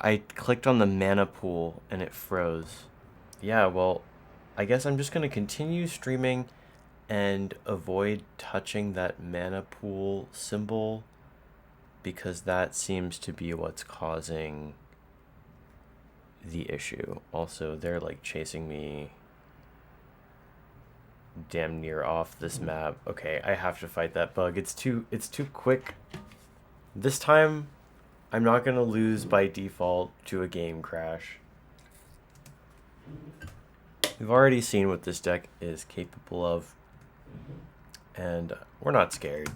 I clicked on the mana pool and it froze. Yeah, well, I guess I'm just gonna continue streaming and avoid touching that mana pool symbol because that seems to be what's causing the issue. Also, they're like chasing me damn near off this map. Okay, I have to fight that bug. It's too quick. This time I'm not going to lose by default to a game crash. We've already seen what this deck is capable of, and we're not scared.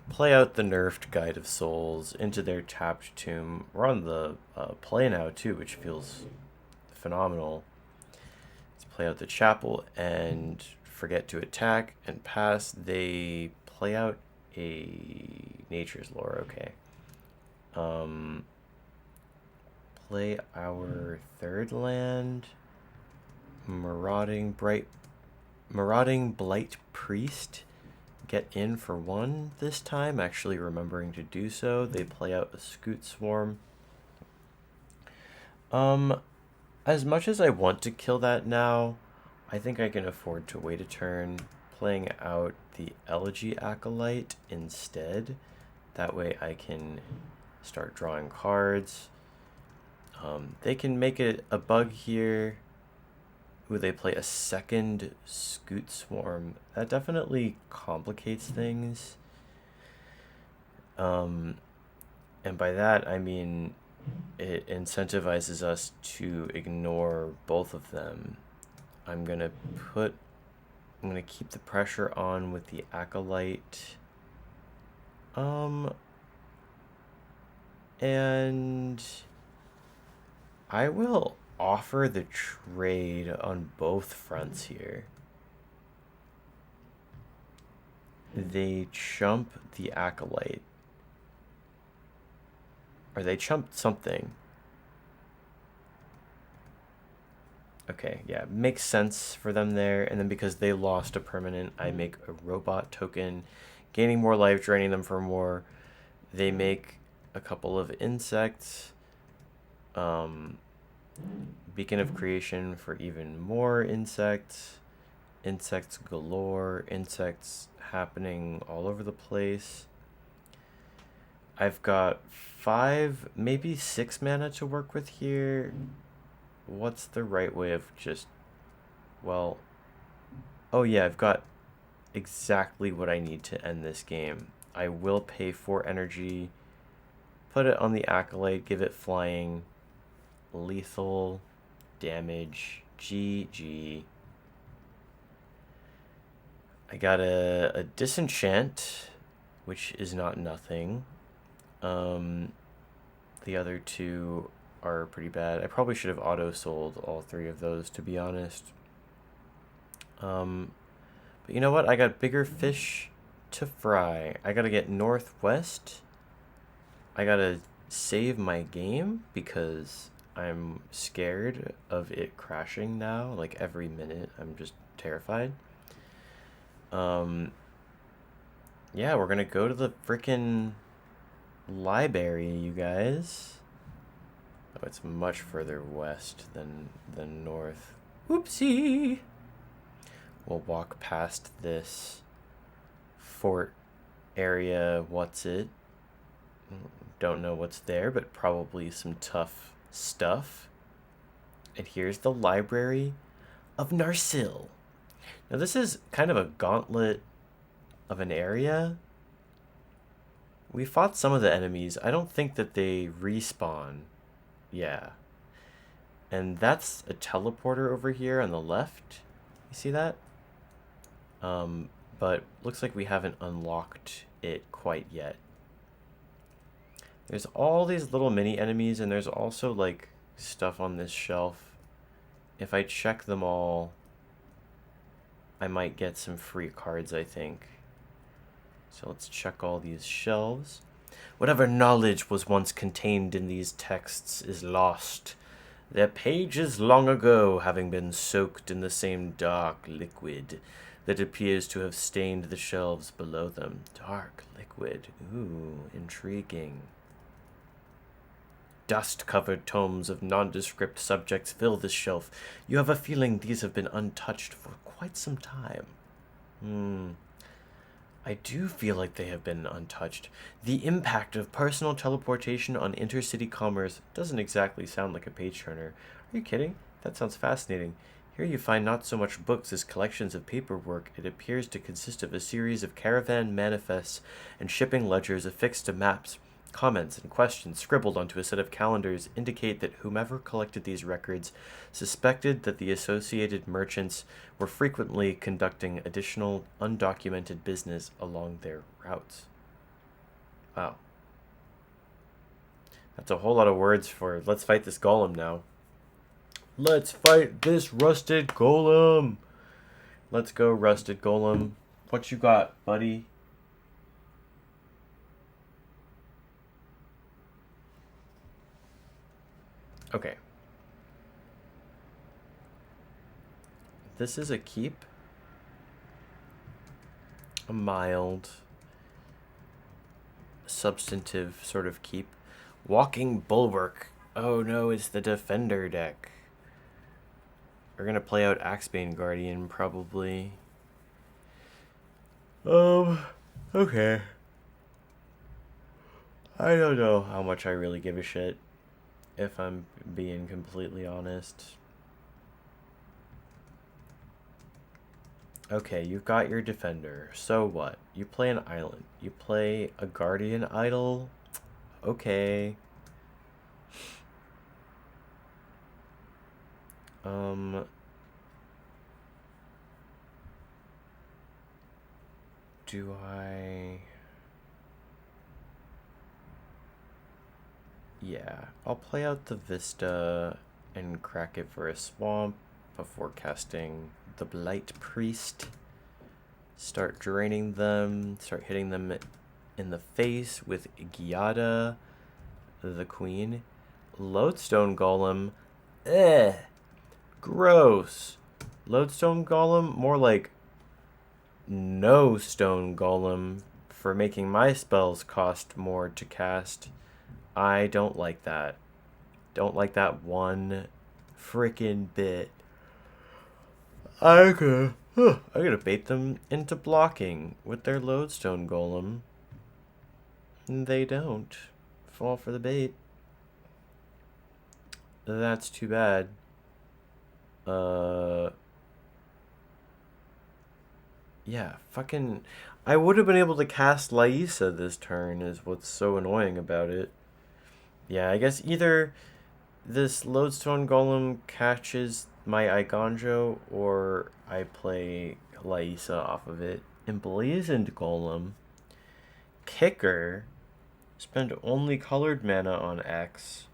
Play out the nerfed Guide of Souls into their tapped tomb. We're on the play now too, which feels phenomenal. Let's play out the chapel and forget to attack and pass. They play out a Nature's Lore. Okay. Um, Play our third land. Marauding Blight Priest. Get in for one this time, actually remembering to do so. They play out a Scoot Swarm. As much as I want to kill that now, I think I can afford to wait a turn, playing out the Elegy Acolyte instead. That way I can start drawing cards. They can make it a bug here. Ooh, they play a second Scoot Swarm. That definitely complicates things. And by that, I mean it incentivizes us to ignore both of them. I'm gonna keep the pressure on with the Acolyte. And I will offer the trade on both fronts here. They chump the Acolyte. Or they chumped something. Okay, yeah, makes sense for them there. And then because they lost a permanent, I make a robot token, gaining more life, draining them for more. They make a couple of insects. Beacon of Creation for even more insects. Insects galore. Insects happening all over the place. I've got 5, maybe 6 mana to work with here. What's the right way of just... Well... Oh yeah, I've got exactly what I need to end this game. I will pay 4 energy. Put it on the Acolyte, give it flying. Lethal damage. GG. I got a disenchant, which is not nothing. The other two are pretty bad. I probably should have auto sold all 3 of those, to be honest. But you know what? I got bigger fish to fry. I gotta get northwest. I gotta save my game because I'm scared of it crashing now. Like every minute, I'm just terrified. Yeah, we're gonna go to the frickin' library, you guys. Oh, it's much further west than north. Oopsie. We'll walk past this fort area. What's it? Don't know what's there, but probably some tough stuff. And here's the Library of Narsil. Now this is kind of a gauntlet of an area. We fought some of the enemies. I don't think that they respawn. Yeah. And that's a teleporter over here on the left. You see that? But looks like we haven't unlocked it quite yet. There's all these little mini enemies, and there's also like stuff on this shelf. If I check them all, I might get some free cards, I think. So let's check all these shelves. Whatever knowledge was once contained in these texts is lost, their pages long ago having been soaked in the same dark liquid that appears to have stained the shelves below them. Dark liquid. Ooh, intriguing. dust-covered tomes of nondescript subjects fill this shelf. You have a feeling these have been untouched for quite some time. I do feel like they have been untouched. The impact of personal teleportation on intercity commerce doesn't exactly sound like a page-turner. Are you kidding? That sounds fascinating. Here you find not so much books as collections of paperwork. It appears to consist of a series of caravan manifests and shipping ledgers affixed to maps. Comments and questions scribbled onto a set of calendars indicate that whomever collected these records suspected that the associated merchants were frequently conducting additional undocumented business along their routes. Wow. That's a whole lot of words for let's fight this golem now. Let's fight this rusted golem. Let's go, rusted golem. What you got, buddy? Okay. This is a keep. A mild, substantive sort of keep. Walking bulwark. Oh no, it's the defender deck. We're gonna play out Axebane Guardian, probably. Okay. I don't know how much I really give a shit, if I'm being completely honest. Okay, you've got your defender. So what? You play an island. You play a guardian idol? Okay. Do I... Yeah, I'll play out the Vista and crack it for a swamp before casting the Blight Priest. Start draining them, start hitting them in the face with Giada, the Queen. Lodestone Golem, gross. Lodestone Golem, more like no stone golem for making my spells cost more to cast. I don't like that. Don't like that one frickin' bit. I'm gonna bait them into blocking with their lodestone golem. They don't fall for the bait. That's too bad. Yeah, fucking... I would have been able to cast Laisa this turn is what's so annoying about it. Yeah, I guess either this Lodestone Golem catches my Igonjo or I play Laisa off of it. Emblazoned Golem. Kicker. Spend only colored mana on X.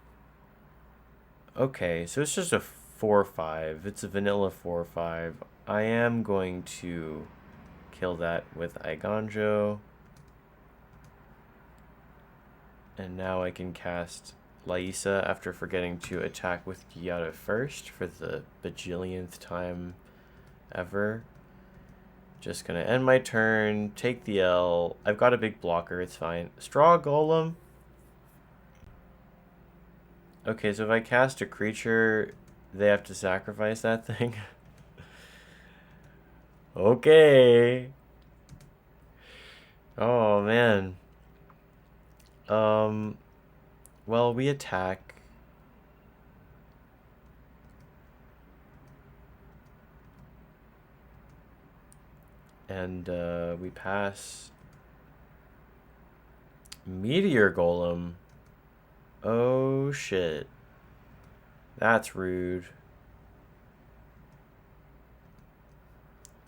Okay, so it's just a 4/5. It's a vanilla 4/5. I am going to kill that with Igonjo. And now I can cast Laisa after forgetting to attack with Giada first for the bajillionth time ever. Just gonna end my turn, take the L. I've got a big blocker, it's fine. Straw Golem. Okay, so if I cast a creature, they have to sacrifice that thing. Okay. Oh, man. Well, we attack. And, we pass. Meteor Golem. Oh, shit. That's rude.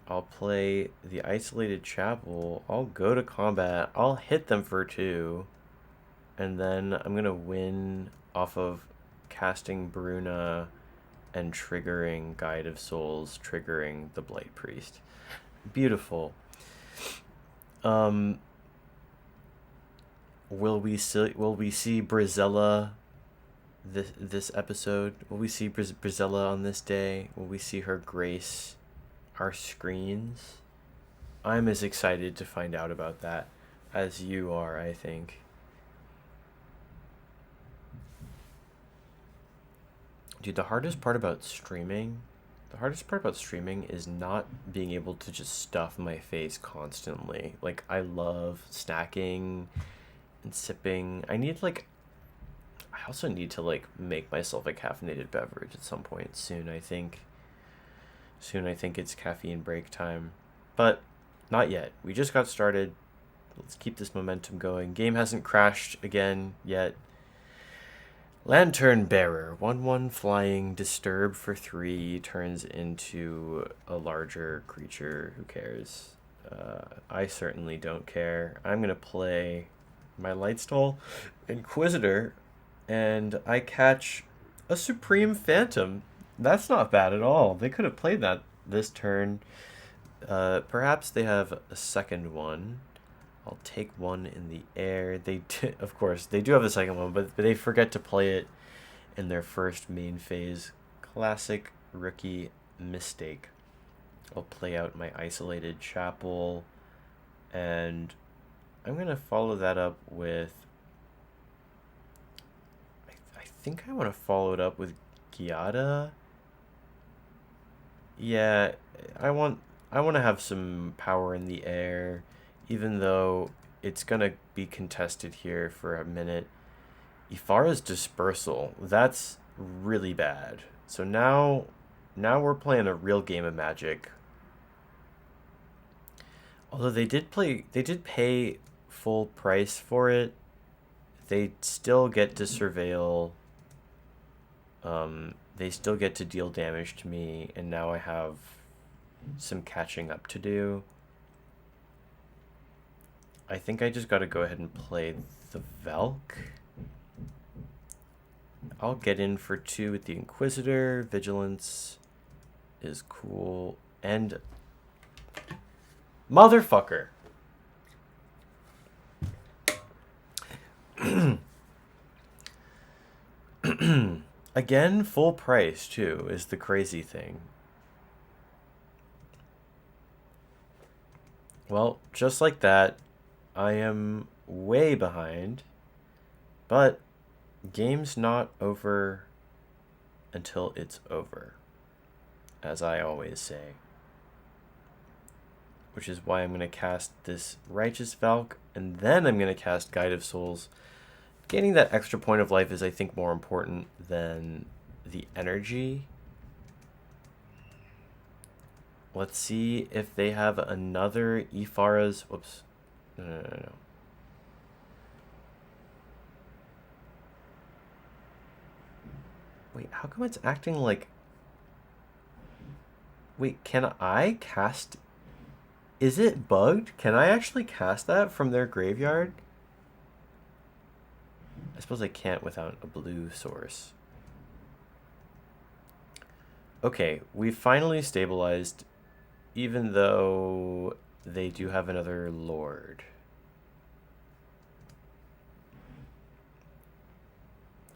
I'll play the Isolated Chapel. I'll go to combat. I'll hit them for 2. And then I'm going to win off of casting Bruna and triggering Guide of Souls, triggering the Blight Priest. Beautiful. Will we see Brizella this episode? Will we see Brizella on this day? Will we see her grace our screens? I'm as excited to find out about that as you are, I think. Dude, the hardest part about streaming, is not being able to just stuff my face constantly. Like, I love snacking and sipping. I also need to, like, make myself a caffeinated beverage at some point soon, I think. Soon, I think it's caffeine break time. But not yet. We just got started. Let's keep this momentum going. Game hasn't crashed again yet. Lantern Bearer, 1/1 flying, disturb for 3, turns into a larger creature. Who cares? I certainly don't care. I'm going to play my Lightstall Inquisitor, and I catch a Supreme Phantom. That's not bad at all. They could have played that this turn. Perhaps they have a second one. I'll take one in the air. Of course, they do have a second one, but they forget to play it in their first main phase. Classic rookie mistake. I'll play out my isolated chapel, and I'm going to follow that up with... I think I want to follow it up with Giada. Yeah, I want to have some power in the air, even though it's going to be contested here for a minute. Ifara's Dispersal, that's really bad. So now we're playing a real game of Magic. Although they did pay full price for it, they still get to surveil. They still get to deal damage to me, and now I have some catching up to do. I think I just got to go ahead and play the Velk. I'll get in for 2 with the Inquisitor. Vigilance is cool. And... Motherfucker! Again, full price, too, is the crazy thing. Well, just like that, I am way behind, but game's not over until it's over, as I always say. Which is why I'm going to cast this Righteous Valk, and then I'm going to cast Guide of Souls. Gaining that extra point of life is, I think, more important than the energy. Let's see if they have another Ifara's... Whoops. No. Wait, how come it's acting like... Wait, can I cast... Is it bugged? Can I actually cast that from their graveyard? I suppose I can't without a blue source. Okay, we've finally stabilized, even though they do have another lord.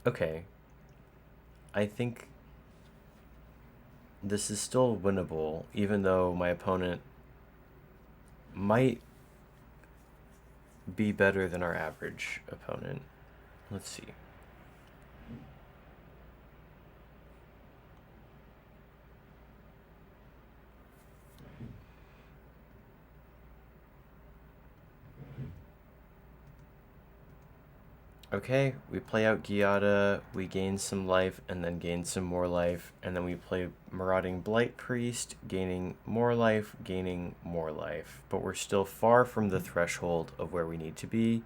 Okay. I think this is still winnable, even though my opponent might be better than our average opponent. Let's see. Okay, we play out Giada, we gain some life, and then gain some more life, and then we play Marauding Blight Priest, gaining more life, gaining more life. But we're still far from the threshold of where we need to be.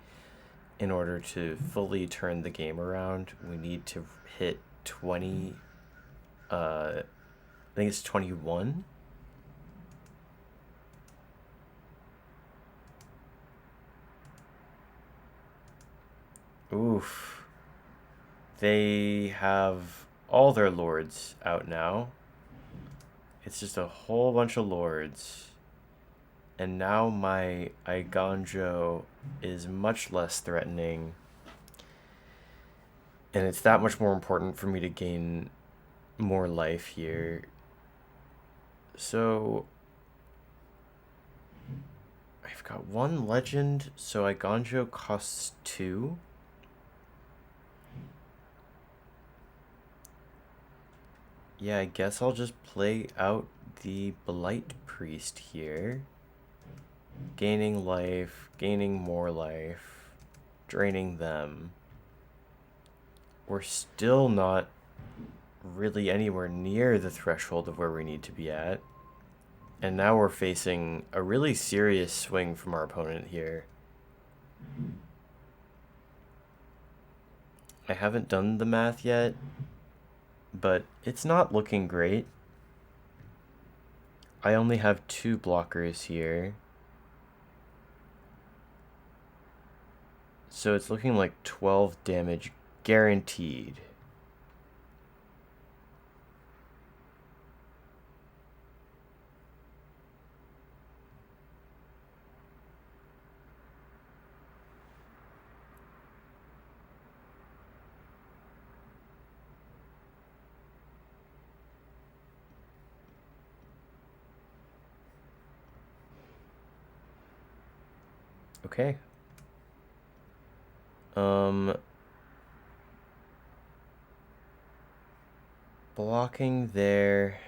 In order to fully turn the game around, we need to hit 20, I think it's 21. Oof. They have all their lords out now. It's just a whole bunch of lords. And now my Iganjo is much less threatening. And it's that much more important for me to gain more life here. So I've got 1 legend, so Iganjo costs 2. Yeah, I guess I'll just play out the Blight Priest here. Gaining life, gaining more life, draining them. We're still not really anywhere near the threshold of where we need to be at. And now we're facing a really serious swing from our opponent here. I haven't done the math yet, but it's not looking great. I only have 2 blockers here. So it's looking like 12 damage guaranteed. Okay. Blocking there.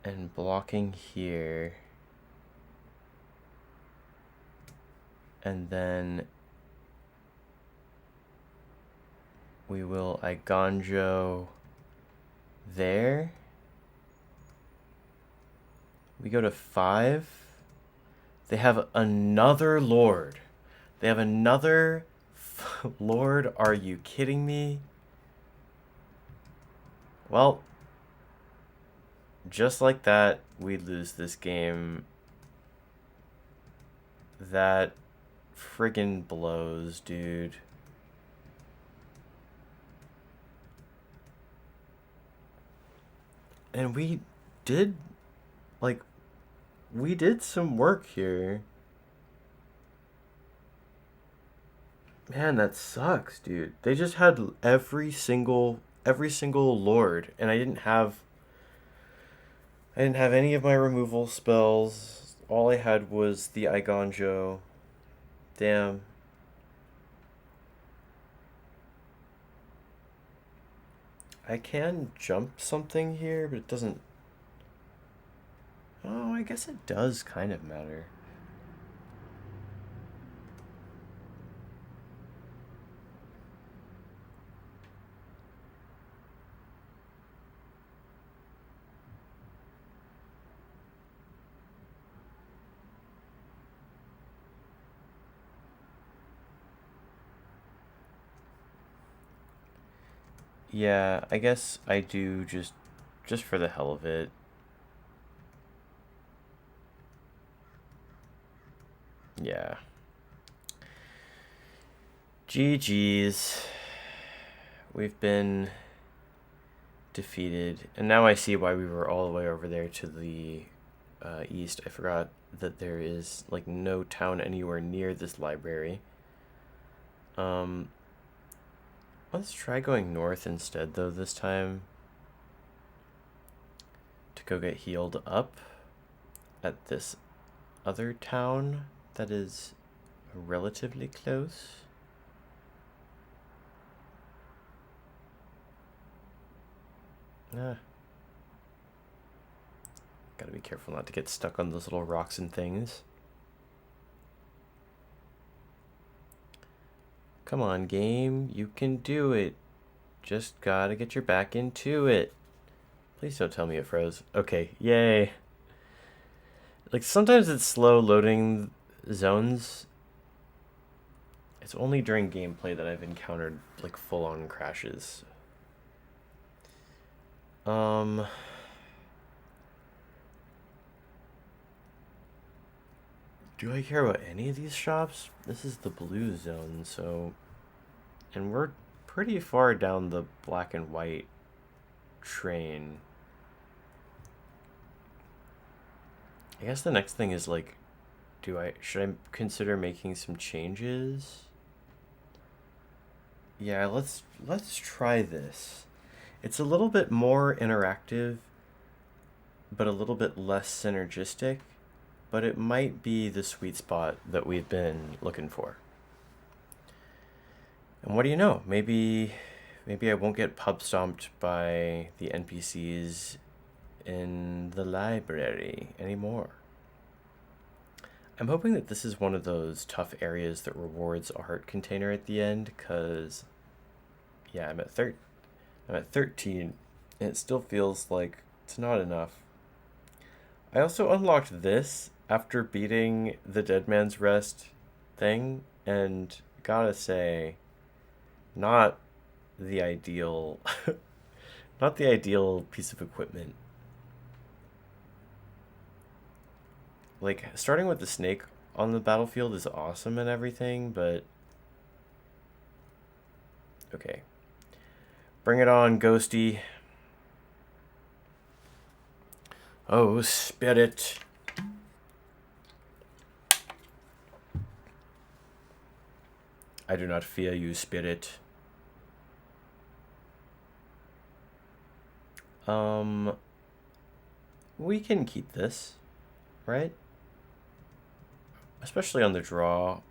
And blocking here. And then we will Iganjo there. We go to 5. They have another Lord. They have another Lord. Are you kidding me? Well, just like that, we lose this game. That friggin' blows, dude. And we did, like, we did some work here. Man, that sucks, dude. They just had every single lord, and I didn't have any of my removal spells. All I had was the Iganjo. Damn. I can jump something here, but it doesn't. Oh, I guess it does kind of matter. Yeah, I guess I do just for the hell of it. Yeah. GG's. We've been defeated. And now I see why we were all the way over there to the east. I forgot that there is like no town anywhere near this library. Let's try going north instead though this time. To go get healed up at this other town that is relatively close. Gotta be careful not to get stuck on those little rocks and things. Come on, game. You can do it. Just gotta get your back into it. Please don't tell me it froze. Okay, yay. Like, sometimes it's slow loading zones. It's only during gameplay that I've encountered, like, full-on crashes. Do I care about any of these shops? This is the blue zone, so... And we're pretty far down the black and white train. I guess the next thing is, like, should I consider making some changes? Yeah, let's try this. It's a little bit more interactive, but a little bit less synergistic, but it might be the sweet spot that we've been looking for. And what do you know? Maybe Maybe I won't get pub stomped by the NPCs in the library anymore. I'm hoping that this is one of those tough areas that rewards a heart container at the end, because yeah, I'm at 13, and it still feels like it's not enough. I also unlocked this after beating the Dead Man's Rest thing, and gotta say, not the ideal, not the ideal piece of equipment. Like, starting with the snake on the battlefield is awesome and everything, but okay. Bring it on, Ghosty. Oh, spirit. I do not fear you, spirit. We can keep this, right? Especially on the draw.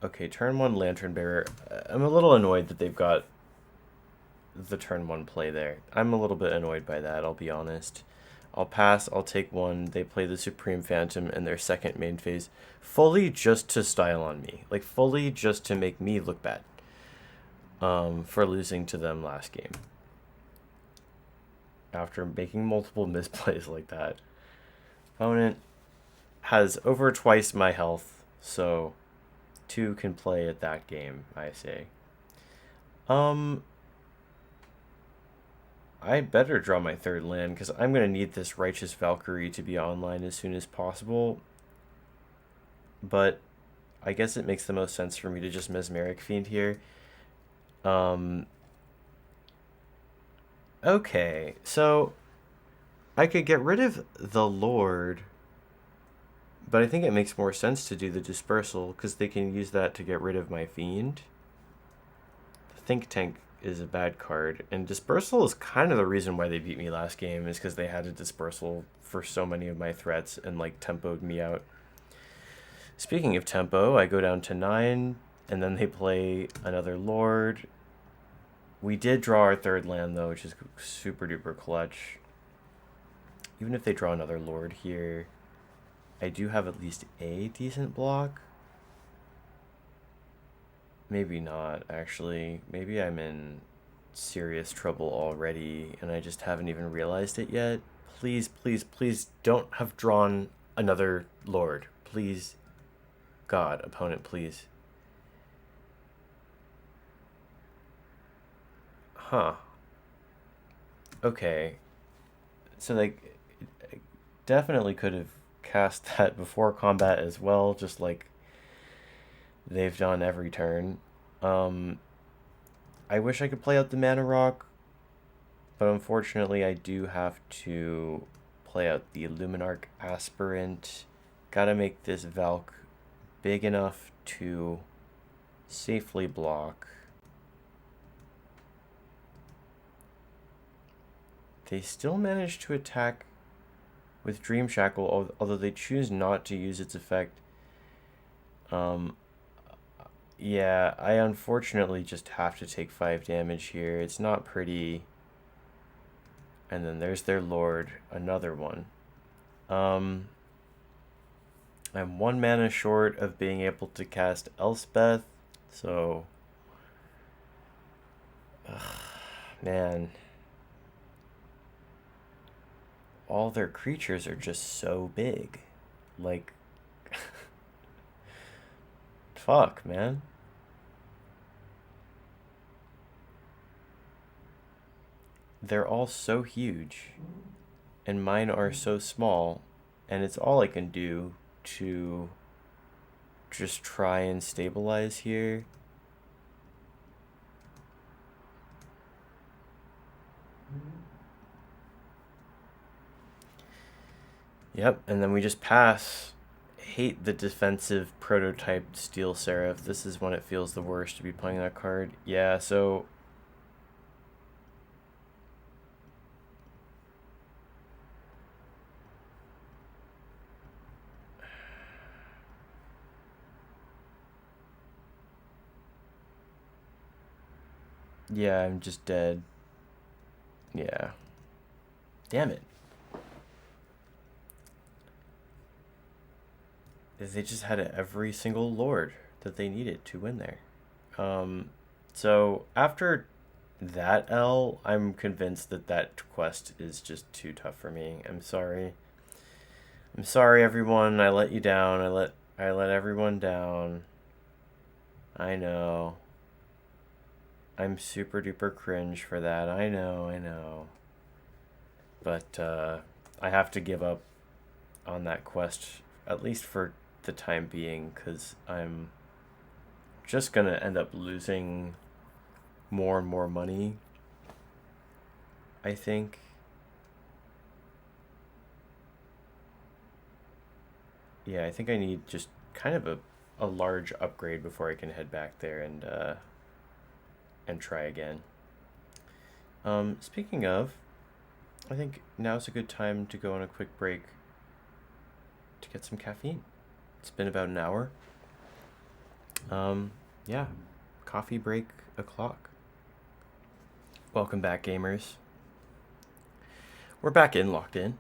Okay, turn 1 Lantern Bearer. I'm a little annoyed that they've got the turn 1 play there. I'm a little bit annoyed by that, I'll be honest. I'll pass, I'll take 1. They play the Supreme Phantom in their second main phase, fully just to style on me. Like, fully just to make me look bad for losing to them last game. After making multiple misplays like that. Opponent has over twice my health, so 2 can play at that game, I say. I better draw my 3rd land, because I'm going to need this Righteous Valkyrie to be online as soon as possible. But I guess it makes the most sense for me to just Mesmeric Fiend here. Okay, so I could get rid of the Lord, but I think it makes more sense to do the Dispersal, because they can use that to get rid of my Fiend. The Think Tank is a bad card, and Dispersal is kind of the reason why they beat me last game, is because they had a Dispersal for so many of my threats and like tempoed me out. Speaking of tempo, I go down to 9, and then they play another Lord. We did draw our 3rd land though, which is super duper clutch. Even if they draw another Lord here, I do have at least a decent block. Maybe not, actually. Maybe I'm in serious trouble already, and I just haven't even realized it yet. Please, please, please don't have drawn another Lord. Please. God, opponent, please. Huh. Okay. So they definitely could have cast that before combat as well, just like they've done every turn. I wish I could play out the Mana Rock, but unfortunately I do have to play out the Luminarch Aspirant. Gotta make this Valk big enough to safely block. They still manage to attack with Dream Shackle, although they choose not to use its effect. Yeah, I unfortunately just have to take 5 damage here. It's not pretty. And then there's their Lord, another one. I'm 1 mana short of being able to cast Elspeth, so... man. All their creatures are just so big. Like... fuck, man. They're all so huge, and mine are so small, and it's all I can do to just try and stabilize here. Yep, and then we just pass. Hate the defensive prototyped Steel Seraph. This is when it feels the worst to be playing that card. Yeah, so... Yeah, I'm just dead. Yeah. Damn it. They just had every single lord that they needed to win there. So after that L, I'm convinced that that quest is just too tough for me. I'm sorry. I'm sorry, everyone. I let you down. I let everyone down. I know. I'm super duper cringe for that. I know. I know. But I have to give up on that quest at least for the time being, because I'm just gonna end up losing more and more money, I think. Yeah, I think I need just kind of a large upgrade before I can head back there and try again. Speaking of, I think now's a good time to go on a quick break to get some caffeine. It's been about an hour. Yeah, coffee break o'clock. Welcome back, gamers. We're back in, locked in.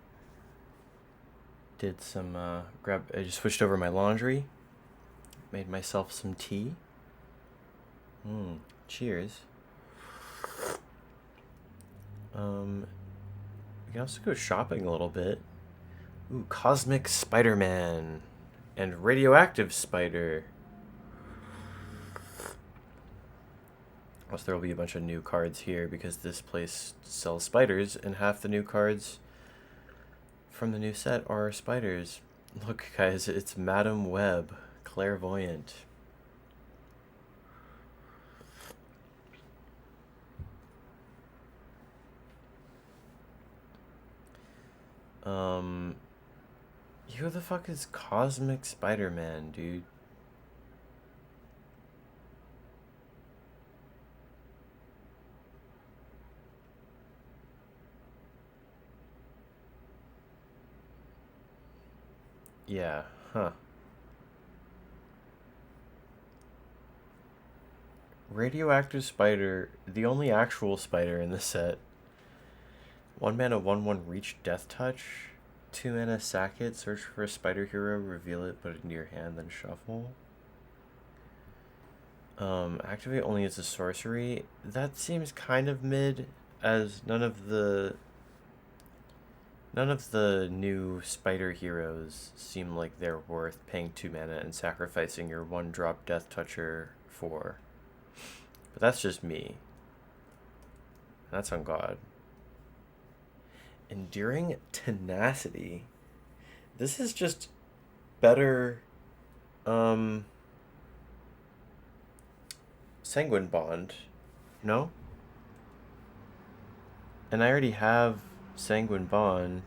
Did some, I just switched over my laundry. Made myself some tea. Cheers. We can also go shopping a little bit. Ooh, Cosmic Spider-Man and Radioactive Spider. Also, there will be a bunch of new cards here because this place sells spiders, and half the new cards from the new set are spiders. Look, guys, it's Madam Web, Clairvoyant. Who the fuck is Cosmic Spider-Man, dude? Yeah, huh. Radioactive Spider, the only actual spider in the set. 1 mana, 1/1 reach Death Touch. 2 mana, sack it, search for a spider hero, reveal it, put it into your hand, then shuffle. Activate only as a sorcery. That seems kind of mid, as none of the new spider heroes seem like they're worth paying 2 mana and sacrificing your 1-drop Death Toucher for. But that's just me. That's on God. Enduring Tenacity. This is just better. Sanguine Bond. No? And I already have Sanguine Bond.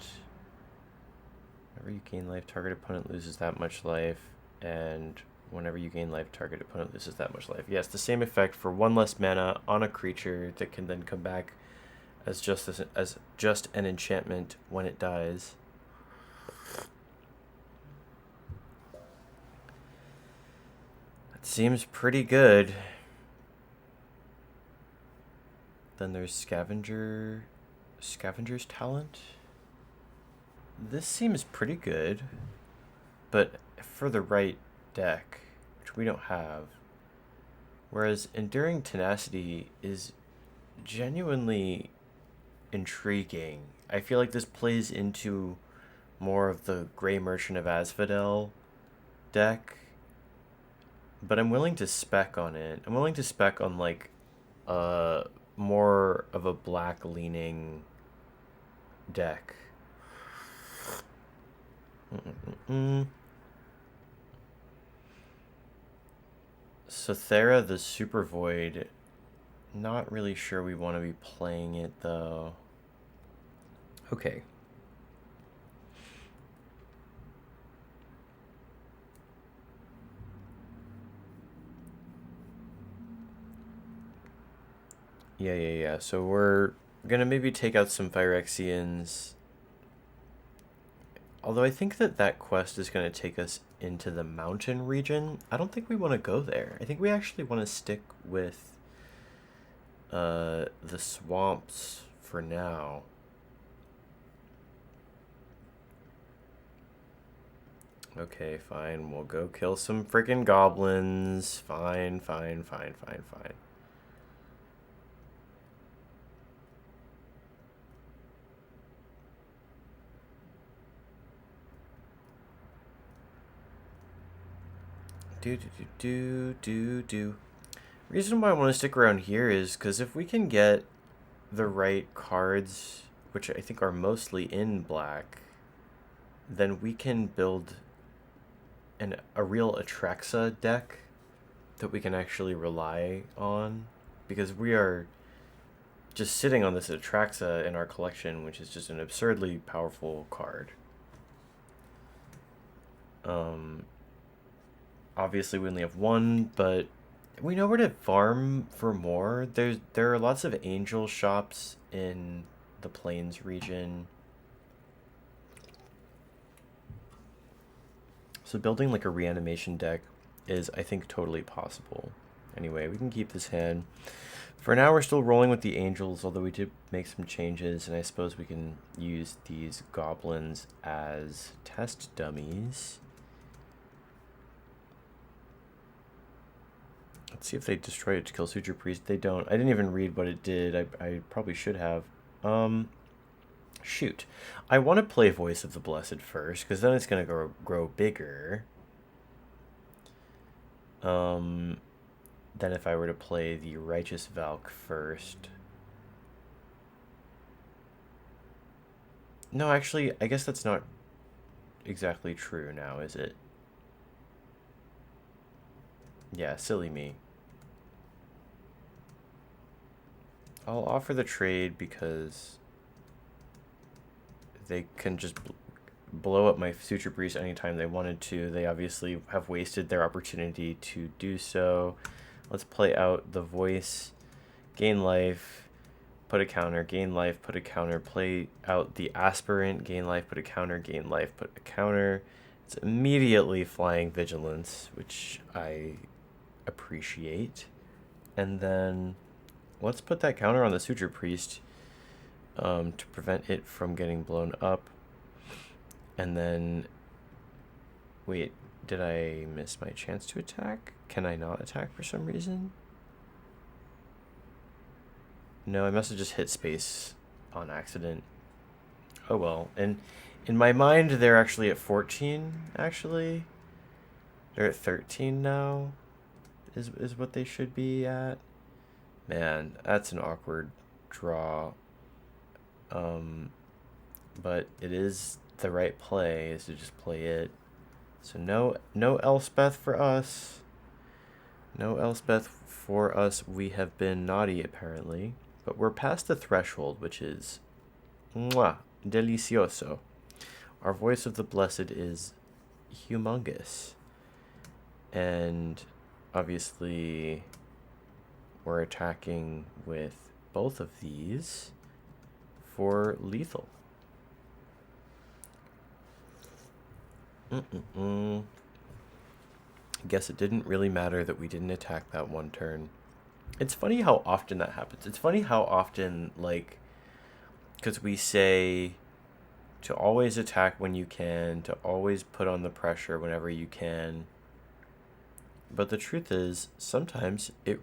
Whenever you gain life, target opponent loses that much life. And whenever you gain life, target opponent loses that much life. Yes, the same effect for 1 less mana on a creature that can then come back as just an enchantment when it dies. That seems pretty good. Then there's Scavenger's Talent. This seems pretty good, but for the right deck, which we don't have. Whereas Enduring Tenacity is genuinely intriguing. I feel like this plays into more of the Grey Merchant of Asphodel deck, but I'm willing to spec on it. I'm willing to spec on like more of a black leaning deck. Sothera the Super Void. Not really sure we want to be playing it though. Okay. Yeah. So we're gonna maybe take out some Phyrexians. Although I think that quest is gonna take us into the mountain region. I don't think we want to go there. I think we actually want to stick with the swamps for now. Okay, fine. We'll go kill some freaking goblins. Fine, fine, fine, fine, fine. Do. Reason why I want to stick around here is because if we can get the right cards, which I think are mostly in black, then we can build a real Atraxa deck that we can actually rely on, because we are just sitting on this Atraxa in our collection, which is just an absurdly powerful card. Obviously we only have one, but we know where to farm for more. There are lots of angel shops in the Plains region. So building like a reanimation deck is, I think, totally possible. Anyway, we can keep this hand. For now, we're still rolling with the angels, although we did make some changes, and I suppose we can use these goblins as test dummies. Let's see if they destroy it to kill Suture Priest. They don't. I didn't even read what it did. I probably should have. Shoot. I want to play Voice of the Blessed first, because then it's going to grow bigger. Than if I were to play the Righteous Valk first. No, actually, I guess that's not exactly true now, is it? Yeah, silly me. I'll offer the trade because they can just blow up my Suture Priest anytime they wanted to. They obviously have wasted their opportunity to do so. Let's play out the Voice, gain life, put a counter, gain life, put a counter, play out the Aspirant, gain life, put a counter, gain life, put a counter. It's immediately flying Vigilance, which I appreciate. And then let's put that counter on the Suture Priest to prevent it from getting blown up. And then, wait, did I miss my chance to attack? Can I not attack for some reason? No, I must have just hit space on accident. Oh well. And in my mind, they're actually at 14, actually. They're at 13 now, is what they should be at. Man, that's an awkward draw. But it is the right play, is to just play it. So no Elspeth for us. No Elspeth for us. We have been naughty, apparently. But we're past the threshold, which is mwah, delicioso. Our Voice of the Blessed is humongous. And obviously we're attacking with both of these for lethal. Guess it didn't really matter that we didn't attack that one turn. It's funny how often that happens. It's funny how often, like, because we say to always attack when you can, to always put on the pressure whenever you can. But the truth is, sometimes it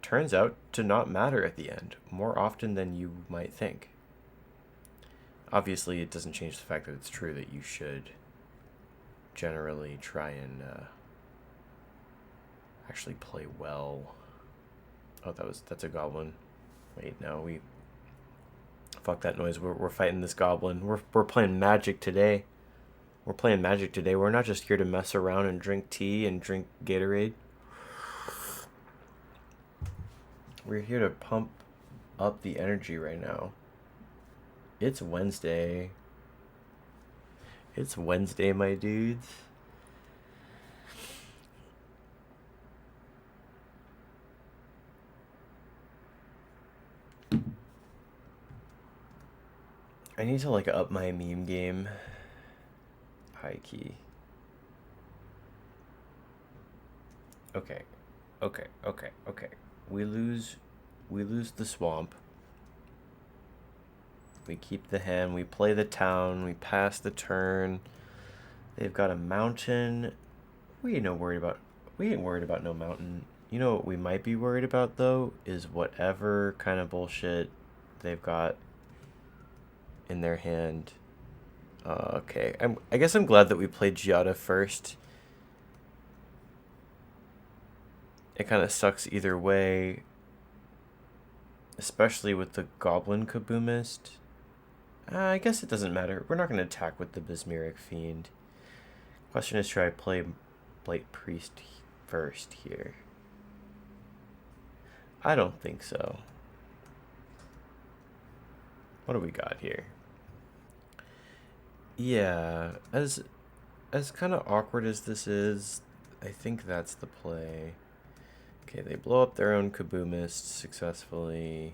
turns out to not matter at the end, more often than you might think. Obviously, it doesn't change the fact that it's true that you should generally try and actually play well. Oh, that's a goblin. Wait, no, fuck that noise. We're fighting this goblin. We're playing Magic today. We're playing Magic today. We're not just here to mess around and drink tea and drink Gatorade. We're here to pump up the energy right now. It's Wednesday. It's Wednesday, my dudes. I need to, like, up my meme game. High key. Okay. We lose we lose the swamp. We keep the hand, we play the town, we pass the turn. They've got a mountain. We ain't worried about no mountain. You know what we might be worried about though is whatever kind of bullshit they've got in their hand. Okay, I guess I'm glad that we played Giada first. It kind of sucks either way, especially with the Goblin Kaboomist. I guess it doesn't matter. We're not going to attack with the Bismeric Fiend. Question is, should I play Blight Priest first here? I don't think so. What do we got here? Yeah, as kind of awkward as this is, I think that's the play. Okay, they blow up their own Kaboomist successfully.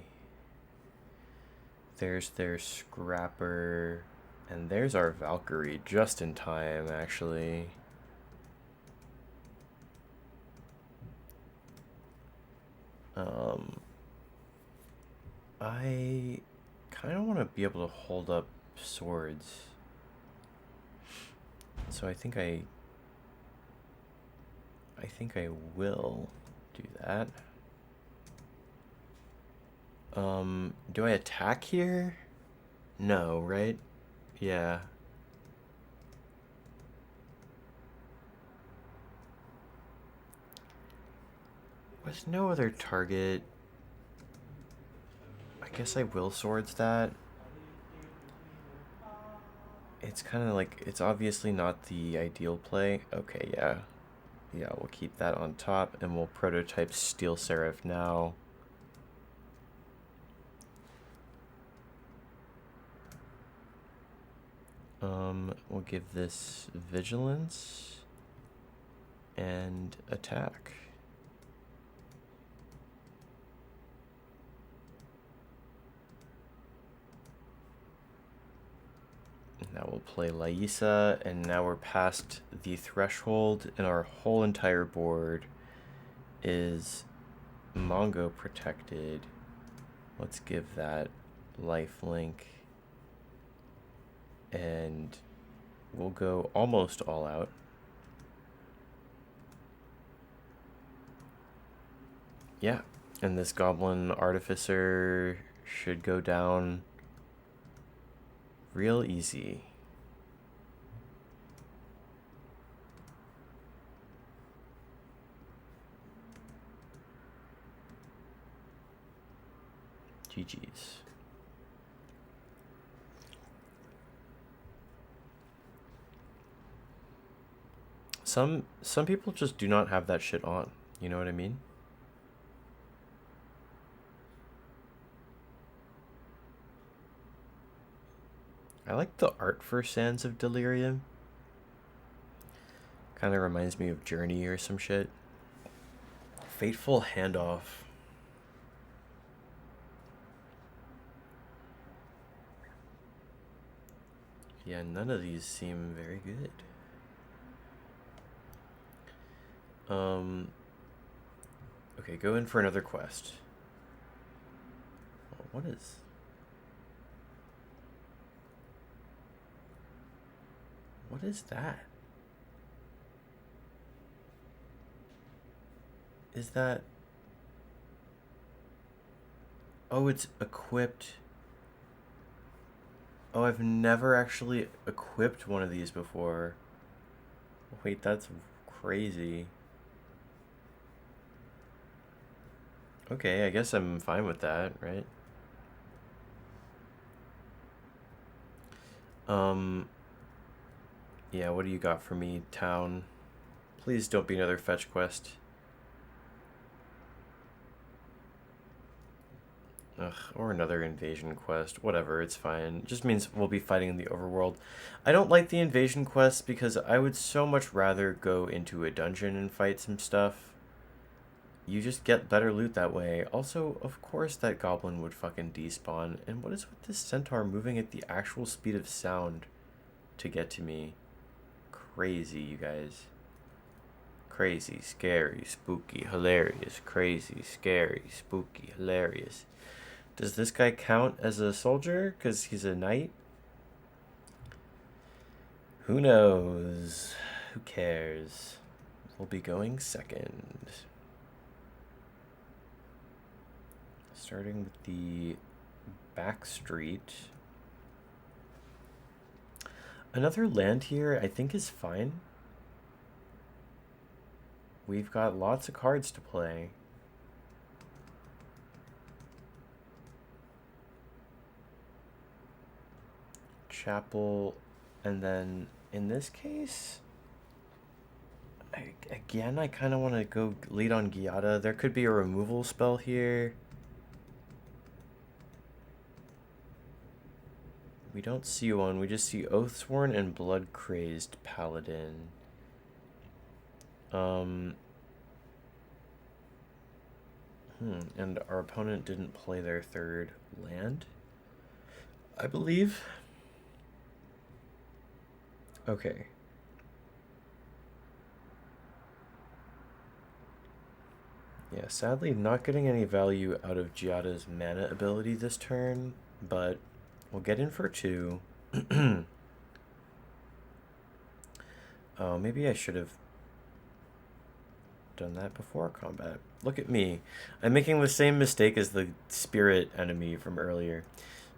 There's their Scrapper, and there's our Valkyrie just in time, actually. I kind of want to be able to hold up swords. So I think I will do that. Do I attack here? No, right? Yeah. With no other target, I guess I will swords that. It's kind of like, it's obviously not the ideal play. Okay, yeah. Yeah, we'll keep that on top, and we'll prototype Steel Seraph now. We'll give this Vigilance and attack. Now we'll play Laisa, and now we're past the threshold, and our whole entire board is Mongo protected. Let's give that lifelink, and we'll go almost all out. Yeah, and this Goblin Artificer should go down real easy. GG's. Some people just do not have that shit on. You know what I mean? I like the art for Sands of Delirium. Kind of reminds me of Journey or some shit. Fateful Handoff. Yeah, none of these seem very good. Okay, go in for another quest. Oh, what is... What is that? Is that... Oh, it's equipped. Oh, I've never actually equipped one of these before. Wait, that's crazy. Okay, I guess I'm fine with that, right? Yeah, what do you got for me, town? Please don't be another fetch quest. Ugh, or another invasion quest. Whatever, it's fine. It just means we'll be fighting in the overworld. I don't like the invasion quests because I would so much rather go into a dungeon and fight some stuff. You just get better loot that way. Also, of course that goblin would fucking despawn. And what is with this centaur moving at the actual speed of sound to get to me? Crazy, you guys. Crazy, scary, spooky, hilarious. Crazy, scary, spooky, hilarious. Does this guy count as a soldier? Because he's a knight? Who knows? Who cares? We'll be going second. Starting with the back street. Another land here I think is fine. We've got lots of cards to play. Chapel, and then in this case, I kind of want to go lead on Giada. There could be a removal spell here. We don't see one. We just see Oathsworn and Blood Crazed Paladin. And our opponent didn't play their third land, I believe. Okay. Yeah, sadly not getting any value out of Giada's mana ability this turn, but we'll get in for 2. Oh, maybe I should have done that before combat. Look at me. I'm making the same mistake as the spirit enemy from earlier.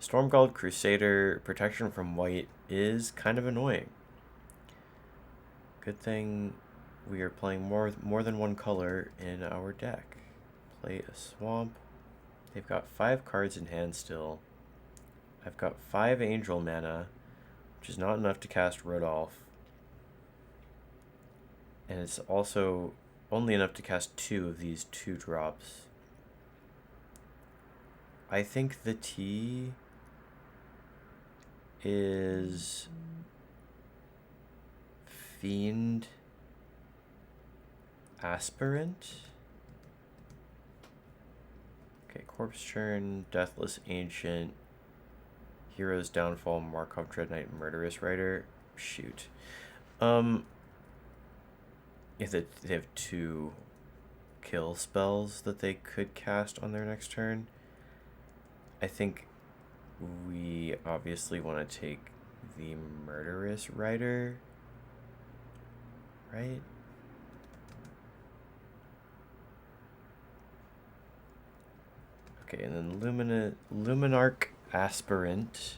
Stormguard Crusader, protection from white is kind of annoying. Good thing we are playing more than one color in our deck. Play a swamp. They've got 5 cards in hand still. I've got 5 angel mana, which is not enough to cast Rodolph. And it's also only enough to cast 2 of these 2 drops. I think the T is Fiend Aspirant. Okay, Corpse Churn, Deathless Ancient, Hero's Downfall, Markov Dread Knight, Murderous Rider. Shoot. If they have 2 kill spells that they could cast on their next turn, I think we obviously want to take the Murderous Rider, right? Okay, and then Luminarch Aspirant.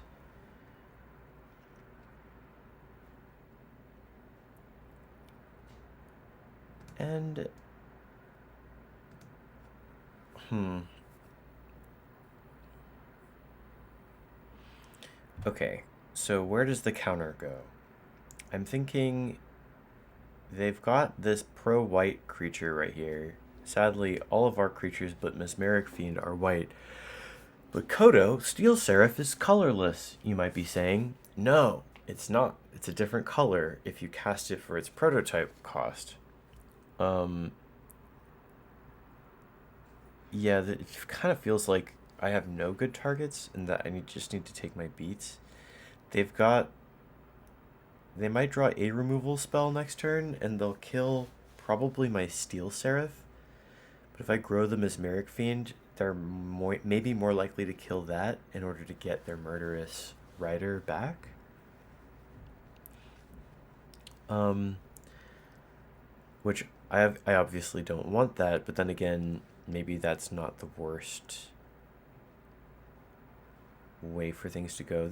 And okay, so where does the counter go? I'm thinking they've got this pro-white creature right here. Sadly, all of our creatures but Mesmeric Fiend are white. But Kodo, Steel Seraph, is colorless, you might be saying. No, it's not. It's a different color if you cast it for its prototype cost. Yeah, it kind of feels like I have no good targets and that I just need to take my beats. They might draw a removal spell next turn and they'll kill probably my Steel Seraph. But if I grow the Mesmeric Fiend, they're maybe more likely to kill that in order to get their Murderous Rider back. Which I obviously don't want that, but then again, maybe that's not the worst way for things to go.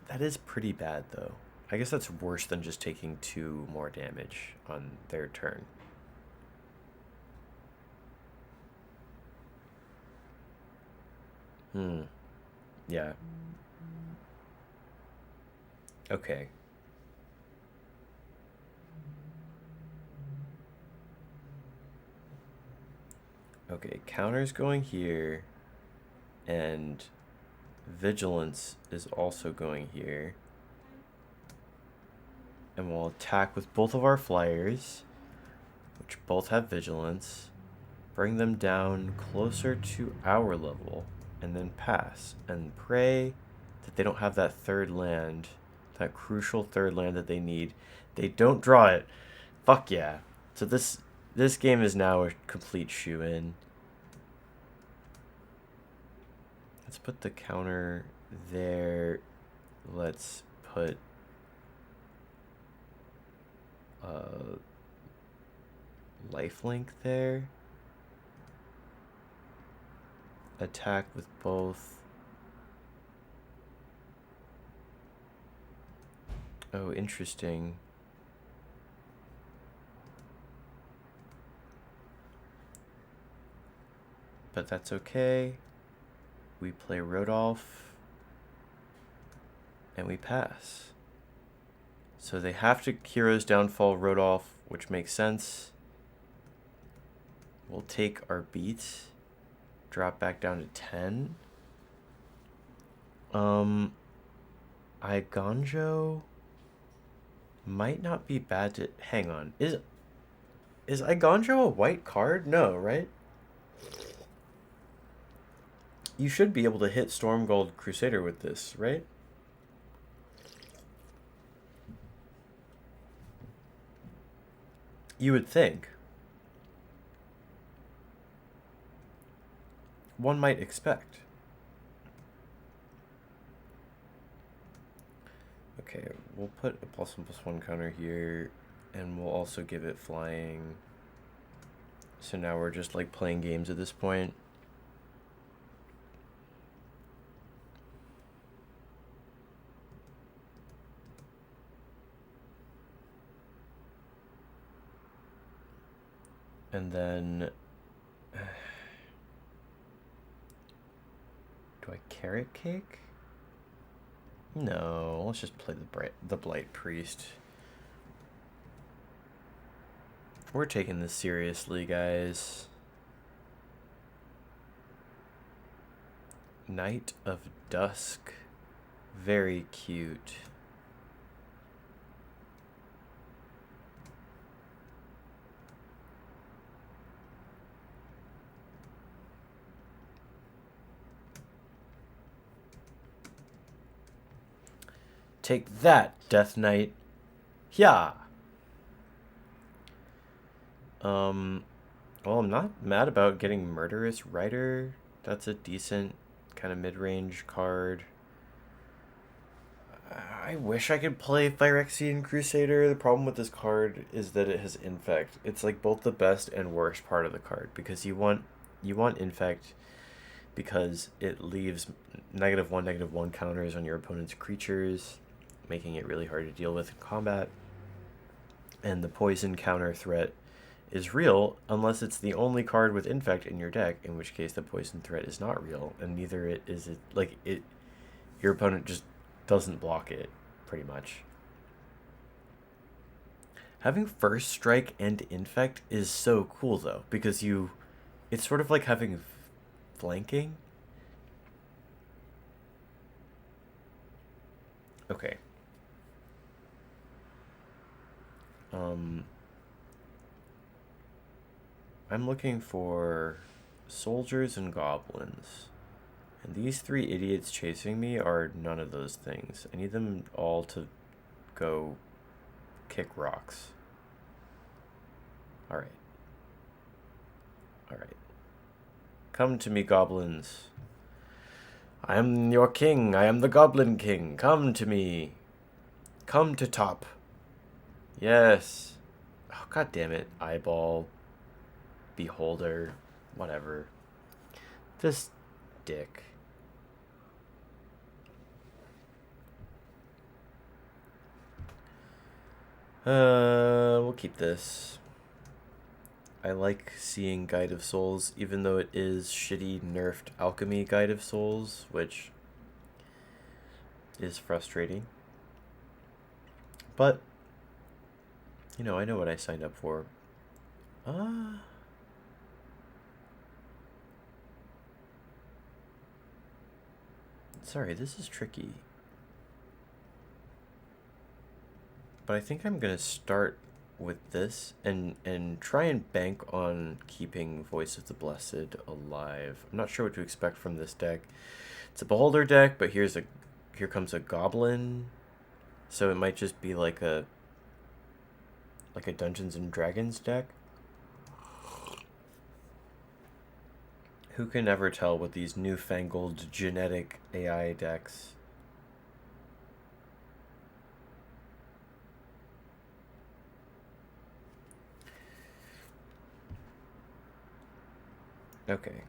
That is pretty bad, though. I guess that's worse than just taking 2 more damage on their turn. Yeah. Okay. Okay, counter's going here, and vigilance is also going here. And we'll attack with both of our flyers, which both have vigilance, bring them down closer to our level, and then pass, and pray that they don't have that third land, that crucial third land that they need. They don't draw it. Fuck yeah. So this game is now a complete shoe-in. Let's put the counter there. Let's put lifelink there. Attack with both. Oh, interesting. But that's okay. We play Rodolph. And we pass. So they have to Hero's Downfall Rodolph, which makes sense. We'll take our beat. Drop back down to 10. Igonjo might not be bad to... Hang on. Is Igonjo a white card? No, right? You should be able to hit Stormgold Crusader with this, right? You would think. One might expect. Okay, we'll put a +1/+1 counter here, and we'll also give it flying. So now we're just like playing games at this point. And then... do I Carrot Cake? No, let's just play the Blight Priest. We're taking this seriously, guys. Knight of Dusk. Very cute. Take that, Death Knight. Yeah. Well, I'm not mad about getting Murderous Rider. That's a decent kind of mid-range card. I wish I could play Phyrexian Crusader. The problem with this card is that it has Infect. It's like both the best and worst part of the card, because you want Infect because it leaves -1/-1 counters on your opponent's creatures, making it really hard to deal with in combat. And the poison counter threat is real unless it's the only card with Infect in your deck, in which case the poison threat is not real, and neither is it. Like, your opponent just doesn't block it, pretty much. Having First Strike and Infect is so cool, though, because it's sort of like having flanking. Okay. I'm looking for soldiers and goblins. And these 3 idiots chasing me are none of those things. I need them all to go kick rocks. Alright. Alright. Come to me, goblins. I am your king. I am the Goblin King. Come to me. Come to top. Yes. Oh, God damn it. Eyeball. Beholder. Whatever. This dick. We'll keep this. I like seeing Guide of Souls, even though it is shitty nerfed alchemy Guide of Souls, which is frustrating. But, you know, I know what I signed up for. Sorry, this is tricky. But I think I'm going to start with this and try and bank on keeping Voice of the Blessed alive. I'm not sure what to expect from this deck. It's a Beholder deck, but here comes a Goblin. So it might just be like a like a Dungeons and Dragons deck. Who can ever tell with these newfangled genetic AI decks? Okay.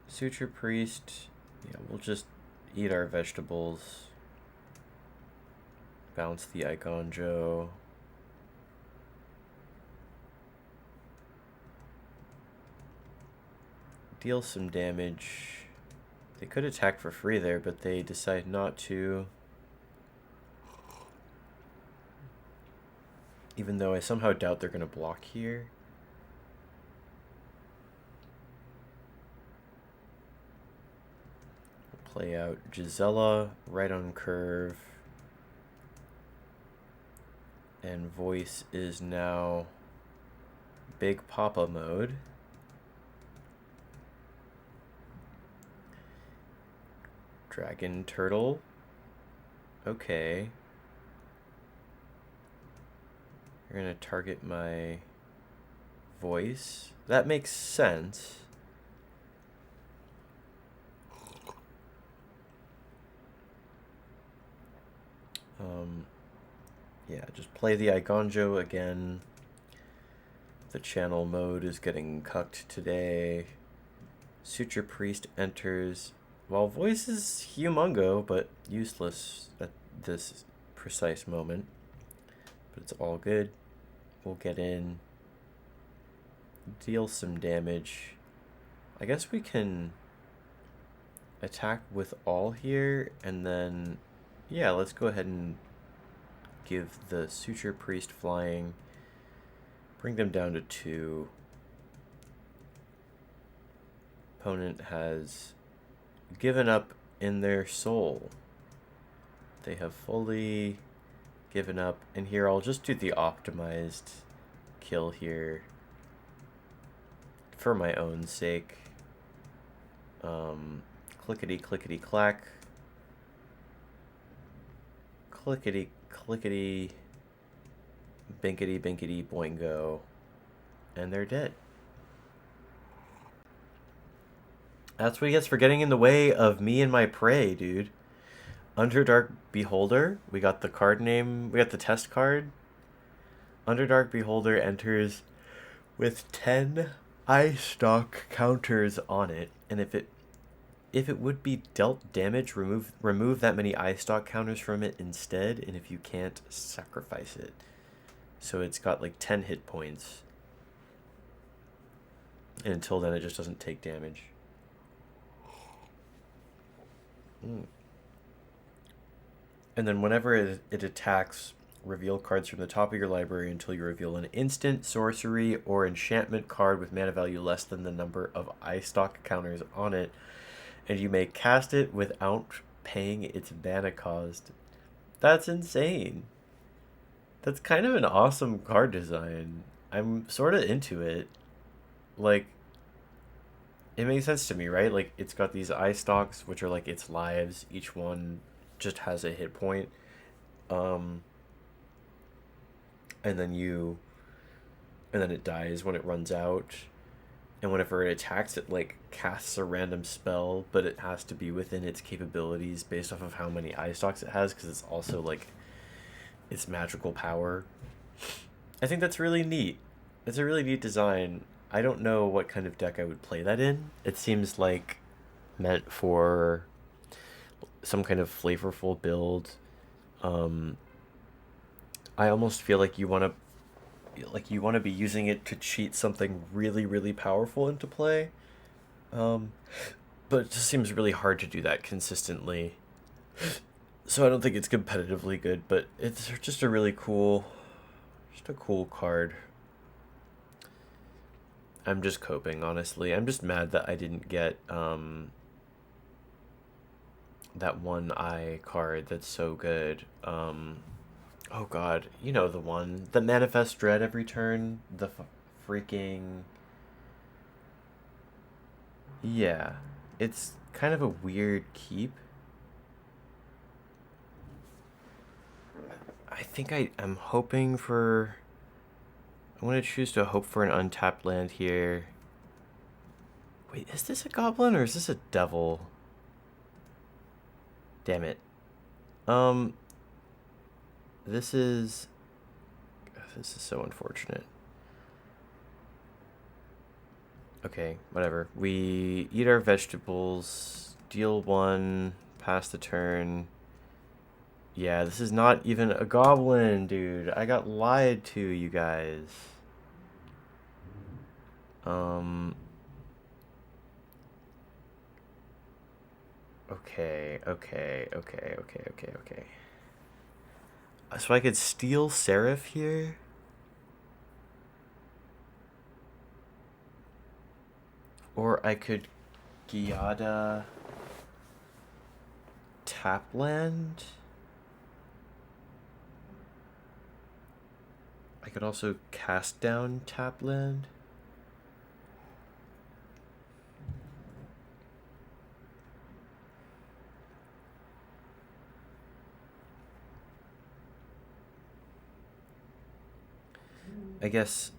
Suture Priest. Yeah, we'll just eat our vegetables. Bounce the Icon Joe. Deal some damage. They could attack for free there, but they decide not to. Even though I somehow doubt they're going to block here. Play out Gisela right on curve. And Voice is now Big Papa mode. Dragon Turtle. Okay. You're gonna target my Voice. That makes sense. Yeah, just play the Igonjo again. The channel mode is getting cucked today. Suture Priest enters. While Voice is humongo, but useless at this precise moment. But it's all good. We'll get in. Deal some damage. I guess we can attack with all here, and then, yeah, let's go ahead and give the Suture Priest flying. Bring them down to 2. Opponent has given up in their soul. They have fully given up. And here I'll just do the optimized kill here for my own sake. Clickety clickety clack. Clickety clickety binkety binkety boingo. And they're dead. That's what he gets for getting in the way of me and my prey, dude. Underdark Beholder. We got the card name. We got the test card. Underdark Beholder enters with 10 eye stock counters on it. And if it would be dealt damage, remove that many eye stock counters from it instead. And if you can't, sacrifice it. So it's got like 10 hit points. And until then, it just doesn't take damage. And then whenever it attacks, reveal cards from the top of your library until you reveal an instant, sorcery, or enchantment card with mana value less than the number of eye stock counters on it. And you may cast it without paying its mana cost. That's insane. That's kind of an awesome card design. I'm sort of into it. Like, it makes sense to me, right? Like, it's got these eye stalks, which are like its lives. Each one just has a hit point. And then it dies when it runs out. And whenever it attacks, it like casts a random spell, but it has to be within its capabilities based off of how many eye stalks it has, because it's also like its magical power. I think that's really neat. It's a really neat design. I don't know what kind of deck I would play that in. It seems like meant for some kind of flavorful build. I almost feel like you want to be using it to cheat something really, really powerful into play. But it just seems really hard to do that consistently. So I don't think it's competitively good, but it's just a cool card. I'm just coping, honestly. I'm just mad that I didn't get that one eye card that's so good. Oh god, you know the one. The Manifest Dread every turn. The freaking... Yeah. It's kind of a weird keep. I think I'm hoping for I'm going to choose to hope for an untapped land here. Wait, is this a goblin or is this a devil? Damn it. This is so unfortunate. Okay, whatever. We eat our vegetables, deal 1, pass the turn. Yeah, this is not even a goblin, dude. I got lied to, you guys. Okay. So I could steal Seraph here? Or I could Giada Tapland? I could also cast down Tapland. I guess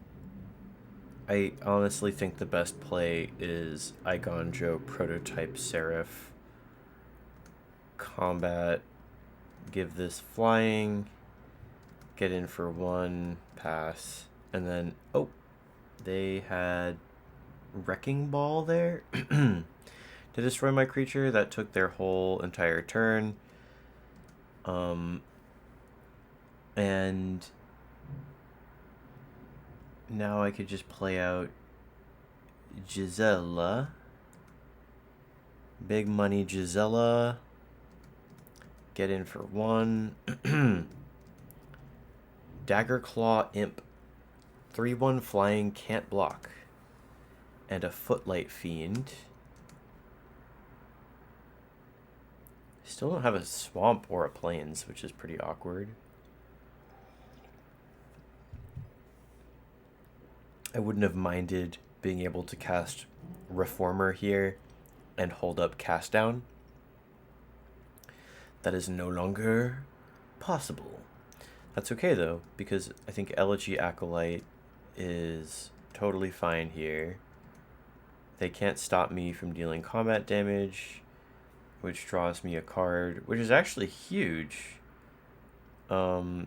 I honestly think the best play is Igonjo Prototype Seraph. Combat, give this flying, get in for 1, pass, and then, oh, they had Wrecking Ball there to destroy my creature. That took their whole entire turn. And now I could just play out Gisela. Big money Gisela. Get in for 1. Dagger Claw Imp. 3/1 flying, can't block. And a Footlight Fiend. Still don't have a swamp or a plains, which is pretty awkward. I wouldn't have minded being able to cast Reformer here and hold up Cast Down. That is no longer possible. That's okay though, because I think Elegy Acolyte is totally fine here. They can't stop me from dealing combat damage, which draws me a card, which is actually huge. Yeah,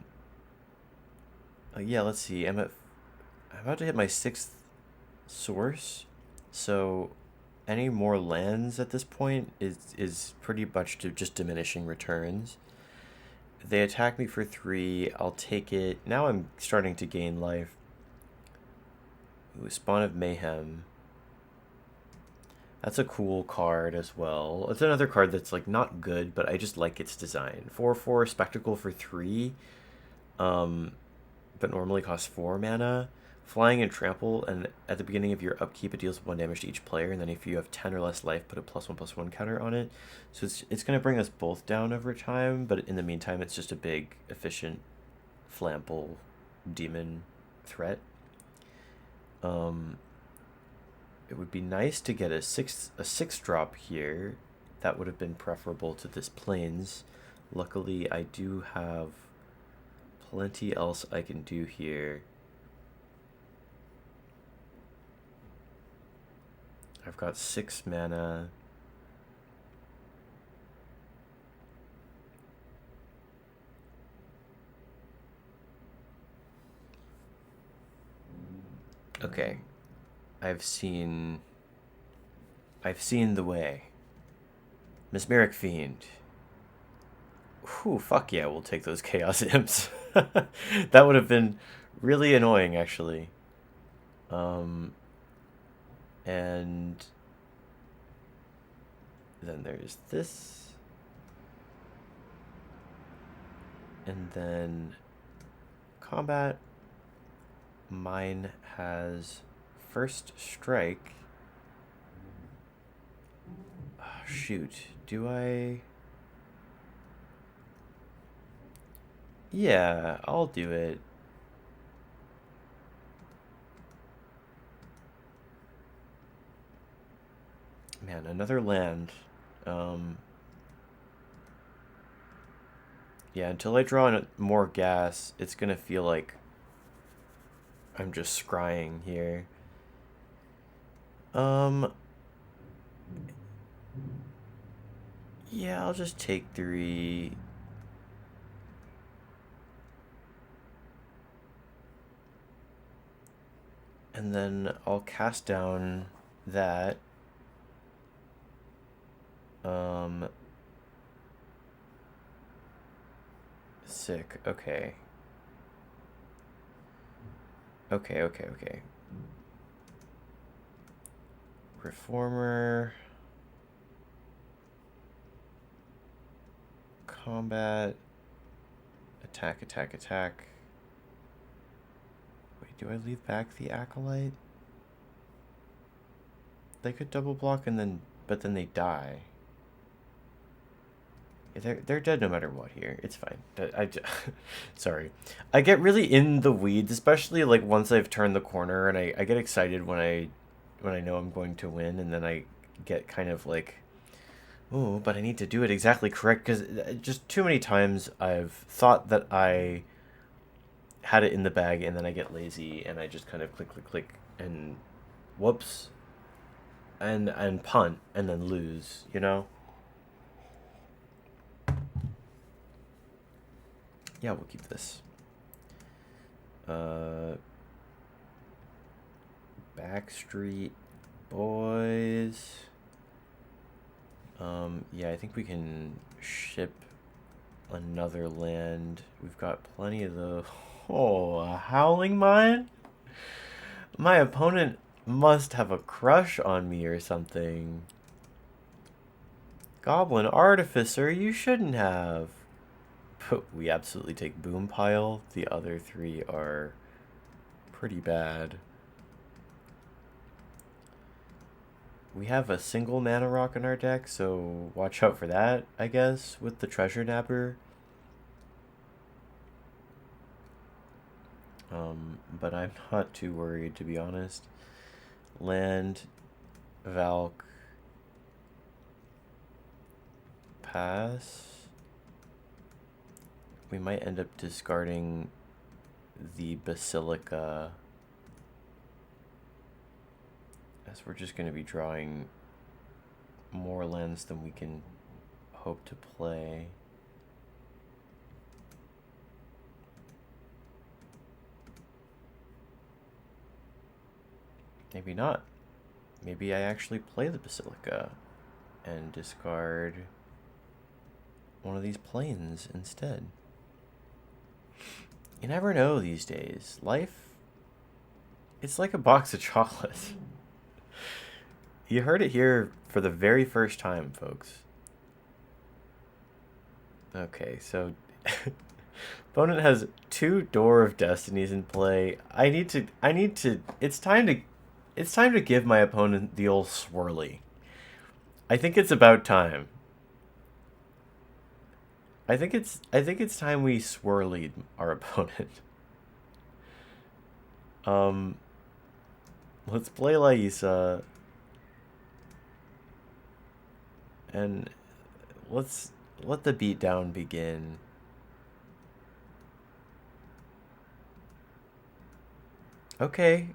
let's see. I'm about to hit my 6th source, so any more lands at this point is pretty much just diminishing returns. They attack me for 3. I'll take it. Now I'm starting to gain life. Ooh, Spawn of Mayhem. That's a cool card as well. It's another card that's like not good, but I just like its design. 4/4 Spectacle for 3. But normally costs 4 mana. Flying and trample, and at the beginning of your upkeep, it deals 1 damage to each player, and then if you have 10 or less life, put a +1/+1 counter on it. So it's going to bring us both down over time, but in the meantime, it's just a big, efficient, flammable demon threat. It would be nice to get a 6-drop here. That would have been preferable to this plains. Luckily, I do have plenty else I can do here. I've got 6 mana. Okay. I've seen the way. Mesmeric Fiend. Whew, fuck yeah, we'll take those Chaos Imps. That would have been really annoying, actually. And then there's this. And then combat. Mine has first strike. Oh, shoot. Do I? Yeah, I'll do it. Man, another land. Yeah, until I draw in more gas, it's gonna feel like I'm just scrying here. Yeah, I'll just take 3. And then I'll cast down that. Sick. Okay. Okay. Reformer. Combat. Attack. Wait, do I leave back the Acolyte? They could double block but then they die. They're dead no matter what here. It's fine. Sorry. I get really in the weeds, especially like once I've turned the corner, and I get excited when I know I'm going to win, and then I get kind of like, oh, but I need to do it exactly correct, because just too many times I've thought that I had it in the bag, and then I get lazy, and I just kind of click, and whoops, and punt, and then lose, you know? Yeah, we'll keep this. Backstreet Boys. Yeah, I think we can ship another land. We've got plenty of the... Oh, a Howling Mine? My opponent must have a crush on me or something. Goblin Artificer, you shouldn't have. We absolutely take Boom Pile. The other 3 are pretty bad. We have a single mana rock in our deck, so watch out for that, I guess, with the Treasure Napper. But I'm not too worried, to be honest. Land, Valk, pass. We might end up discarding the Basilica, as we're just going to be drawing more lands than we can hope to play. Maybe not. Maybe I actually play the Basilica and discard one of these planes instead. You never know these days. Life, it's like a box of chocolates. You heard it here for the very first time, folks. Okay, so opponent has 2 Door of Destinies in play. It's time to give my opponent the old swirly. I think it's about time. I think it's time we swirlied our opponent. Let's play Laisa. And let's let the beatdown begin. Okay.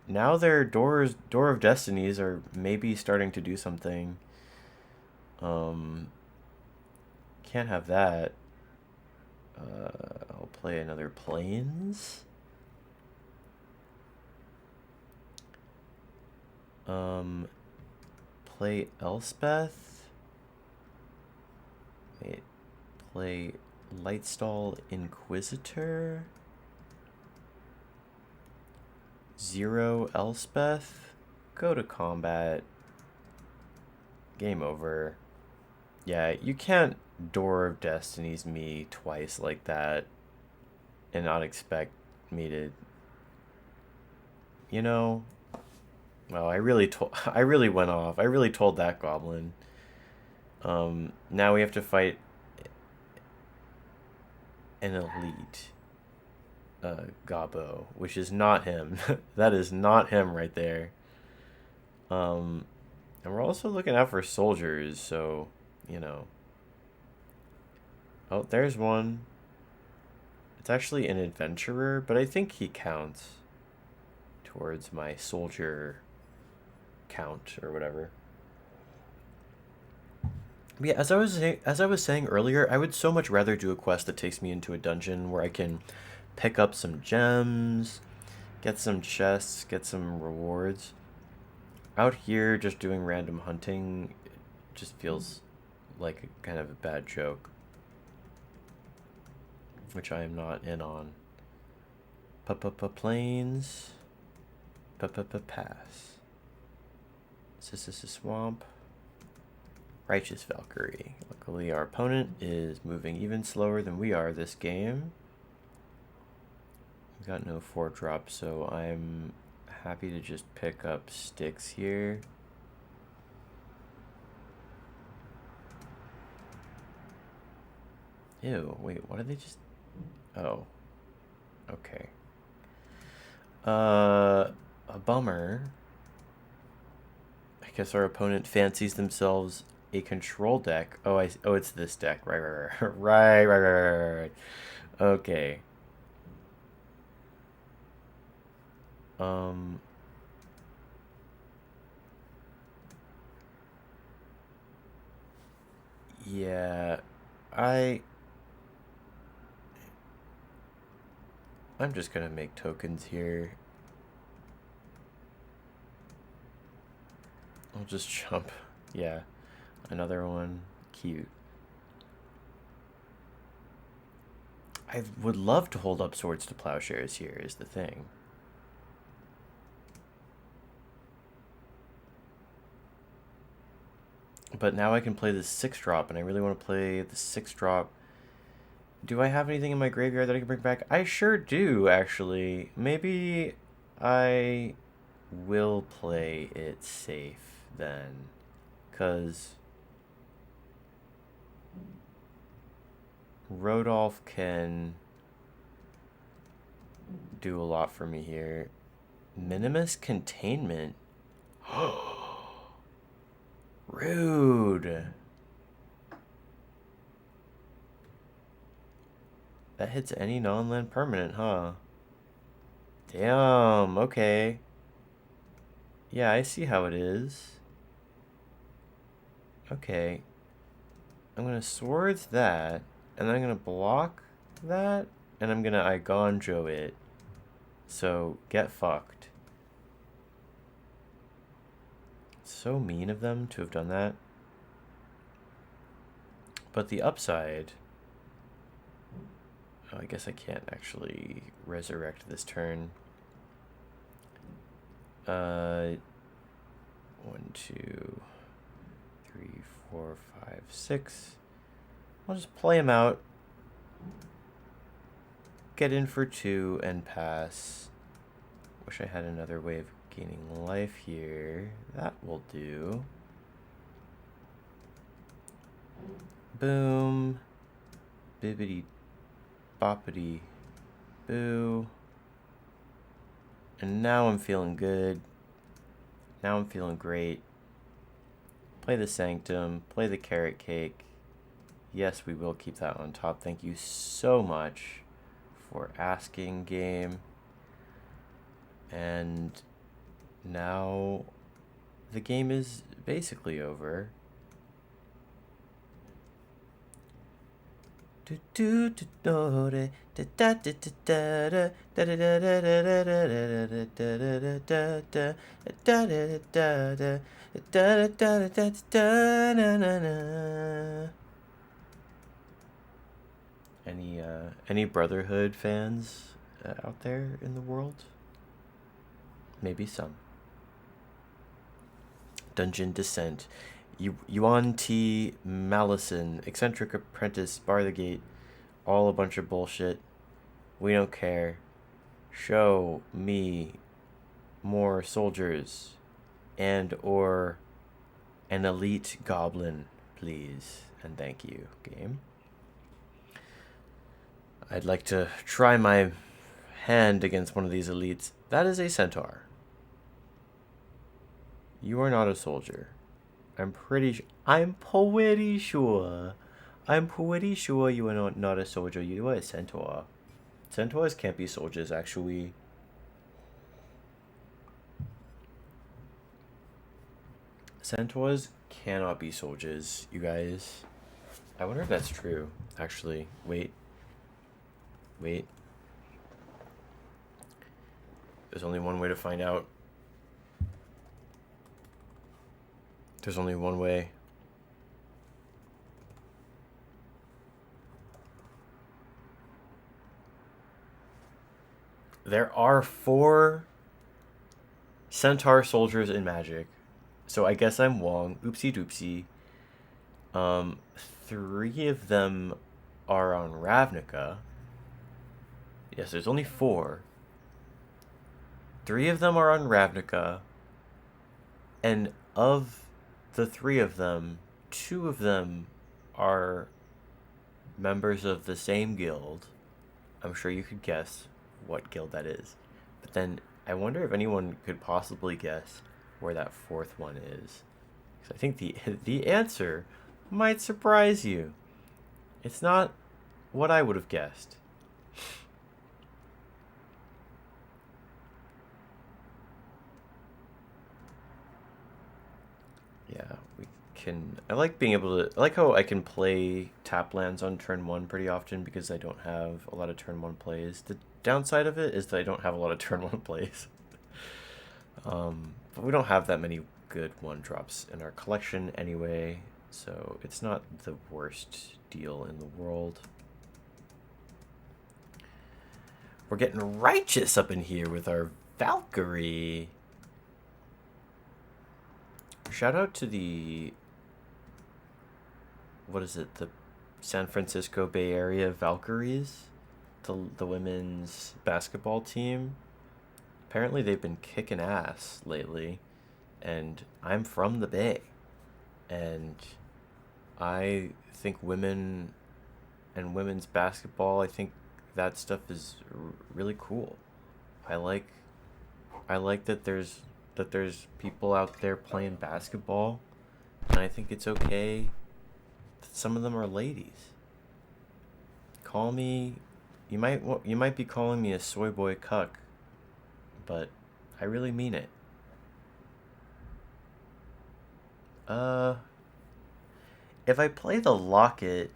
Now their Door of Destinies are maybe starting to do something. Can't have that. I'll play another Plains. Play Elspeth. Wait, play Lightstall Inquisitor. 0 Elspeth. Go to combat. Game over. Yeah, you can't Door of Destinies me twice like that and not expect me to, you know. Well, I really went off. I really told that goblin. Now we have to fight an elite Gabo, which is not him. That is not him right there. And we're also looking out for soldiers, so, you know. Oh, there's one. It's actually an adventurer, but I think he counts towards my soldier count or whatever. But yeah, as I was saying earlier, I would so much rather do a quest that takes me into a dungeon where I can pick up some gems, get some chests, get some rewards. Out here, just doing random hunting just feels like a kind of a bad joke, which I am not in on. Plains. Pass. Swamp. Righteous Valkyrie. Luckily, our opponent is moving even slower than we are this game. We got no 4-drop, so I'm happy to just pick up sticks here. Ew, wait, what did they just... Oh. Okay. A bummer. I guess our opponent fancies themselves a control deck. Oh, it's this deck. Right. Okay. Yeah, I'm just gonna make tokens here. I'll just jump. Yeah, another one. Cute. I would love to hold up Swords to Plowshares here, is the thing. But now I can play this 6-drop, and I really want to play the 6-drop. Do I have anything in my graveyard that I can bring back? I sure do, actually. Maybe I will play it safe then. Because Rodolph can do a lot for me here. Minimus Containment. Rude. That hits any non-land permanent, huh? Damn, okay. Yeah, I see how it is. Okay. I'm gonna Swords that, and then I'm gonna block that, and I'm gonna Igonjo it. So, get fucked. So mean of them to have done that. But the upside... Oh, I guess I can't actually resurrect this turn. 1, 2, 3, 4, 5, 6. I'll just play him out. Get in for 2 and pass. Wish I had another way of gaining life here. That will do. Boom. Bibbity boppity boo. And now I'm feeling good. Now I'm feeling great. Play the Sanctum. Play the Carrot Cake. Yes, we will keep that on top. Thank you so much for asking, game. And now the game is basically over. Any Brotherhood fans out there in the world? Maybe some. Dungeon Descent. Yuan T. Malison, Eccentric Apprentice, Bar the Gate, all a bunch of bullshit. We don't care. Show me more soldiers and or an elite goblin, please. And thank you, game. I'd like to try my hand against one of these elites. That is a centaur. You are not a soldier. I'm pretty sure you are not a soldier. You are a centaur. Centaurs can't be soldiers, actually. Centaurs cannot be soldiers, you guys. I wonder if that's true, actually. Wait. Wait. There's only one way to find out. There's only one way. There are 4 centaur soldiers in Magic. So I guess I'm wrong. Oopsie doopsie. 3 of them are on Ravnica. Yes, there's only 4. 3 of them are on Ravnica. And of the 3 of them, 2 of them are members of the same guild. I'm sure you could guess what guild that is. But then I wonder if anyone could possibly guess where that 4th one is. Because I think the answer might surprise you. It's not what I would have guessed. Yeah, we can. I like being able to. I like how I can play tap lands on turn 1 pretty often because I don't have a lot of turn 1 plays. The downside of it is that I don't have a lot of turn 1 plays. But we don't have that many good 1-drops in our collection anyway, so it's not the worst deal in the world. We're getting righteous up in here with our Valkyrie. Shout out to the, what is it, the San Francisco Bay Area Valkyries, the women's basketball team. Apparently they've been kicking ass lately, and I'm from the Bay, and I think women and women's basketball, I think that stuff is really cool. I like that there's people out there playing basketball, and I think it's okay that some of them are ladies. Call me, you might be calling me a soy boy cuck, but I really mean it. If I play the Locket,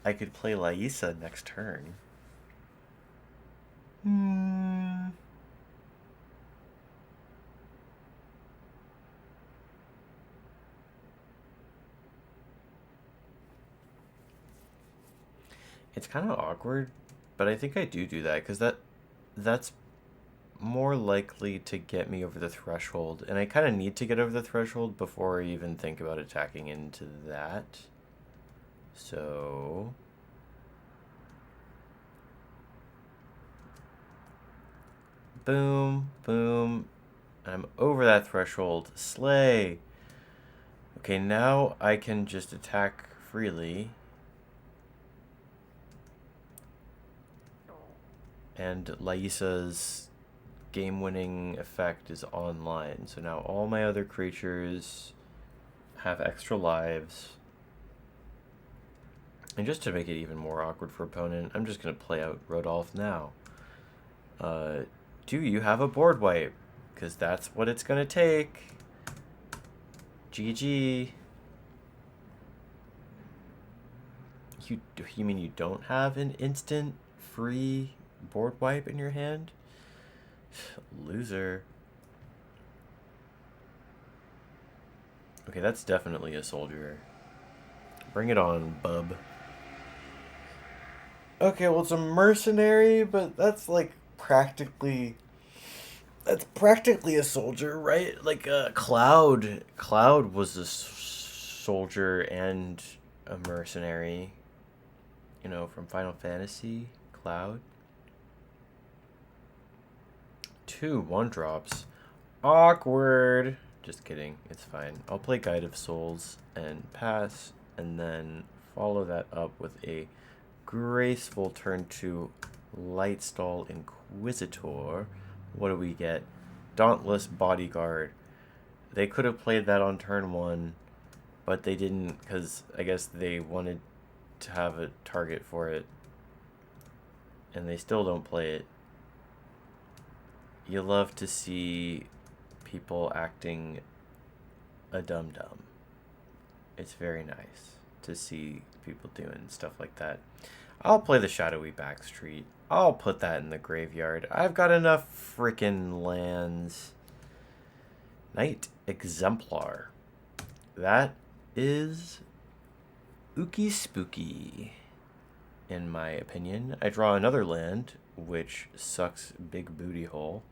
I could play Laisa next turn. It's kind of awkward, but I think I do that because that's more likely to get me over the threshold, and I kind of need to get over the threshold before I even think about attacking into that. So boom, boom, I'm over that threshold. Slay. Okay, now I can just attack freely. And Laisa's game-winning effect is online. So now all my other creatures have extra lives. And just to make it even more awkward for opponent, I'm just going to play out Rodolph now. Do you have a board wipe? Because that's what it's going to take. GG. You mean you don't have an instant free board wipe in your hand? Loser. Okay, that's definitely a soldier. Bring it on, bub. Okay, well, it's a mercenary, but that's like practically... That's practically a soldier, right? Like, Cloud. Cloud was a soldier and a mercenary. You know, from Final Fantasy. Cloud. 2 1-drops. Awkward. Just kidding. It's fine. I'll play Guide of Souls and pass, and then follow that up with a graceful turn 2 Lightstall Inquisitor. What do we get? Dauntless Bodyguard. They could have played that on turn 1, but they didn't because I guess they wanted to have a target for it. and they still don't play it. You love to see people acting a dum-dum. It's very nice to see people doing stuff like that. I'll play the Shadowy Backstreet. I'll put that in the graveyard. I've got enough freaking lands. Night Exemplar. That is ooky spooky, in my opinion. I draw another land, which sucks big booty hole.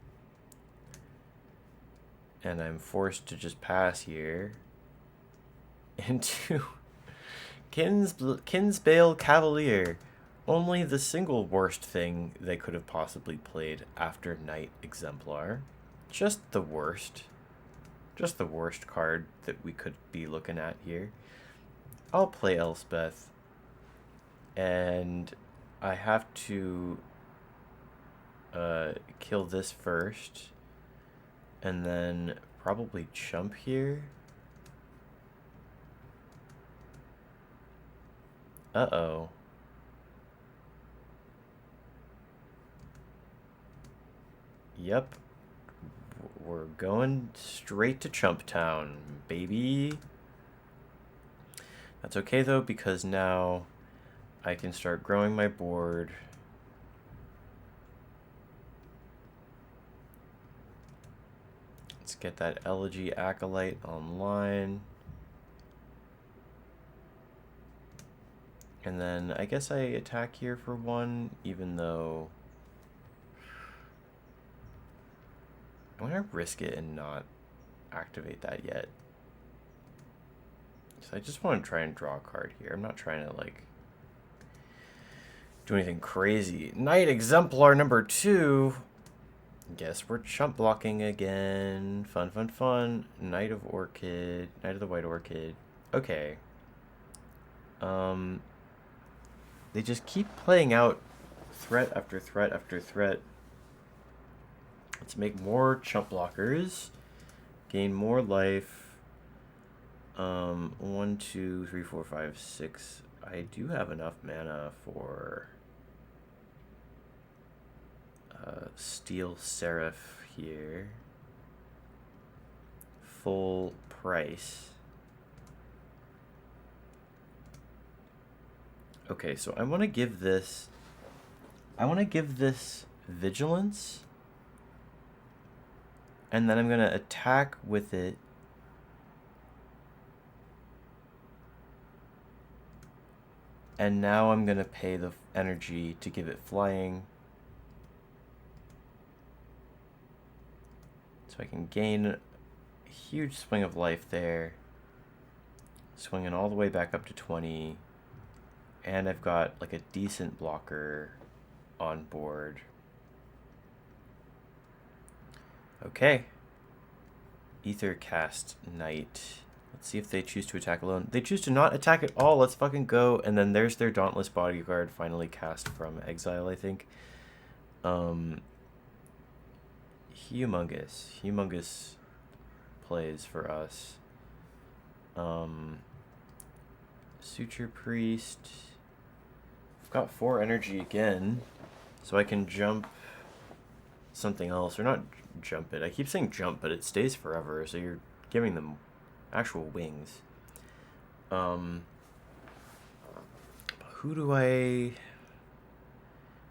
And I'm forced to just pass here into Kinsbale Cavalier. Only the single worst thing they could have possibly played after Night Exemplar. Just the worst. Just the worst card that we could be looking at here. I'll play Elspeth. And I have to kill this first. And then probably jump here. Uh-oh. Yep. We're going straight to Chump Town, baby. That's okay, though, because now I can start growing my board. Let's get that Elegy Acolyte online. And then I guess I attack here for one, even though I'm going to risk it and not activate that yet. So I just want to try and draw a card here. I'm not trying to, like, do anything crazy. Night Exemplar number 2. Guess we're chump blocking again. Fun, fun, fun. Knight of Orchid. Knight of the White Orchid. Okay. They just keep playing out threat after threat after threat. Let's make more chump blockers. Gain more life. 1, 2, 3, 4, 5, 6. I do have enough mana for Steel Seraph here. Full price. Okay, so I want to give this Vigilance, and then I'm going to attack with it. And now I'm going to pay the energy to give it flying. So I can gain a huge swing of life there. Swinging all the way back up to 20. And I've got like a decent blocker on board. Okay. Aethercast Knight. Let's see if they choose to attack alone. They choose to not attack at all. Let's fucking go. And then there's their Dauntless Bodyguard finally cast from exile, I think. Humongous plays for us. Suture Priest. I've got 4 energy again, so I can jump something else, or not jump it. I keep saying jump, but it stays forever, so you're giving them actual wings. Who do I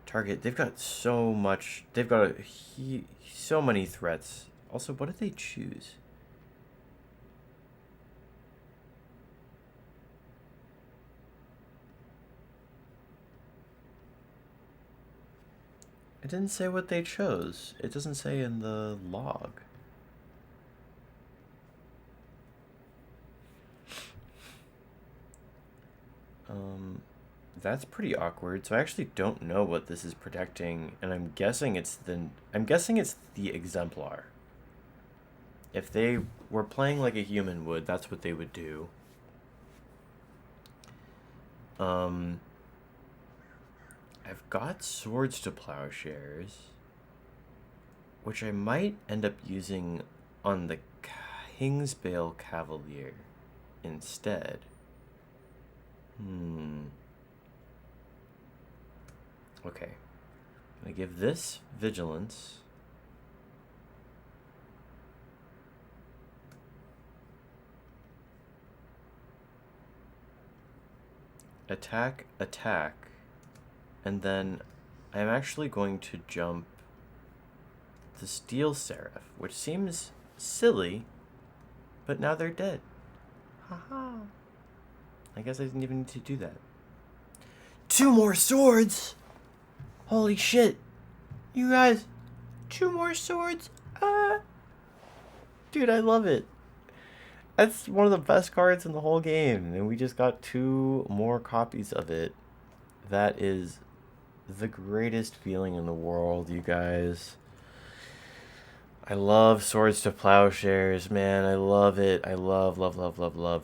target? They've got so much. They've got so many threats. Also, what did they choose? It didn't say what they chose. It doesn't say in the log. That's pretty awkward. So I actually don't know what this is protecting, and I'm guessing it's the Exemplar. If they were playing like a human would, that's what they would do. I've got Swords to Plowshares, which I might end up using on the Kingsbale Cavalier instead. Okay. I give this vigilance. Attack, attack. And then I'm actually going to jump the Steel Seraph, which seems silly, but now they're dead. Haha. I guess I didn't even need to do that. 2 more swords! Holy shit. You guys, 2 more swords? Dude, I love it. That's one of the best cards in the whole game, and we just got 2 more copies of it. That is the greatest feeling in the world, you guys. I love Swords to Plowshares, man. I love it. I love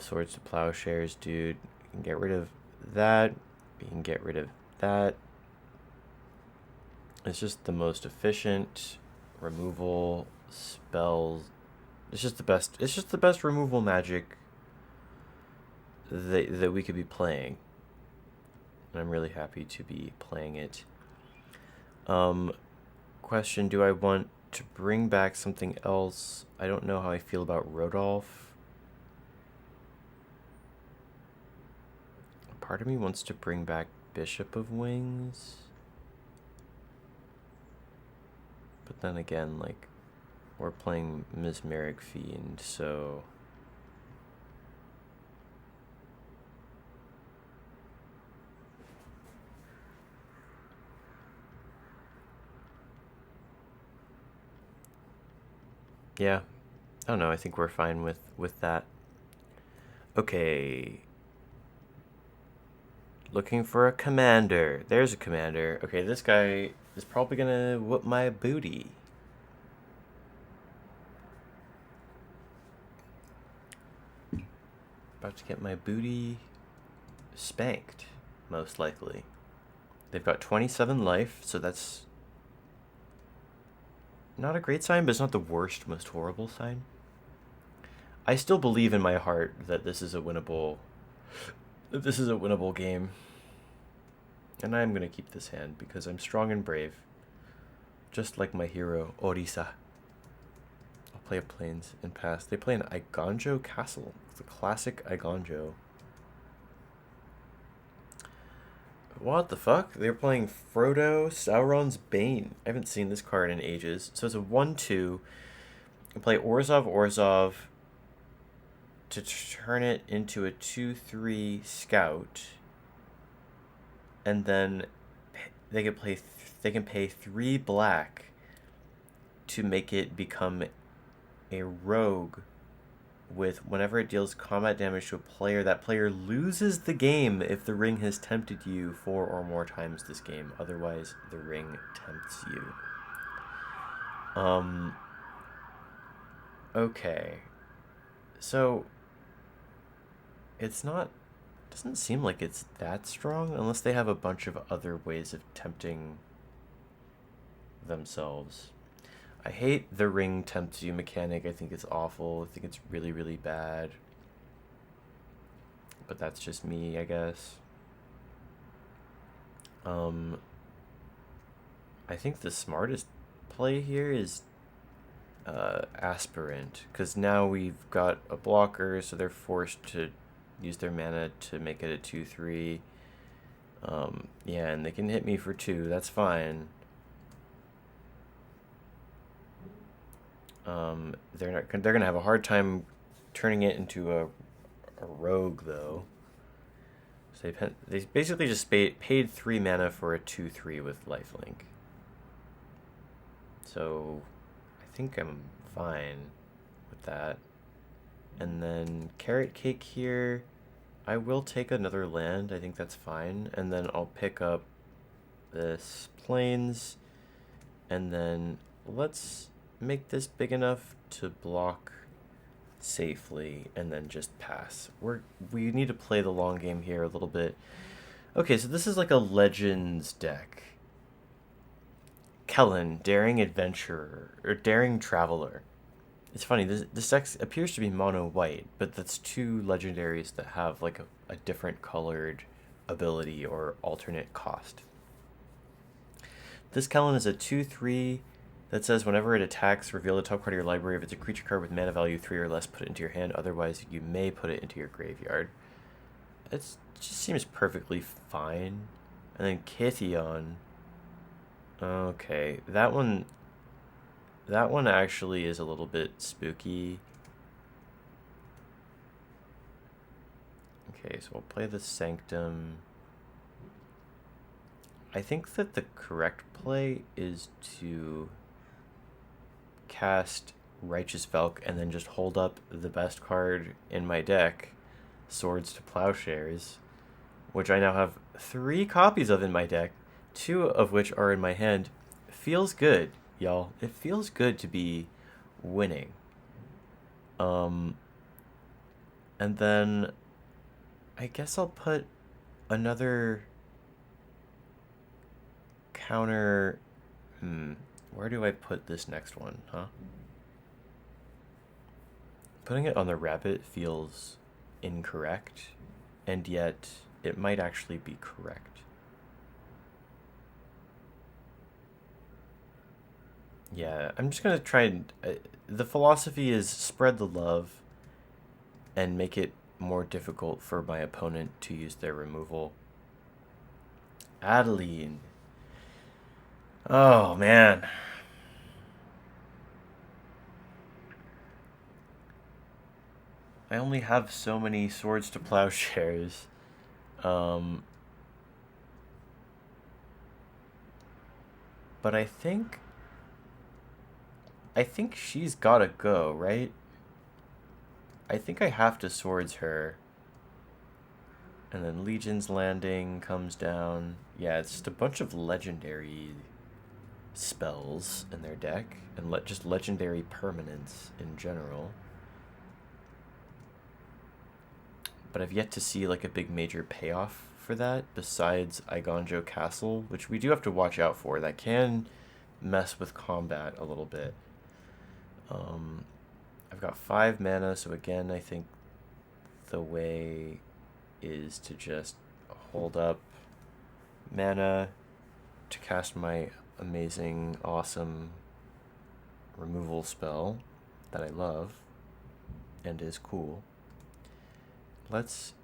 Swords to Plowshares, dude. You can get rid of that. You can get rid of that. It's just the most efficient removal spells. It's just the best. It's just the best removal magic that we could be playing. And I'm really happy to be playing it. Question, do I want to bring back something else? I don't know how I feel about Rodolph. Part of me wants to bring back Bishop of Wings. But then again, like, we're playing Mesmeric Fiend, so... yeah, I don't know, I think we're fine with that. Okay. Looking for a commander. There's a commander. Okay, this guy is probably gonna whoop my booty. About to get my booty spanked, most likely. They've got 27 life, so that's not a great sign, but it's not the worst, most horrible sign. I still believe in my heart that this is a winnable game. And I'm going to keep this hand because I'm strong and brave. Just like my hero, Orisa. I'll play a Plains and pass. They play an Igonjo Castle. It's a classic Igonjo. What the fuck? They're playing Frodo, Sauron's Bane. I haven't seen this card in ages. So it's a 1-2. You play Orzhov to turn it into a 2-3 scout. And then they can pay 3 black to make it become a rogue with whenever it deals combat damage to a player, that player loses the game if the ring has tempted you 4 or more times this game. Otherwise, the ring tempts you. Okay. So, it's not... doesn't seem like it's that strong, unless they have a bunch of other ways of tempting themselves. I hate the ring tempts you mechanic. I think it's awful. I think it's really, really bad. But that's just me, I guess. I think the smartest play here is Aspirant, because now we've got a blocker, so they're forced to use their mana to make it a 2-3. Yeah, and they can hit me for 2. That's fine. They're gonna have a hard time turning it into a rogue, though. So they basically just paid 3 mana for a 2-3 with lifelink. So I think I'm fine with that. And then Carrot Cake here. I will take another land. I think that's fine. And then I'll pick up this Plains. And then let's make this big enough to block safely and then just pass. We need to play the long game here a little bit. Okay, so this is like a Legends deck. Kellen, Daring Adventurer, or Daring Traveler. It's funny, this deck appears to be mono white, but that's 2 legendaries that have like a different colored ability or alternate cost. This Kellen is a 2/3 that says whenever it attacks, reveal the top card of your library. If it's a creature card with mana value 3 or less, put it into your hand. Otherwise, you may put it into your graveyard. It just seems perfectly fine. And then Kithion. Okay, that one actually is a little bit spooky. Okay, so we'll play the Sanctum. I think that the correct play is to cast Righteous Velk and then just hold up the best card in my deck, Swords to Plowshares, which I now have 3 copies of in my deck, 2 of which are in my hand. Feels good, y'all. It feels good to be winning. And then I guess I'll put another counter. Where do I put this next one, huh? Putting it on the rabbit feels incorrect, and yet it might actually be correct. Yeah, I'm just gonna try and... the philosophy is spread the love and make it more difficult for my opponent to use their removal. Adeline. Oh, man. I only have so many Swords to Plowshares. But I think she's gotta go, right? I think I have to Swords her. And then Legion's Landing comes down. Yeah, it's just a bunch of legendary spells in their deck. And just legendary permanents in general. But I've yet to see like a big major payoff for that besides Igonjo Castle, which we do have to watch out for. That can mess with combat a little bit. I've got 5 mana, so again, I think the way is to just hold up mana to cast my amazing, awesome removal spell that I love and is cool. Let's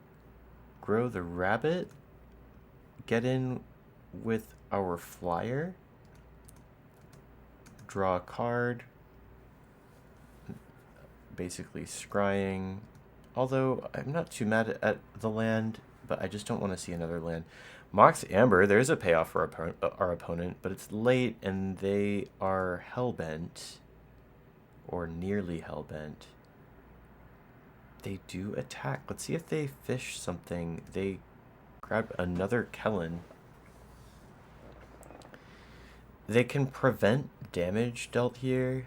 grow the rabbit, get in with our flyer, draw a card, basically scrying, although I'm not too mad at the land, but I just don't want to see another land. Mox Amber, there's a payoff for our opponent, but it's late and they are hellbent, or nearly hellbent. They do attack. Let's see if they fish something. They grab another Kellen. They can prevent damage dealt here.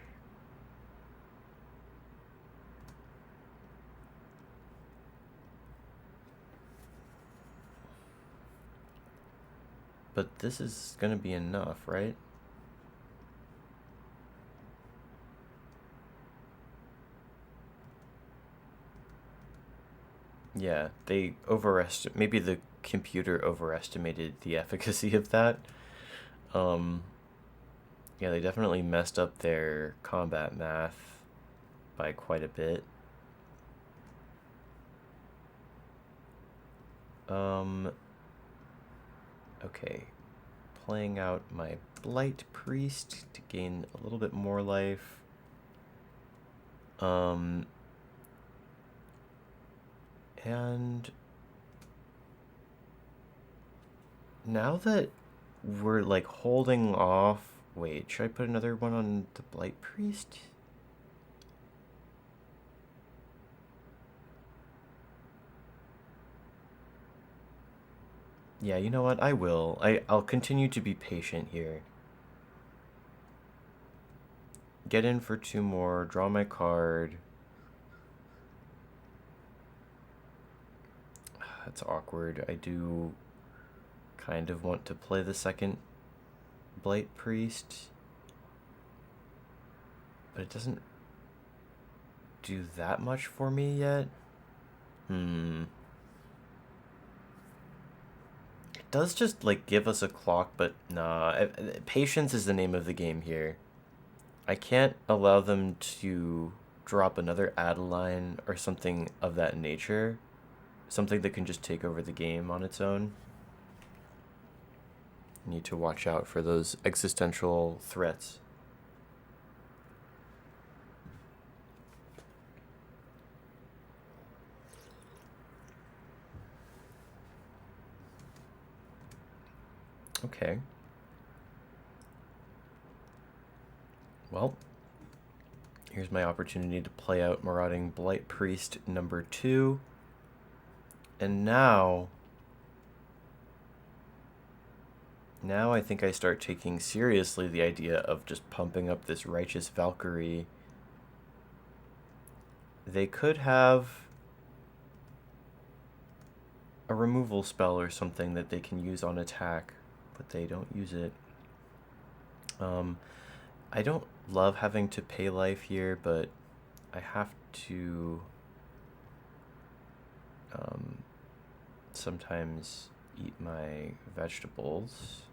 But this is going to be enough, right? Yeah, they maybe the computer overestimated the efficacy of that. Yeah, they definitely messed up their combat math by quite a bit. Okay, playing out my Blight Priest to gain a little bit more life. And now that we're like holding off, wait, should I put another one on the Blight Priest? Yeah, you know what? I will. I'll continue to be patient here. Get in for 2 more, draw my card. That's awkward. I do kind of want to play the second Blight Priest, but it doesn't do that much for me yet. It does just, like, give us a clock, but nah. Patience is the name of the game here. I can't allow them to drop another Adeline or something of that nature. Something that can just take over the game on its own. Need to watch out for those existential threats. Okay. Well, here's my opportunity to play out Marauding Blight Priest number 2. And now I think I start taking seriously the idea of just pumping up this Righteous Valkyrie. They could have a removal spell or something that they can use on attack, but they don't use it. I don't love having to pay life here, but I have to sometimes eat my vegetables.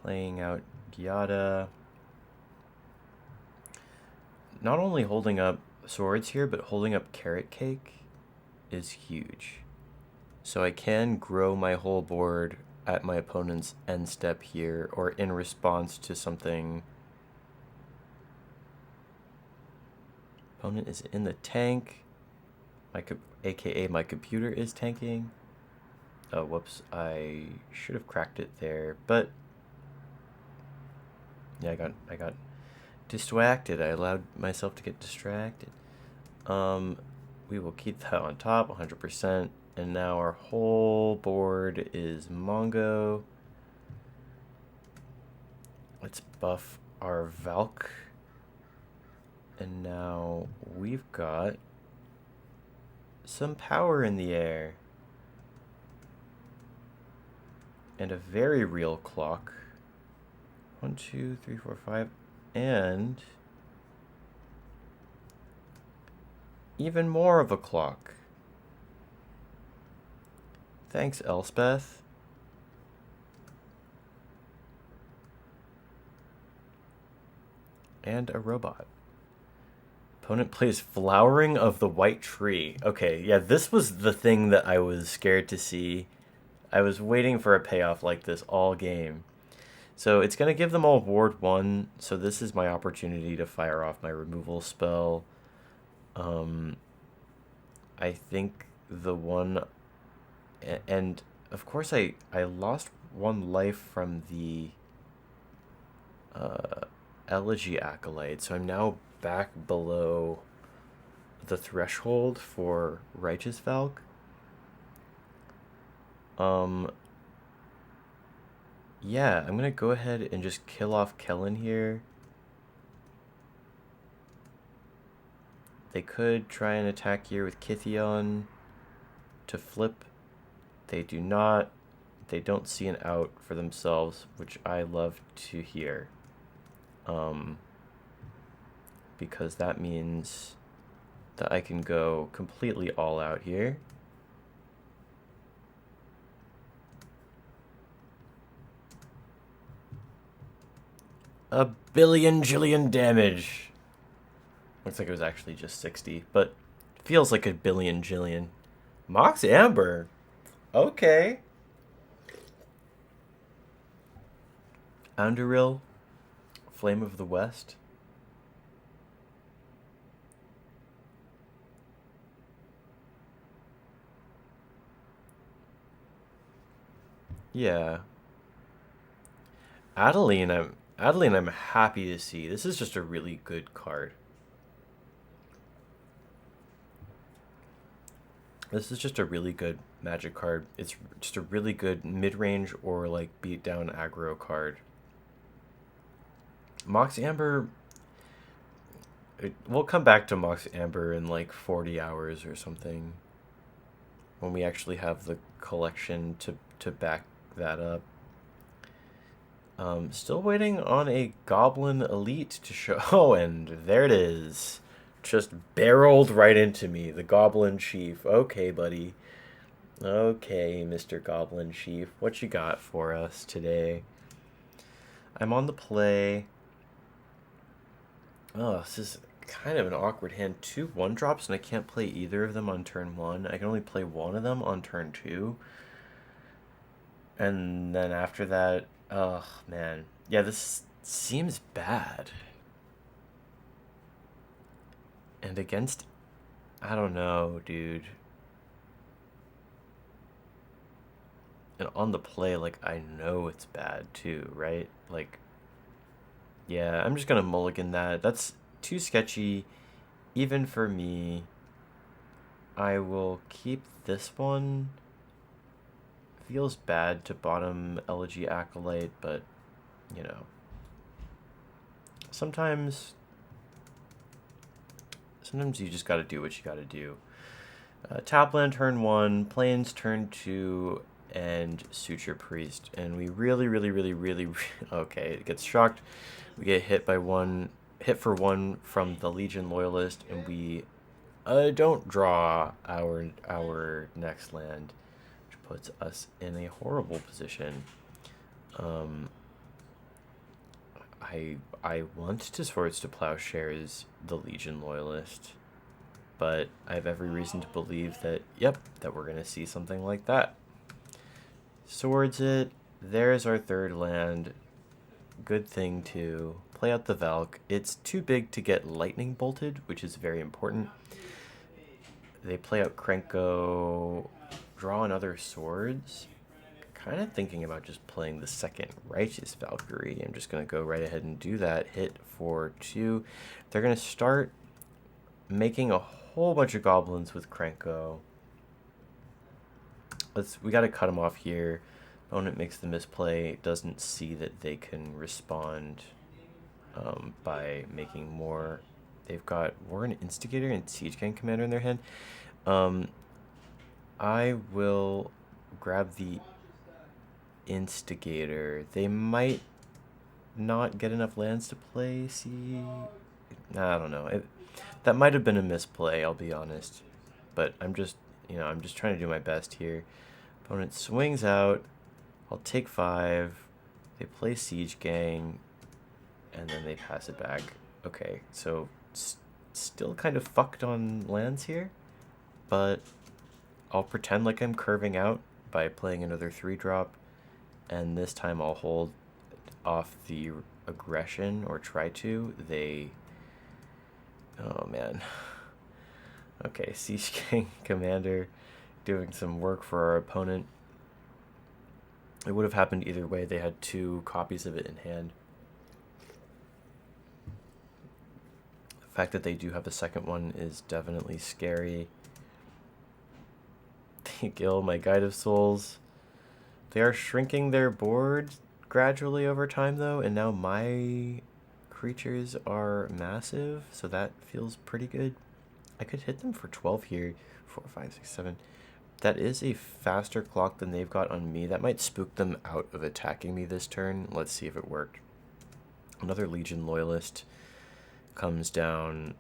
Playing out Gyada. Not only holding up swords here, but holding up Carrot Cake is huge. So I can grow my whole board at my opponent's end step here, or in response to something. Opponent is in the tank. AKA my computer is tanking. Oh, whoops. I should have cracked it there, but yeah, I got distracted. I allowed myself to get distracted. We will keep that on top 100%. And now our whole board is Mongo. Let's buff our Valk. And now we've got some power in the air. And a very real clock. 1, 2, 3, 4, 5. And even more of a clock. Thanks, Elspeth. And a robot. Opponent plays Flowering of the White Tree. Okay, yeah, this was the thing that I was scared to see. I was waiting for a payoff like this all game. So it's going to give them all Ward 1, so this is my opportunity to fire off my removal spell. I think the one... And, of course, I lost 1 life from the Elegy Acolyte, so I'm now back below the threshold for Righteous Valk. Yeah, I'm gonna go ahead and just kill off Kellen here. They could try and attack here with Kithion to flip. They do not. They don't see an out for themselves, which I love to hear. Because that means that I can go completely all out here. A billion jillion damage. Looks like it was actually just 60, but feels like a billion jillion. Mox Amber. Okay. Anduril. Flame of the West. Yeah. Adeline, I'm happy to see. This is just a really good card. This is just a really good Magic card. It's just a really good mid-range or like beat down aggro card. Mox Amber, we'll come back to Mox Amber in like 40 hours or something, when we actually have the collection to back that up. Still waiting on a Goblin Elite to show. Oh, and there it is. just barreled right into me. The Goblin Chief. Okay, buddy. Okay, Mr. Goblin Chief. What you got for us today? I'm on the play. Oh, this is kind of an awkward hand. Two 1-drops, and I can't play either of them on turn 1. I can only play one of them on turn 2. And then after that, oh, man. Yeah, this seems bad. And against... I don't know, dude. And on the play, like, I know it's bad, too, right? Like... Yeah, I'm just gonna mulligan that. That's too sketchy, even for me. I will keep this one. Feels bad to bottom Elegy Acolyte, but, you know. Sometimes you just gotta do what you gotta do. Top land turn 1, Plains turn 2, and Suture Priest. And we really... Okay, it gets shocked. We get hit for 1 from the Legion Loyalist, and we don't draw our next land, which puts us in a horrible position. I want to Swords to Plowshares the Legion Loyalist, but I have every reason to believe that, yep, that we're going to see something like that. Swords it. There's our third land. Good thing to play out the Valk. It's too big to get lightning bolted, which is very important. They play out Krenko, draw another swords. Kind of thinking about just playing the second Righteous Valkyrie. I'm just going to go right ahead and do that. Hit for 2. They're going to start making a whole bunch of goblins with Krenko. We got to cut them off here. Opponent makes the misplay, doesn't see that they can respond by making more. They've got Warren Instigator and Siege Gang Commander in their hand. I will grab the Instigator. They might not get enough lands to play. I don't know. That might have been a misplay, I'll be honest. But I'm just trying to do my best here. Opponent swings out. I'll take 5. They play Siege Gang, and then they pass it back. Okay, so still kind of fucked on lands here, but I'll pretend like I'm curving out by playing another 3-drop, and this time I'll hold off the aggression, or try to. Oh man. Okay, Siege Gang Commander doing some work for our opponent. It would have happened either way. They had 2 copies of it in hand. The fact that they do have a second one is definitely scary. They kill my Guide of Souls. They are shrinking their board gradually over time, though, and now my creatures are massive, so that feels pretty good. I could hit them for 12 here. 4, 5, 6, 7. That is a faster clock than they've got on me. That might spook them out of attacking me this turn. Let's see if it worked. Another Legion Loyalist comes down.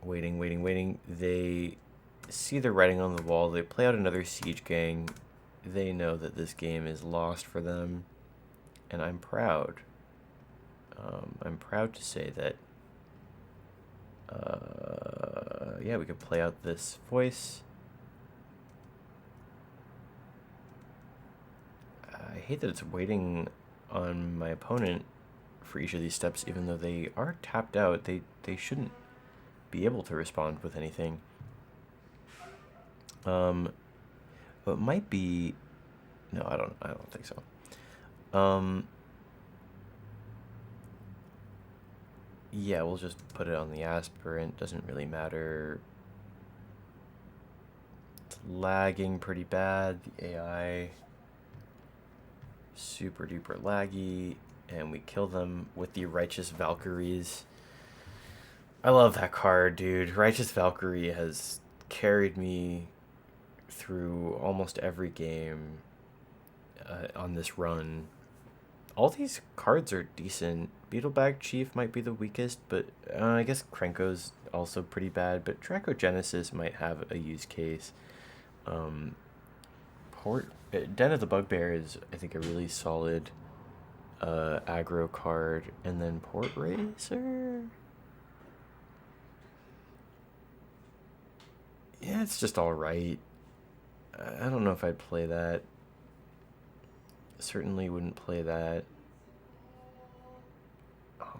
Waiting. They see the writing on the wall. They play out another Siege Gang. They know that this game is lost for them. And I'm proud. I'm proud to say that, yeah, we could play out this voice. I hate that it's waiting on my opponent for each of these steps, even though they are tapped out. They shouldn't be able to respond with anything. But it might be... No, I don't think so. Yeah, we'll just put it on the aspirant. Doesn't really matter. It's lagging pretty bad. The AI... super duper laggy, and we kill them with the Righteous Valkyries. I love that card, dude. Righteous Valkyrie has carried me through almost every game on this run. all these cards are decent. Beetlebag Chief might be the weakest, but I guess Krenko's also pretty bad, but Dracogenesis might have a use case. Um, Den of the Bugbear is, I think, a really solid aggro card, and then Port Racer. Yeah, it's just all right. I don't know if I'd play that. Certainly wouldn't play that.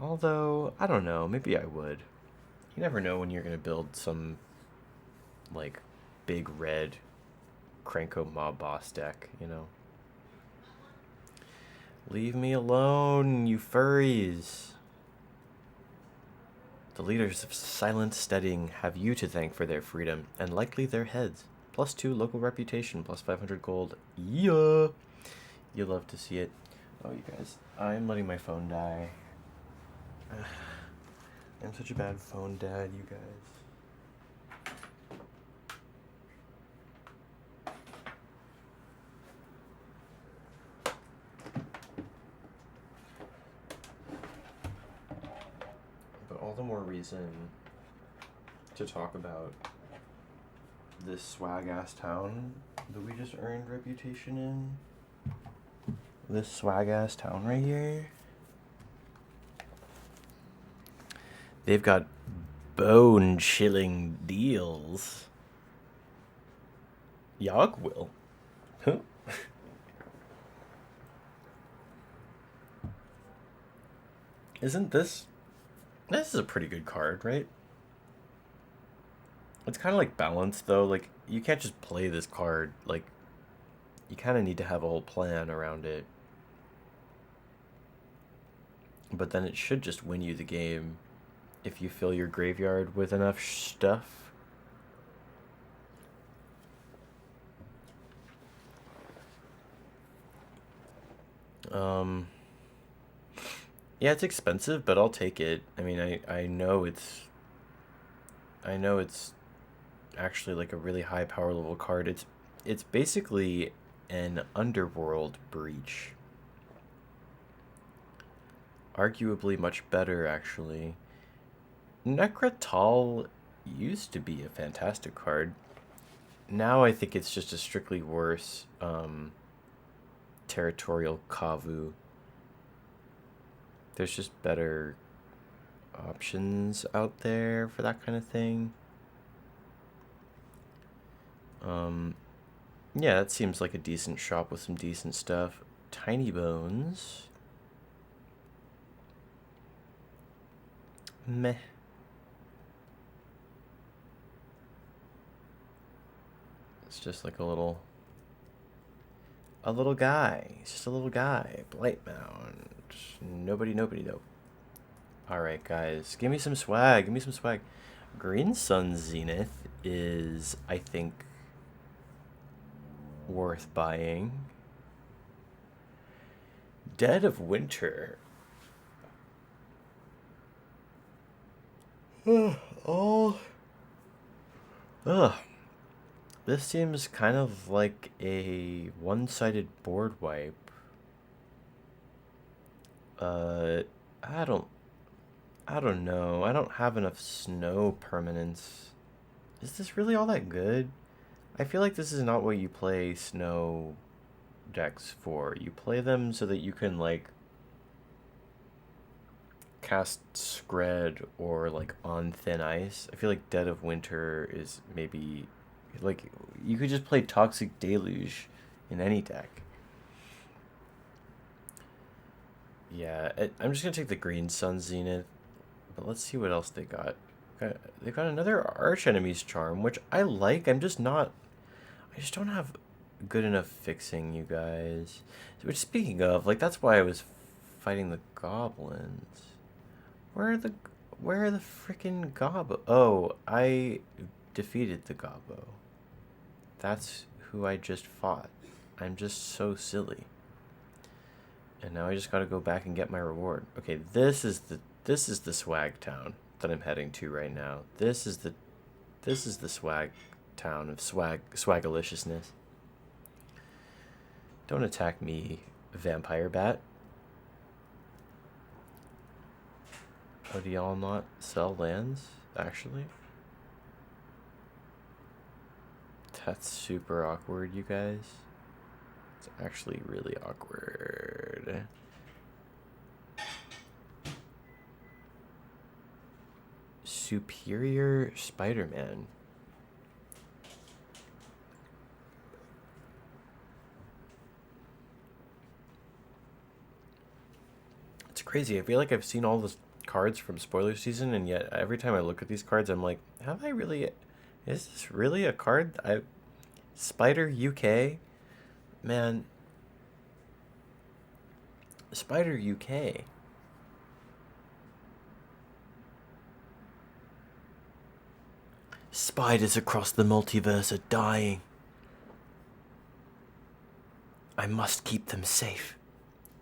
Although, I don't know, maybe I would. You never know when you're going to build some, like, big red Krenko Mob Boss deck, you know? Leave me alone, you furries! The leaders of silent steadying have you to thank for their freedom, and likely their heads. +2 local reputation, +500 gold. Yeah! You love to see it. Oh, you guys, I'm letting my phone die. I'm such a bad phone dad, you guys. But all the more reason to talk about this swag-ass town that we just earned reputation in. This swag-ass town right here. They've got bone-chilling deals. Yogg will. Huh? Isn't this... This is a pretty good card, right? It's kind of like balanced, though. Like, you can't just play this card. Like, you kind of need to have a whole plan around it. But then it should just win you the game if you fill your graveyard with enough stuff. Yeah, it's expensive, but I'll take it. I mean, I know it's actually like a really high power level card. It's basically an underworld breach. Arguably much better, actually. Necrotal used to be a fantastic card. Now I think it's just a strictly worse territorial Kavu. There's just better options out there for that kind of thing. Yeah, that seems like a decent shop with some decent stuff. Tiny Bones. Meh. It's just like a little guy. He's just a little guy. Blightbound. Nobody though. Alright, guys. Give me some swag. Give me some swag. Green Sun Zenith is, I think, worth buying. Dead of Winter. Oh. Ugh. This seems kind of like a one-sided board wipe. I don't know. I don't have enough snow permanence. Is this really all that good? I feel like this is not what you play snow decks for. You play them so that you can, like, cast Scred or, like, On Thin Ice. I feel like Dead of Winter is maybe... Like, you could just play Toxic Deluge in any deck. Yeah, I'm just gonna take the Green Sun Zenith. But let's see what else they got. They've got another Arch Enemy's Charm, which I like. I just don't have good enough fixing, you guys. Which, speaking of, like, that's why I was fighting the goblins. Where are the freaking gobbo? Oh, I defeated the gobbo. That's who I just fought. I'm just so silly. And now I just gotta go back and get my reward. Okay, this is the swag town that I'm heading to right now. This is the swag town of swagaliciousness. Don't attack me, vampire bat. Oh, do y'all not sell lands, actually? That's super awkward, you guys. It's actually really awkward. Superior Spider-Man. It's crazy. I feel like I've seen all the cards from spoiler season, and yet every time I look at these cards, I'm like, have I really? Is this really a card? Spider UK, man. Spider UK. Spiders across the multiverse are dying. I must keep them safe.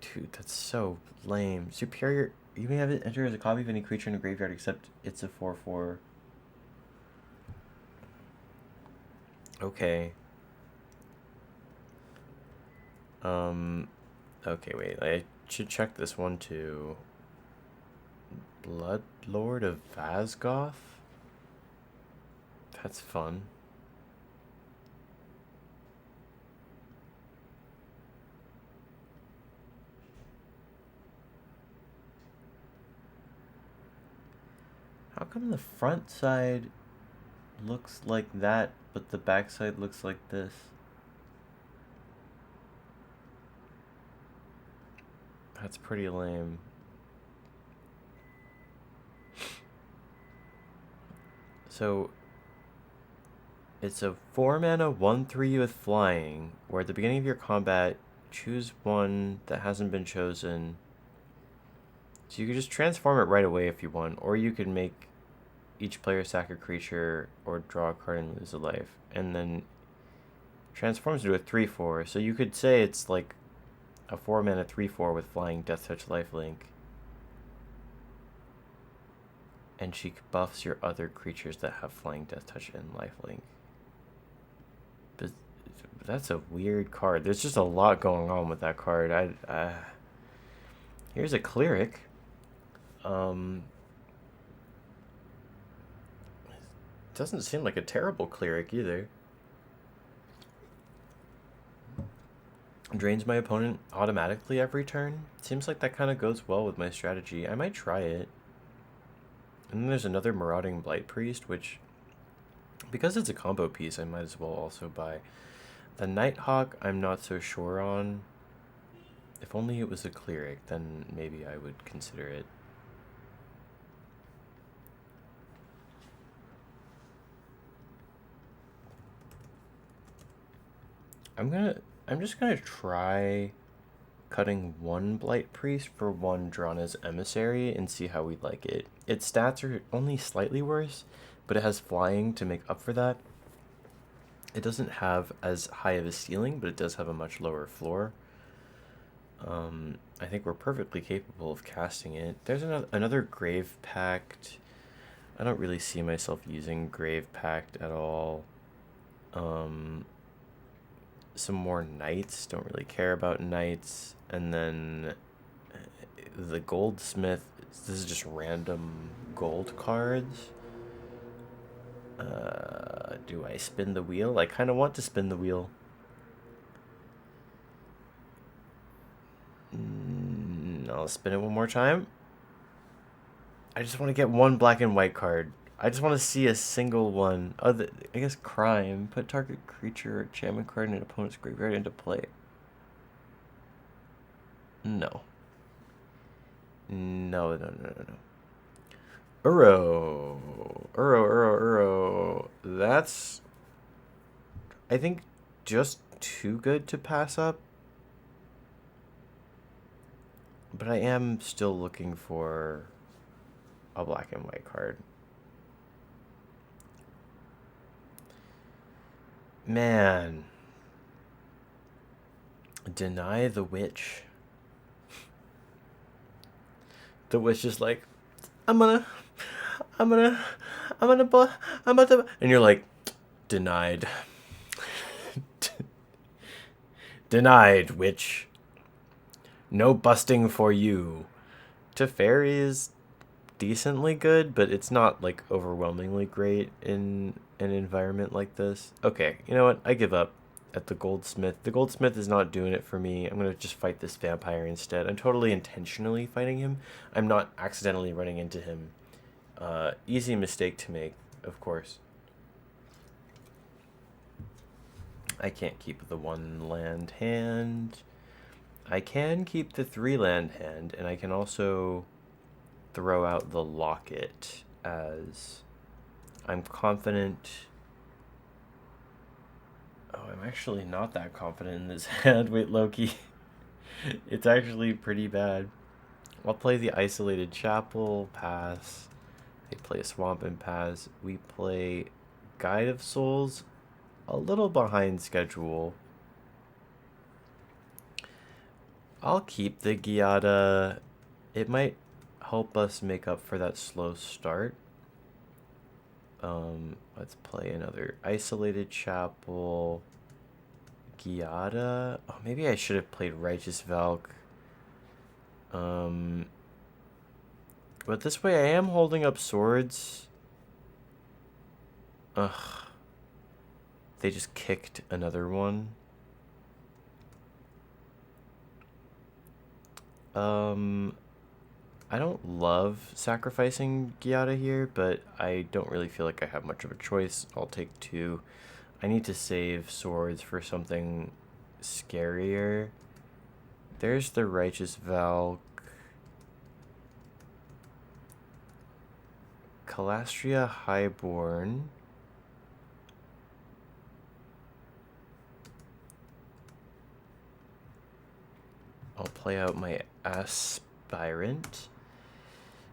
Dude, that's so lame. Superior. You may have it enter as a copy of any creature in a graveyard except it's a 4/4. Okay. Okay, wait. I should check this one too. Blood Lord of Vazgoth? That's fun. How come the front side looks like that, but the back side looks like this? That's pretty lame. So, it's a 4-mana 1/3 with flying, where at the beginning of your combat, choose one that hasn't been chosen. So you can just transform it right away if you want, or you can make each player sack a creature or draw a card and lose a life, and then transforms into a 3/4. So you could say it's like a 4-mana 3/4 with flying, Death Touch, Lifelink. And she buffs your other creatures that have flying, Death Touch, and Lifelink. But that's a weird card. There's just a lot going on with that card. Here's a Cleric. Doesn't seem like a terrible Cleric either. Drains my opponent automatically every turn. Seems like that kind of goes well with my strategy. I might try it. And then there's another Marauding Blight Priest, which, because it's a combo piece, I might as well also buy. The Nighthawk, I'm not so sure on. If only it was a Cleric, then maybe I would consider it. I'm just gonna try cutting one Blight Priest for one drawn as Emissary and see how we like it. Its stats are only slightly worse, but it has flying to make up for that. It doesn't have as high of a ceiling, but it does have a much lower floor. I think we're perfectly capable of casting it. There's another Grave Pact. I don't really see myself using Grave Pact at all. Some more Knights. Don't really care about Knights. And then the Goldsmith. This is just random gold cards. Do I spin the wheel? I kind of want to spin the wheel. I'll spin it one more time. I just want to get one black and white card. I just want to see a single one. I guess Crime. Put target creature or enchantment card in an opponent's graveyard into play. No. No. Uro. That's, I think, just too good to pass up. But I am still looking for a black and white card. Man. Deny the Witch. The Witch is like, I'm about to, and you're like, denied. Denied, Witch. No busting for you. Teferi's decently good, but it's not like overwhelmingly great in an environment like this. Okay, you know what? I give up at the goldsmith. The goldsmith is not doing it for me. I'm gonna just fight this vampire instead. I'm totally intentionally fighting him. I'm not accidentally running into him. Easy mistake to make, of course. I can't keep the 1 land hand. I can keep the 3 land hand, and I can also throw out the locket, as I'm confident. Oh, I'm actually not that confident in this hand. Wait, Loki. It's actually pretty bad. I'll play the isolated chapel, pass. They play a swamp and pass. We play Guide of Souls, a little behind schedule. I'll keep the Giada. It might help us make up for that slow start. Let's play another isolated chapel. Giada. Oh, maybe I should have played Righteous Valk. But this way I am holding up swords. Ugh. They just kicked another one. I don't love sacrificing Giada here, but I don't really feel like I have much of a choice. I'll take 2. I need to save swords for something scarier. There's the Righteous Valk. Calastria Highborn. I'll play out my Aspirant.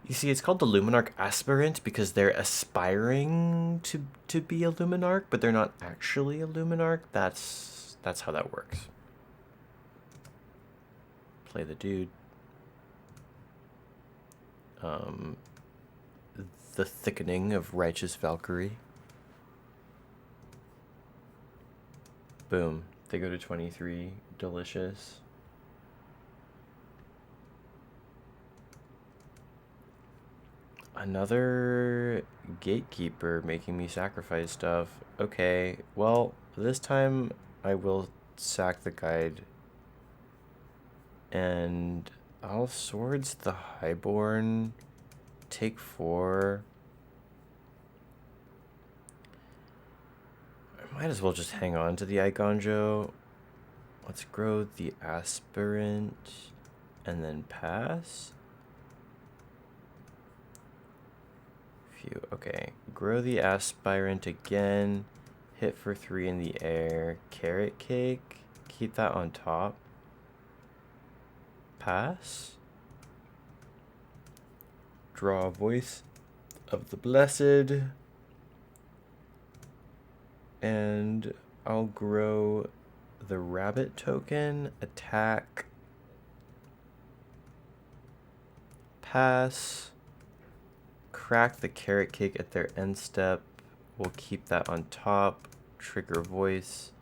You see, it's called the Luminarch Aspirant because they're aspiring to be a Luminarch, but they're not actually a Luminarch. That's how that works. Play the dude. The thickening of Righteous Valkyrie. Boom. They go to 23. Delicious. Another gatekeeper making me sacrifice stuff. Okay, well, this time I will sack the guide. And I'll swords the Highborn. Take 4. I might as well just hang on to the Igonjo. Let's grow the Aspirant and then pass. Okay, grow the Aspirant again. Hit for 3 in the air. Carrot cake. Keep that on top. Pass. Draw a Voice of the Blessed. And I'll grow the rabbit token. Attack. Pass. Crack the carrot cake at their end step. We'll keep that on top. Trigger Voice.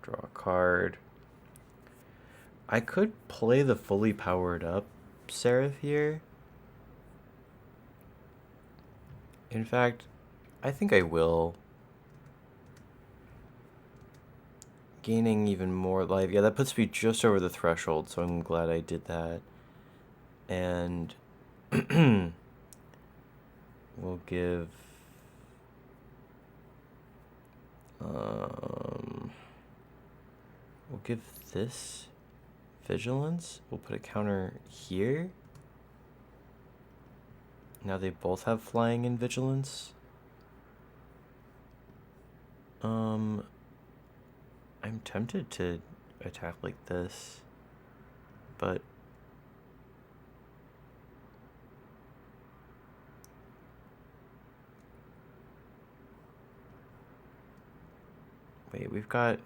Draw a card. I could play the fully powered up Seraph here. In fact, I think I will. Gaining even more life. Yeah, that puts me just over the threshold, so I'm glad I did that. And we'll give this vigilance. We'll put a counter here. Now they both have flying and vigilance. I'm tempted to attack like this, but wait, we've got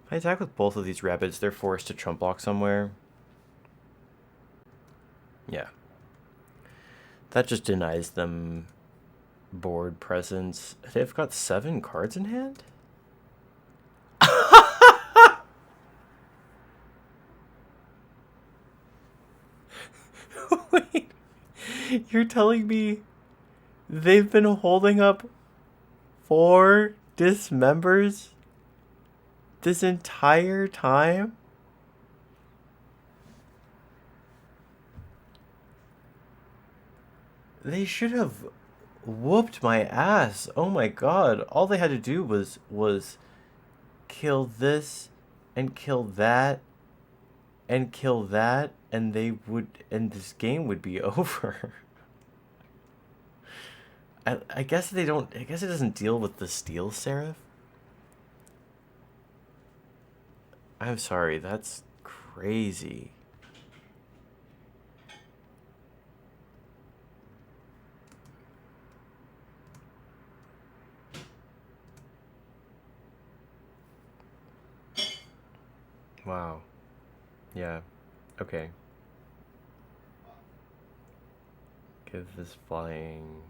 if I attack with both of these rabbits, they're forced to trump block somewhere. Yeah. That just denies them board presence. They've got 7 cards in hand? You're telling me they've been holding up 4 dismembers this entire time? They should have whooped my ass. Oh my god. All they had to do was kill this and kill that and kill that and this game would be over. I guess they don't. I guess it doesn't deal with the steel seraph. I'm sorry, that's crazy. Wow. Yeah. Okay. Give this flying.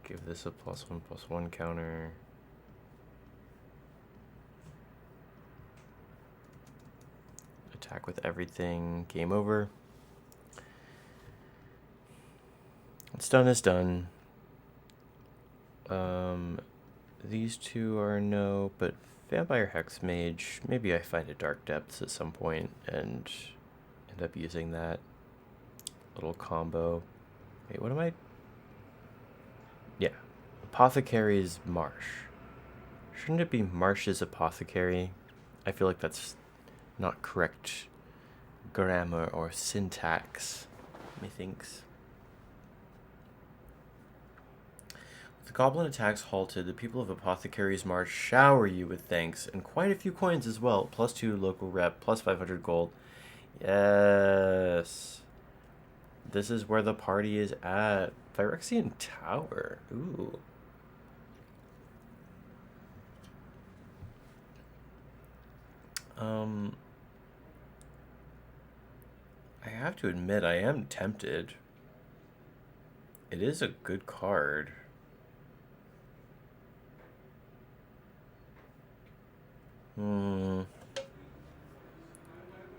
Give this a +1/+1 counter. Attack with everything. Game over. What's done is done. These two are no, but Vampire Hex Mage, maybe I find a Dark Depths at some point and end up using that little combo. Wait, what am I? Yeah. Apothecary's Marsh. Shouldn't it be Marsh's Apothecary? I feel like that's not correct grammar or syntax, methinks. The goblin attacks halted, the people of Apothecary's Marsh shower you with thanks, and quite a few coins as well. +2 local rep, +500 gold. Yes. This is where the party is at. Phyrexian Tower. Ooh. I have to admit, I am tempted. It is a good card.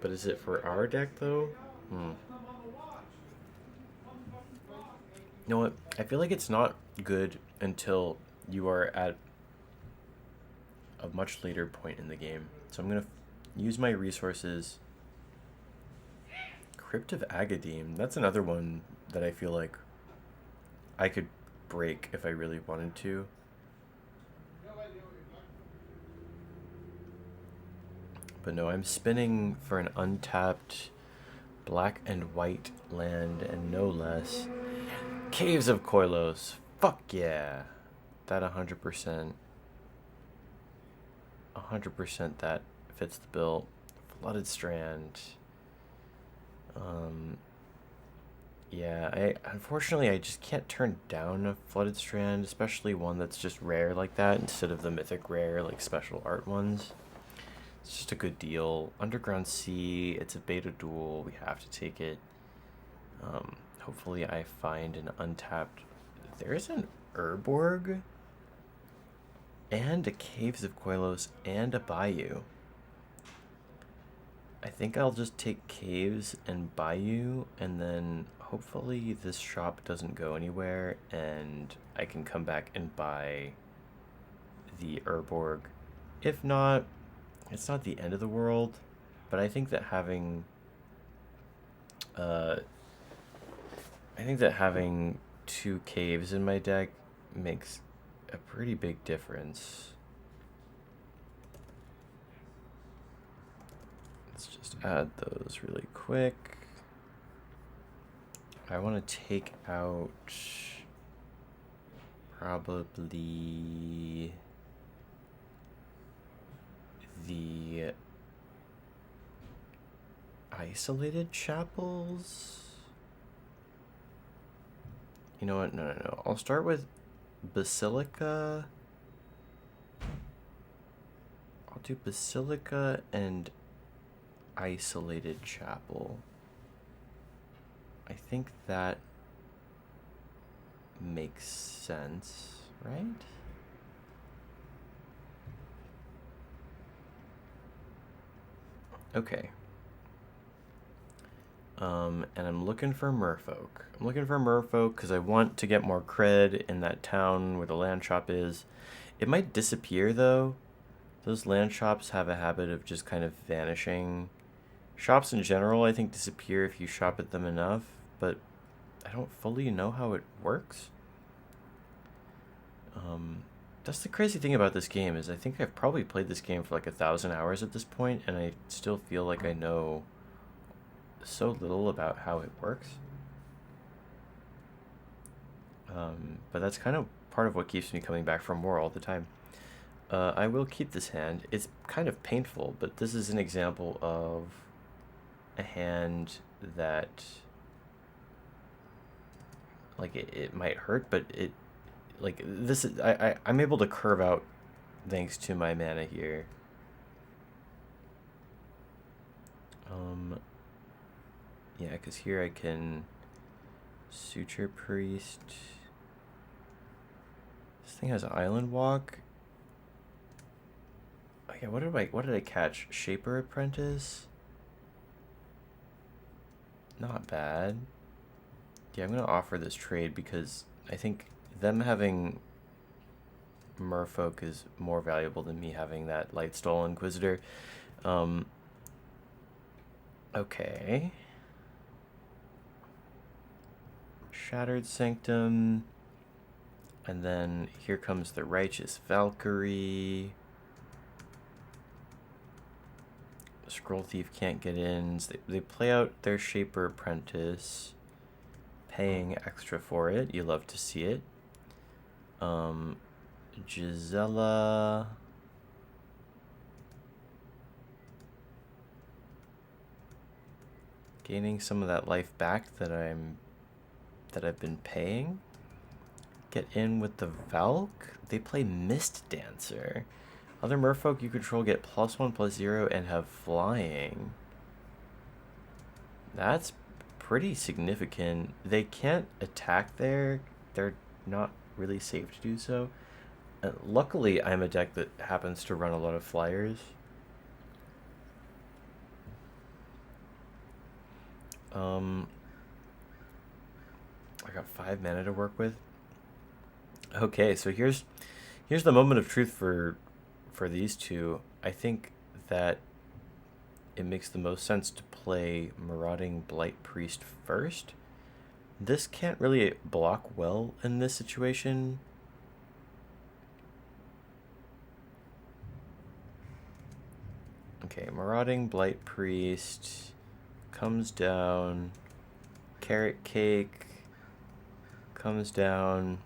But is it for our deck, though? You know what? I feel like it's not good until you are at a much later point in the game. So I'm going to use my resources. Crypt of Agadim. That's another one that I feel like I could break if I really wanted to. But no, I'm spinning for an untapped black and white land and no less. Caves of Koilos. Fuck yeah. That 100%. 100% that fits the bill. Flooded Strand. Yeah, unfortunately I just can't turn down a Flooded Strand, especially one that's just rare like that instead of the mythic rare like special art ones. It's just a good deal. Underground Sea, it's a beta duel. We have to take it. Hopefully I find an untapped... There's an Urborg and a Caves of Koilos and a Bayou. I think I'll just take Caves and Bayou, and then hopefully this shop doesn't go anywhere and I can come back and buy the Urborg. If not, it's not the end of the world, but I think that having two caves in my deck makes a pretty big difference. Let's just add those really quick. I want to take out probably the isolated chapels. You know what? No. I'll start with Basilica. I'll do Basilica and isolated chapel. I think that makes sense, right? Okay. And I'm looking for merfolk. I'm looking for merfolk because I want to get more cred in that town where the land shop is. It might disappear though. Those land shops have a habit of just kind of vanishing. Shops in general, I think, disappear if you shop at them enough, but I don't fully know how it works. That's the crazy thing about this game is I think I've probably played this game for like 1,000 hours at this point, and I still feel like I know so little about how it works. But that's kind of part of what keeps me coming back for more all the time. I will keep this hand. It's kind of painful, but this is an example of a hand that, like, it might hurt, but it, like, this is, I'm able to curve out thanks to my mana here. Yeah, because here I can Suture Priest. This thing has Island Walk. Oh yeah, what did I catch? Shaper Apprentice? Not bad. Yeah, I'm gonna offer this trade because I think them having merfolk is more valuable than me having that Lightstall Inquisitor. Okay. Shattered Sanctum. And then here comes the Righteous Valkyrie. Scroll Thief can't get in. So they play out their Shaper Apprentice, paying extra for it. You love to see it. Gisela. Gaining some of that life back that I've been paying. Get in with the Valk. They play Mist Dancer. Other merfolk you control get +1/+0 and have flying. That's pretty significant. They can't attack there. They're not really safe to do so. Luckily, I'm a deck that happens to run a lot of flyers. I got 5 mana to work with. Okay, so here's the moment of truth for these two. I think that it makes the most sense to play Marauding Blight Priest first. This can't really block well in this situation. Okay, Marauding Blight Priest comes down. Carrot Cake comes down.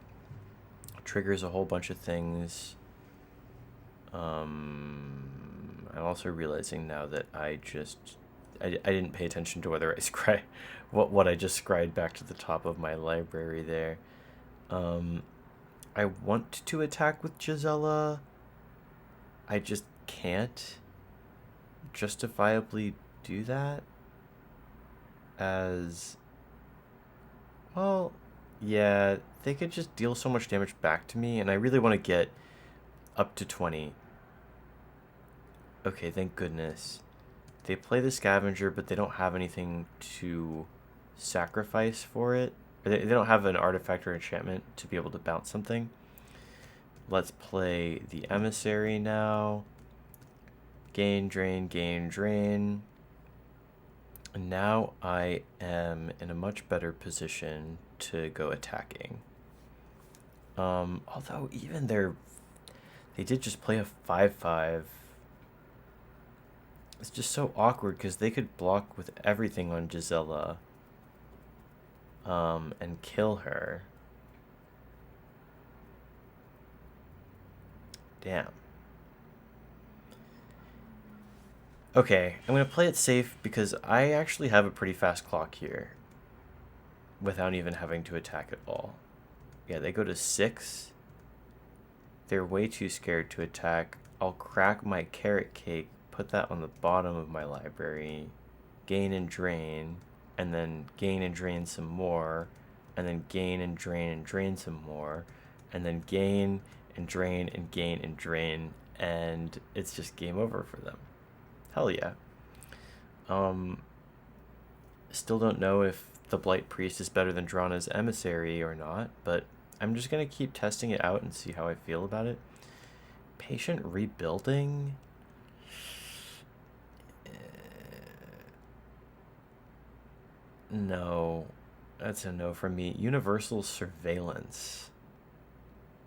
Triggers a whole bunch of things. I'm also realizing now that I didn't pay attention to whether I what I just scried back to the top of my library there. I want to attack with Gisela. I just can't justifiably do that. As well, yeah, they could just deal so much damage back to me, and I really want to get up to 20. Okay, thank goodness. They play the Scavenger, but they don't have anything to sacrifice for it. They don't have an artifact or enchantment to be able to bounce something. Let's play the Emissary now. Gain, drain, gain, drain. And now I am in a much better position to go attacking. Although even they did just play a 5/5. It's just so awkward because they could block with everything on Gisela. And kill her. Damn. Okay, I'm going to play it safe because I actually have a pretty fast clock here without even having to attack at all. Yeah, they go to 6. They're way too scared to attack. I'll crack my Carrot Cake, put that on the bottom of my library, gain and drain, and then gain and drain some more, and then gain and drain some more, and then gain and drain and gain and drain, and it's just game over for them. Hell yeah. Still don't know if the Blight Priest is better than Drana's Emissary or not, but I'm just going to keep testing it out and see how I feel about it. Patient Rebuilding? No. That's a no from me. Universal Surveillance.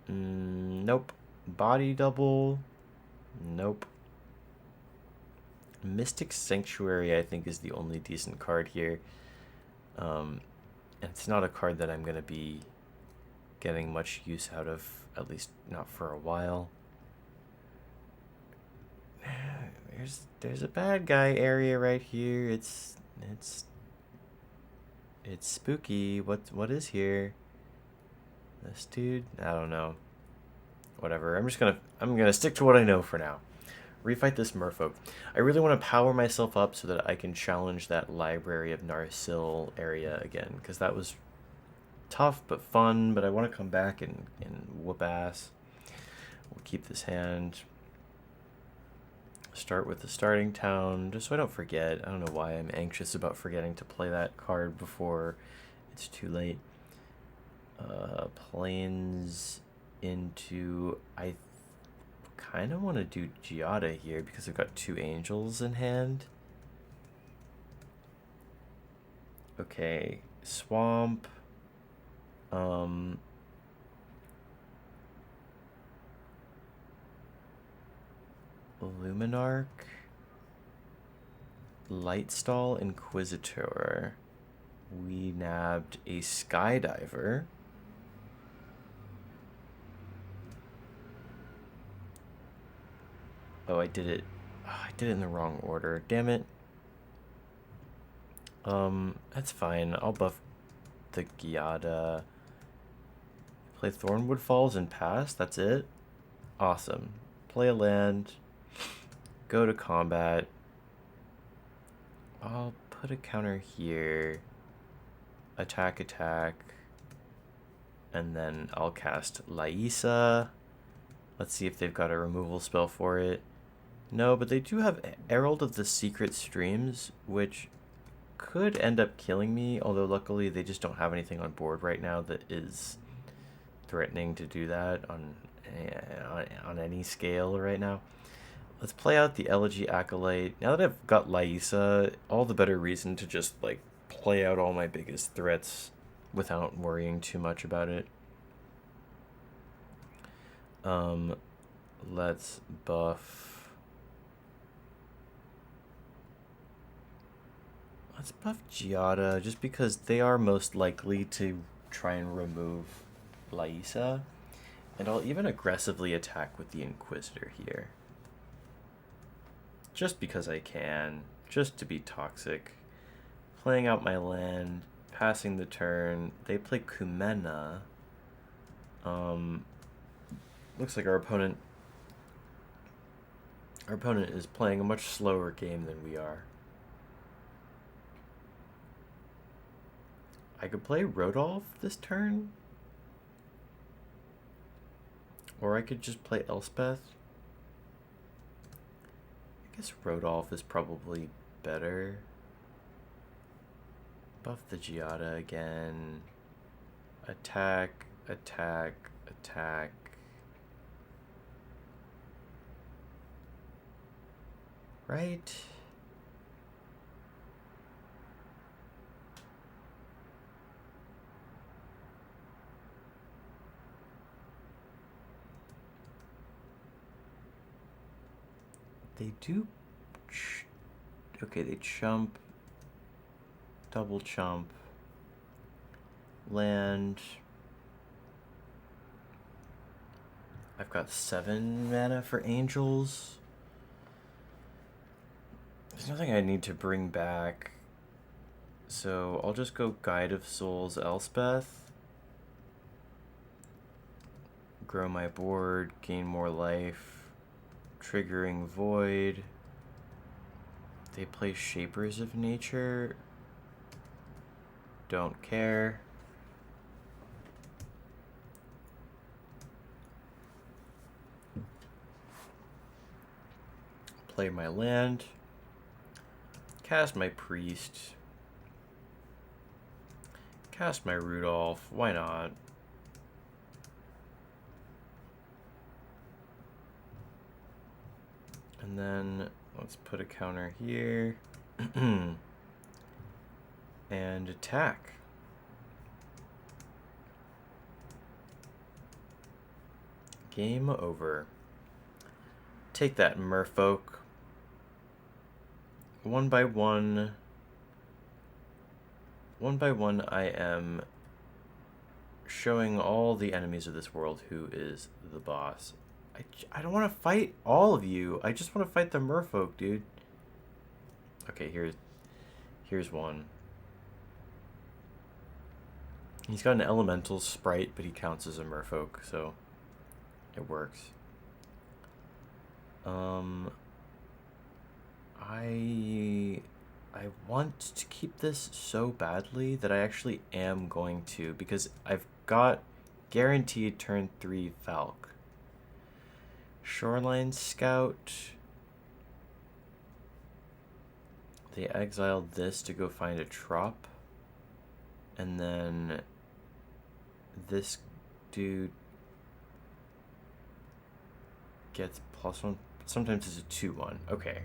Nope. Body Double? Nope. Mystic Sanctuary, I think, is the only decent card here. And it's not a card that I'm going to be getting much use out of, at least not for a while. There's a bad guy area right here. It's spooky. What is here? This dude? I don't know. Whatever. I'm gonna stick to what I know for now. Refight this merfolk. I really want to power myself up so that I can challenge that Library of Narsil area again, because that was tough but fun, but I want to come back and whoop ass. We'll keep this hand. Start with the starting town, just so I don't forget. I don't know why I'm anxious about forgetting to play that card before it's too late. Plains into... I kind of want to do Giada here because I've got 2 angels in hand. Okay, swamp. Luminarch. Lightstall Inquisitor. We nabbed a Skydiver. Oh, I did it. Oh, I did it in the wrong order. Damn it. That's fine. I'll buff the Giada. Play Thornwood Falls and pass. That's it. Awesome. Play a land. Go to combat. I'll put a counter here. Attack, attack. And then I'll cast Laisa. Let's see if they've got a removal spell for it. No, but they do have Herald of the Secret Streams, which could end up killing me, although luckily they just don't have anything on board right now that is threatening to do that on any scale right now. Let's play out the Elegy Acolyte. Now that I've got Laisa, all the better reason to just like play out all my biggest threats without worrying too much about it. Let's buff. Let's buff Giada, just because they are most likely to try and remove Laisa. And I'll even aggressively attack with the Inquisitor here. Just because I can. Just to be toxic. Playing out my land. Passing the turn. They play Kumena. Looks like our opponent is playing a much slower game than we are. I could play Rodolph this turn. Or I could just play Elspeth. I guess Rodolph is probably better. Buff the Giada again. Attack, attack, attack. Right? They do... Okay, they chump. Double chump. Land. I've got 7 mana for angels. There's nothing I need to bring back. So I'll just go Guide of Souls Elspeth. Grow my board, gain more life. Triggering Void. They play Shapers of Nature. Don't care. Play my land. Cast my Priest. cast my Rudolph. Why not? And then let's put a counter here. And attack. Game over. Take that, merfolk. One by one, I am showing all the enemies of this world who is the boss. I don't want to fight all of you. I just want to fight the merfolk, dude. Okay, here's one. He's got an elemental sprite, but he counts as a merfolk, so it works. I want to keep this so badly that I actually am going to, because I've got guaranteed turn 3 Falk. Shoreline Scout. They exiled this to go find a trop. And then this dude gets +1. Sometimes it's a 2/1. Okay.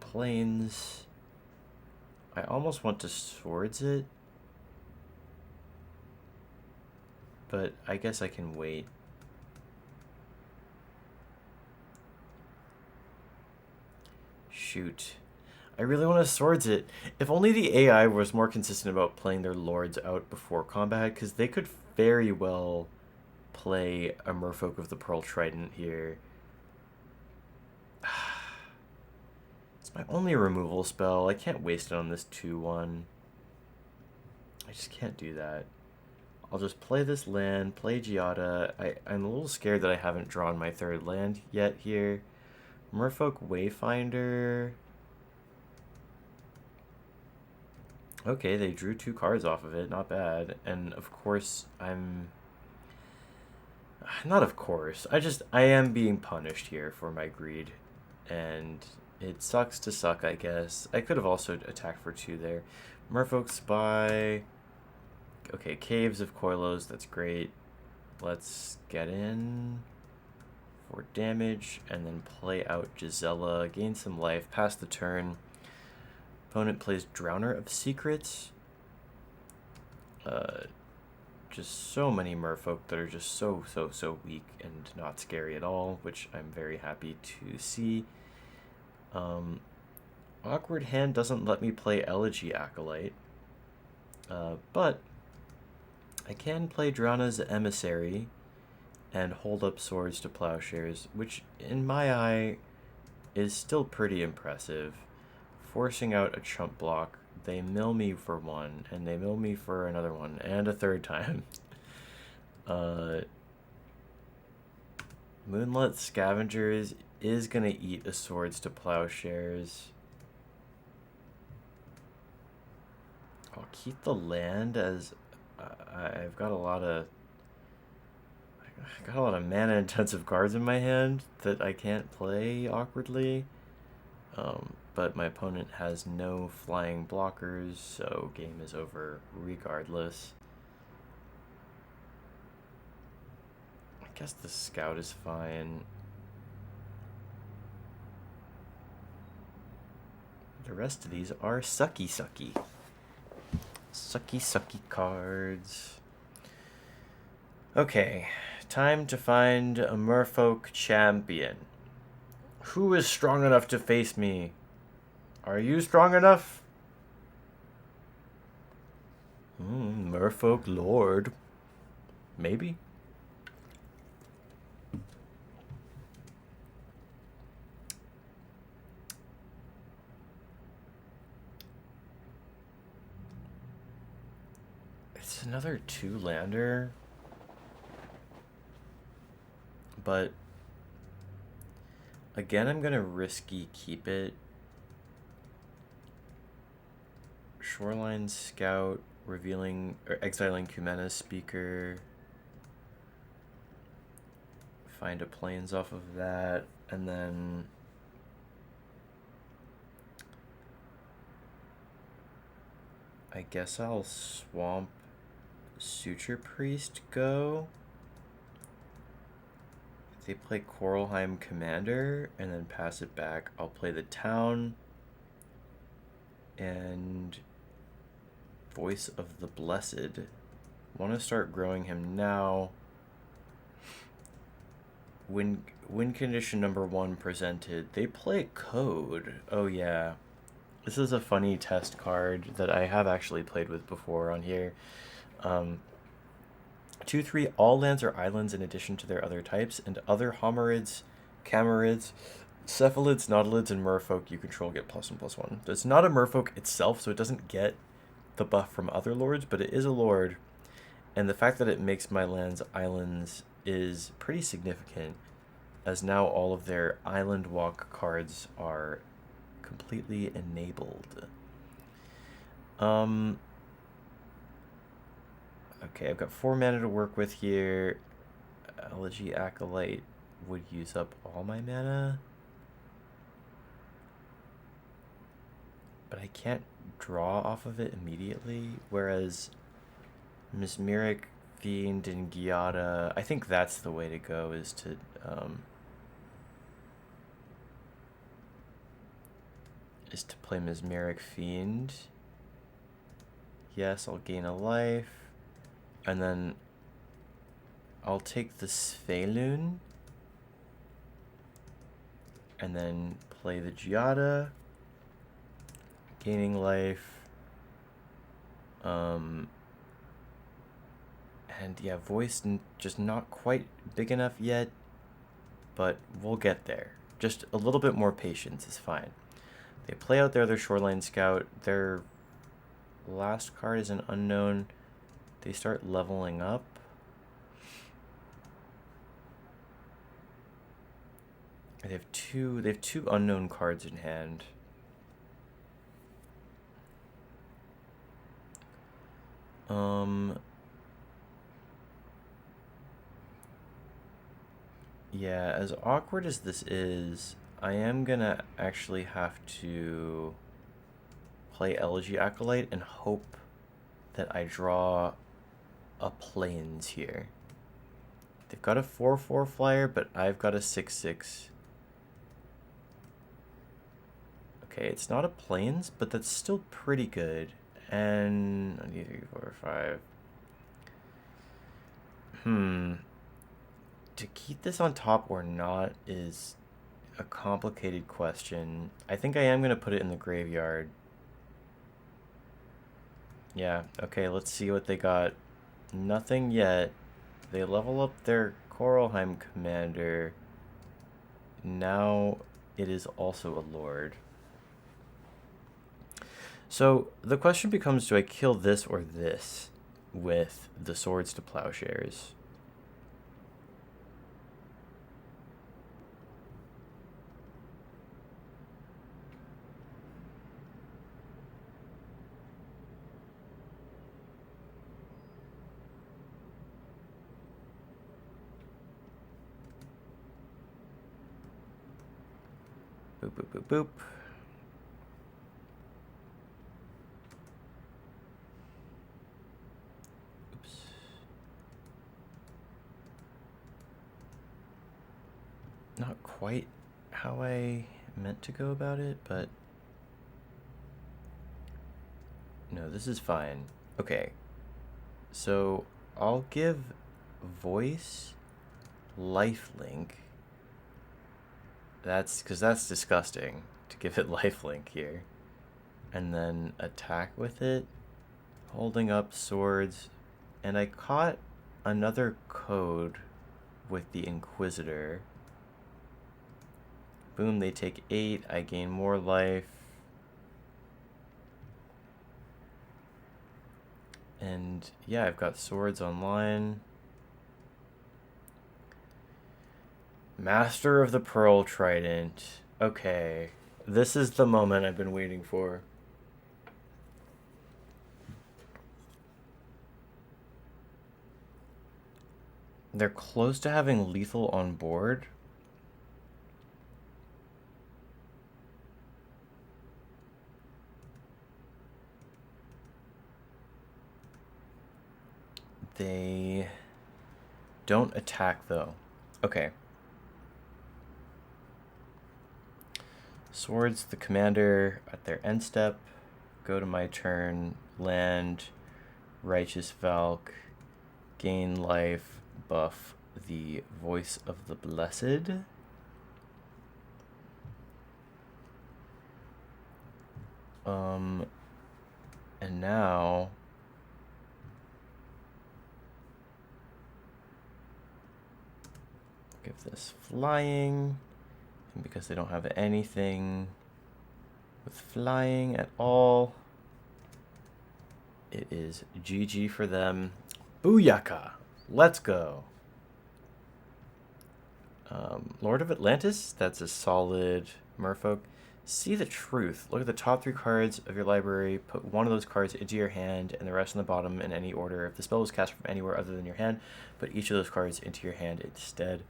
Planes. I almost want to swords it, but I guess I can wait. Shoot. I really want to swords it. If only the AI was more consistent about playing their lords out before combat, because they could very well play a Merfolk of the Pearl Trident here. It's my only removal spell. I can't waste it on this 2/1. I just can't do that. I'll just play this land, play Giada. I'm a little scared that I haven't drawn my third land yet here. Merfolk Wayfinder. Okay, they drew 2 cards off of it. Not bad. And of course, not of course. I am being punished here for my greed. And it sucks to suck, I guess. I could have also attacked for 2 there. Merfolk Spy. Okay, Caves of Koilos. That's great. Let's get in for damage and then play out Gisela. Gain some life. Pass the turn. Opponent plays Drowner of Secrets. Just so many merfolk that are just so weak and not scary at all, which I'm very happy to see. Awkward Hand doesn't let me play Elegy Acolyte, but I can play Drowna's Emissary and hold up Swords to Plowshares, which in my eye is still pretty impressive. Forcing out a chump block. They mill me for 1, and they mill me for another 1, and a third time. Moonlit Scavengers is gonna eat a Swords to Plowshares. I'll keep the land as I've got a lot of mana intensive cards in my hand that I can't play awkwardly. But my opponent has no flying blockers, so game is over regardless. I guess the scout is fine. The rest of these are sucky. Sucky cards. Okay, time to find a merfolk champion. Who is strong enough to face me? Are you strong enough? Merfolk Lord. Maybe. It's another 2-lander. But again, I'm gonna risky keep it. Shoreline Scout, revealing or exiling Kumena Speaker. Find a plains off of that, and then I guess I'll swamp Suture Priest go. If they play Coralheim Commander and then pass it back, I'll play the town and Voice of the Blessed. Want to start growing him now. Win condition number 1 presented. They play Code. Oh yeah. This is a funny test card that I have actually played with before on here. 2/3, all lands are islands in addition to their other types, and other homerids, camarids, cephalids, nautilids, and merfolk you control get +1/+1. It's not a merfolk itself, so it doesn't get the buff from other lords, but it is a lord. And the fact that it makes my lands islands is pretty significant, as now all of their island walk cards are completely enabled. Okay, I've got 4 mana to work with here. Elegy Acolyte would use up all my mana. But I can't draw off of it immediately, whereas Mesmeric, Fiend, and Giada, I think that's the way to go, is to play Mesmeric Fiend. Yes, I'll gain a life. And then I'll take the Svelun and then play the Giada, gaining life. And yeah, voice just not quite big enough yet, but we'll get there. Just a little bit more patience is fine. They play out there their Shoreline Scout. Their last card is an unknown. They start leveling up. They have two unknown cards in hand. Yeah, as awkward as this is, I am gonna actually have to play Elegy Acolyte and hope that I draw a Plains here. They've got a 4/4 flyer, but I've got a 6/6. Okay, it's not a Plains, but that's still pretty good. And 1, 2, 3, 4, 5. To keep this on top or not is a complicated question. I think I am going to put it in the graveyard. Yeah, okay, let's see what they got. Nothing yet. They level up their Coralheim commander. Now it is also a lord. So the question becomes, do I kill this or this with the Swords to Plowshares? Boop, boop, boop, boop. Oops. Not quite how I meant to go about it, but no, this is fine. Okay, so I'll give voice lifelink. That's because that's disgusting to give it lifelink here. And then attack with it, holding up swords. And I caught another code with the Inquisitor. Boom, they take 8, I gain more life. And yeah, I've got swords online. Master of the Pearl Trident. Okay, this is the moment I've been waiting for. They're close to having lethal on board. They don't attack, though. Okay. Swords, the commander, at their end step. Go to my turn. Land. Righteous Valk. Gain life. Buff the Voice of the Blessed. And now give this flying, and because they don't have anything with flying at all, it is GG for them. Booyaka! Let's go. Lord of Atlantis, that's a solid merfolk. See the truth. Look at the top 3 cards of your library. Put one of those cards into your hand and the rest in the bottom in any order. If the spell was cast from anywhere other than your hand, put each of those cards into your hand instead.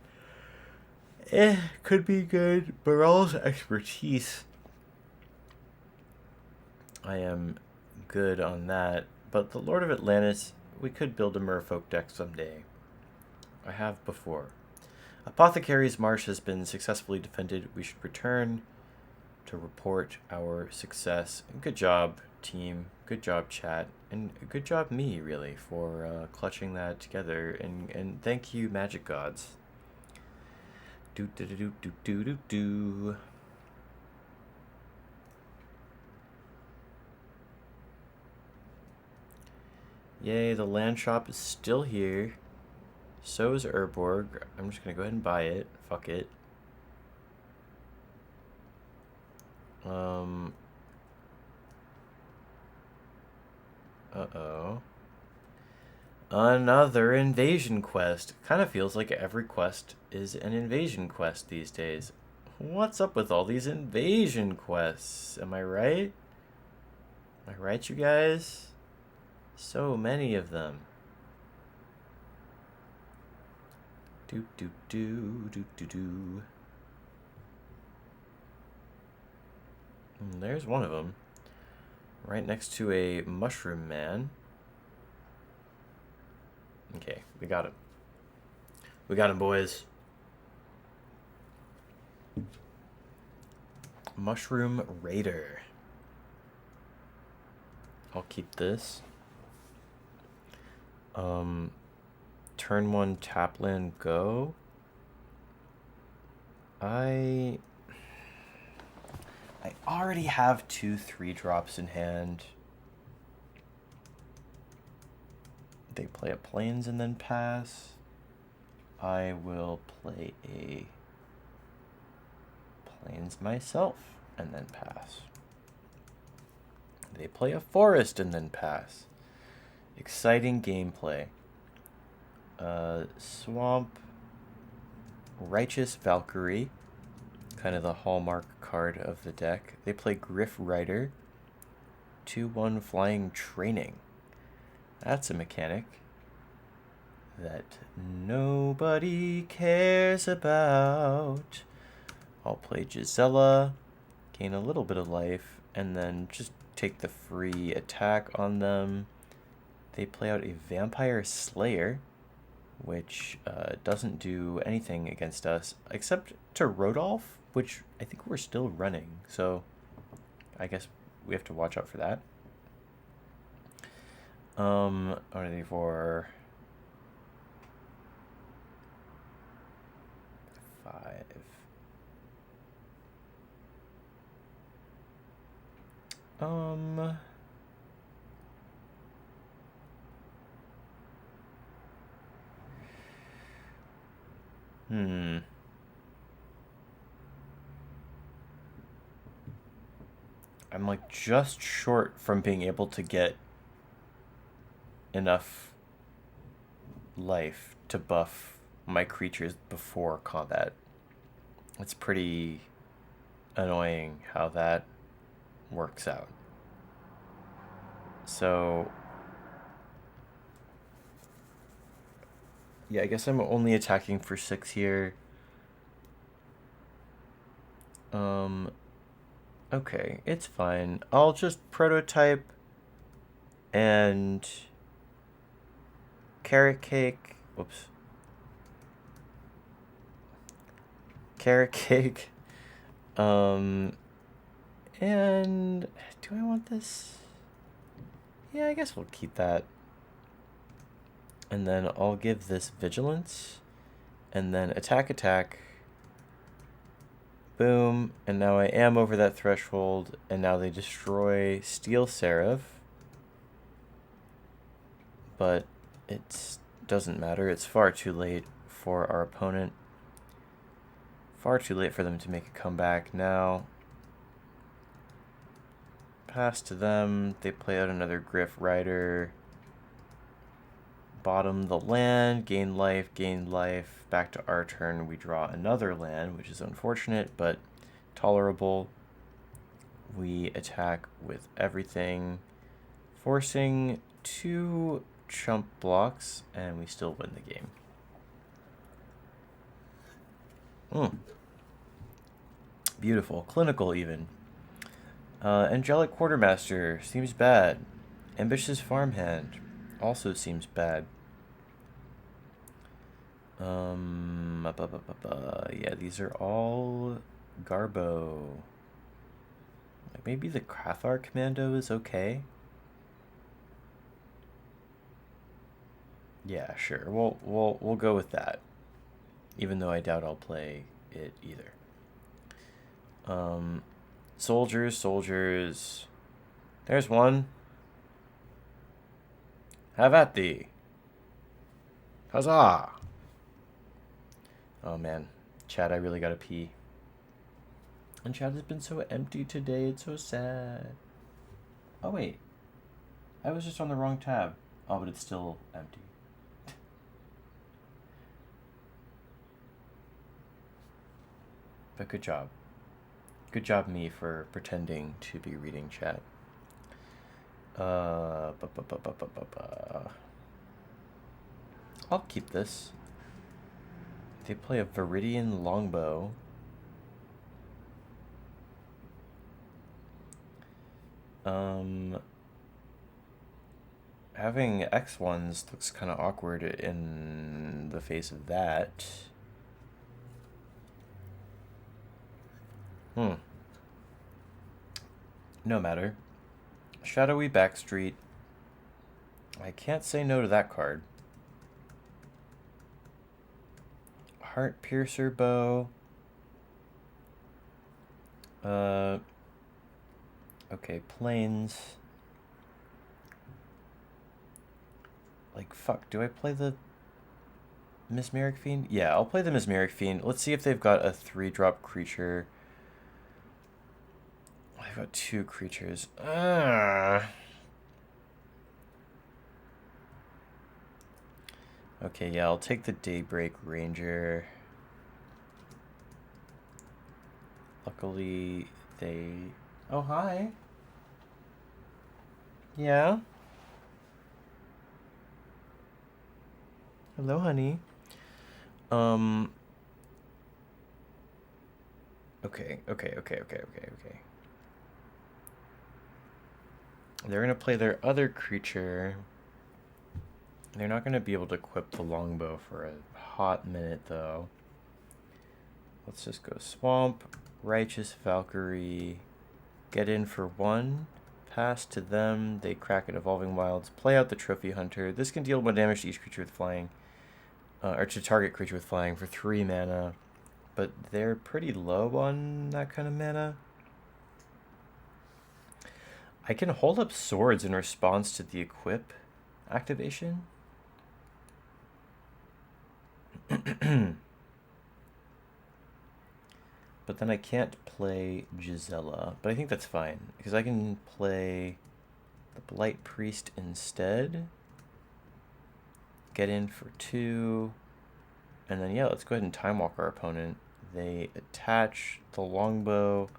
Could be good. Baral's expertise. I am good on that. But the Lord of Atlantis, we could build a merfolk deck someday. I have before. Apothecary's Marsh has been successfully defended. We should return to report our success. Good job, team. Good job, chat. And good job, me, really, for clutching that together. And thank you, Magic Gods. Do. Yay, the land shop is still here. So is Urborg. I'm just gonna go ahead and buy it. Fuck it. Uh-oh. Another invasion quest. Kind of feels like every quest is an invasion quest these days. What's up with all these invasion quests? Am I right? Am I right, you guys? So many of them. Do. There's one of them. Right next to a mushroom man. Okay, we got him. We got him, boys. Mushroom Raider. I'll keep this. Turn 1 tap land go. I already have 2 3-drops in hand. They play a plains and then pass. I will play a plains myself and then pass. They play a forest and then pass. Exciting gameplay. Swamp. Righteous Valkyrie. Kind of the hallmark card of the deck. They play Griff Rider. 2/1 flying training. That's a mechanic that nobody cares about. I'll play Gisela, gain a little bit of life, and then just take the free attack on them. They play out a Vampire Slayer, which doesn't do anything against us, except to Rodolph, which I think we're still running, so I guess we have to watch out for that. What are they for? 5. I'm like just short from being able to get enough life to buff my creatures before combat. It's pretty annoying how that works out. So yeah, I guess I'm only attacking for 6 here. Okay, it's fine. I'll just prototype and carrot cake. Whoops. Carrot cake. And do I want this? Yeah, I guess we'll keep that. And then I'll give this vigilance. And then attack. Boom. And now I am over that threshold. And now they destroy Steel Seraph. But it doesn't matter. It's far too late for our opponent. Far too late for them to make a comeback now. Pass to them. They play out another Griff Rider. Bottom the land. Gain life. Back to our turn. We draw another land, which is unfortunate, but tolerable. We attack with everything. Forcing 2 chump blocks, and we still win the game. Beautiful. Clinical, even. Angelic Quartermaster seems bad. Ambitious Farmhand also seems bad. Yeah, these are all Garbo. Like maybe the Cathar Commando is okay. Yeah, sure. We'll go with that. Even though I doubt I'll play it either. Soldiers. There's one. Have at thee. Huzzah! Oh man, chat, I really gotta pee. And chat has been so empty today, it's so sad. Oh wait, I was just on the wrong tab. Oh, but it's still empty. But good job. Good job, me, for pretending to be reading chat. I'll keep this. They play a Viridian Longbow. Having X1s looks kind of awkward in the face of that. No matter. Shadowy Backstreet. I can't say no to that card. Heart Piercer Bow. Okay, Plains. Like, fuck, do I play the Mesmeric Fiend? Yeah, I'll play the Mesmeric Fiend. Let's see if they've got a 3-drop creature. I've got 2 creatures. Okay, yeah, I'll take the Daybreak Ranger. Luckily, they... Oh, hi. Yeah? Hello, honey. Okay. They're gonna play their other creature. They're not gonna be able to equip the longbow for a hot minute, though. Let's just go Swamp, Righteous Valkyrie, get in for 1, pass to them, they crack an Evolving Wilds, play out the Trophy Hunter. This can deal 1 damage to each creature with flying, or to target creature with flying for 3 mana, but they're pretty low on that kind of mana. I can hold up swords in response to the equip activation. But then I can't play Gisela. But I think that's fine, because I can play the Blight Priest instead. Get in for 2. And then, yeah, let's go ahead and Time Walk our opponent. They attach the longbow,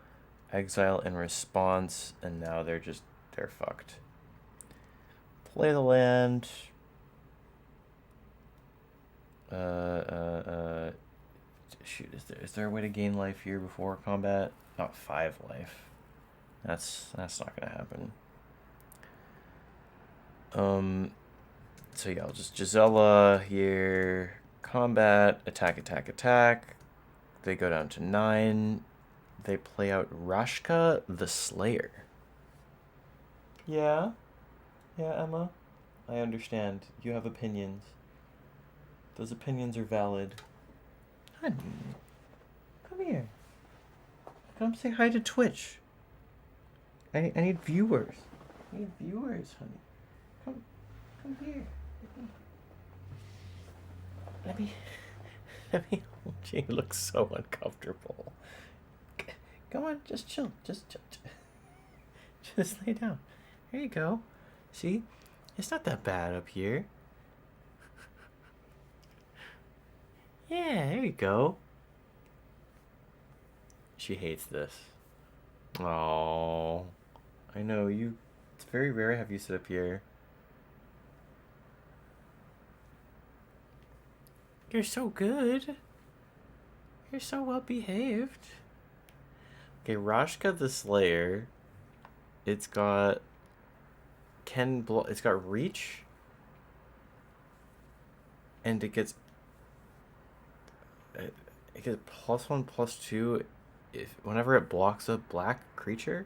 exile in response, and now they're fucked. Play the land. Shoot, is there a way to gain life here before combat? Not 5 life. That's not gonna happen. So yeah, I'll just Gisela here. Combat, attack, attack, attack. They go down to 9. They play out Rashka the Slayer. Yeah? Yeah, Emma? I understand. You have opinions. Those opinions are valid. Honey, come here. Come say hi to Twitch. I need viewers. I need viewers, honey. Come here. Let me let me hold you. You look so uncomfortable. Come on, just chill. Just chill. Just lay down. There you go. See? It's not that bad up here. Yeah, there you go. She hates this. Oh, I know you. It's very rare to have you sit up here. You're so good. You're so well behaved. Okay, Rashka the Slayer. It's got it's got reach, and it gets +1/+2 if whenever it blocks a black creature.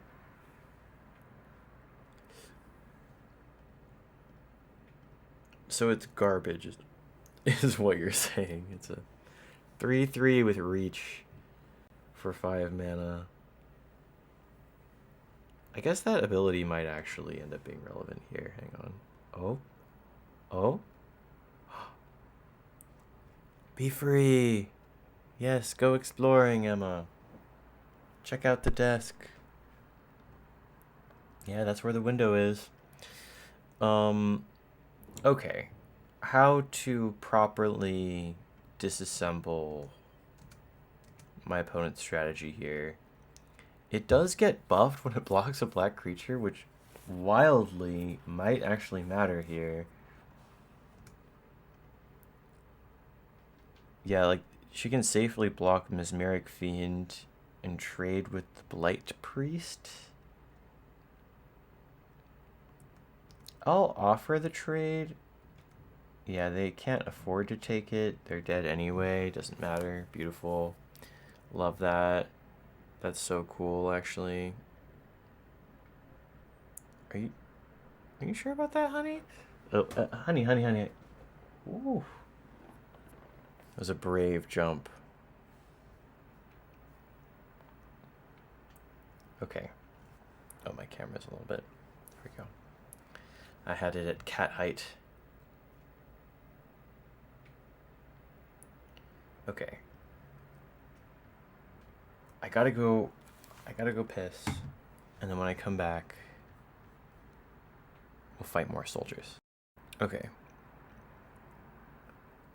So it's garbage, is what you're saying. It's a 3/3 with reach for 5 mana. I guess that ability might actually end up being relevant here. Hang on. Oh? Oh? Be free! Yes, go exploring, Emma. Check out the desk. Yeah, that's where the window is. Okay. How to properly disassemble my opponent's strategy here. It does get buffed when it blocks a black creature, which wildly might actually matter here. Yeah, like, she can safely block Mesmeric Fiend and trade with the Blight Priest. I'll offer the trade. Yeah, they can't afford to take it. They're dead anyway. Doesn't matter. Beautiful. Love that. That's so cool, actually. Are you sure about that, honey? Oh, honey. Ooh. That was a brave jump. Okay. Oh, my camera's a little bit. There we go. I had it at cat height. Okay. I gotta go piss. And then when I come back, we'll fight more soldiers. Okay.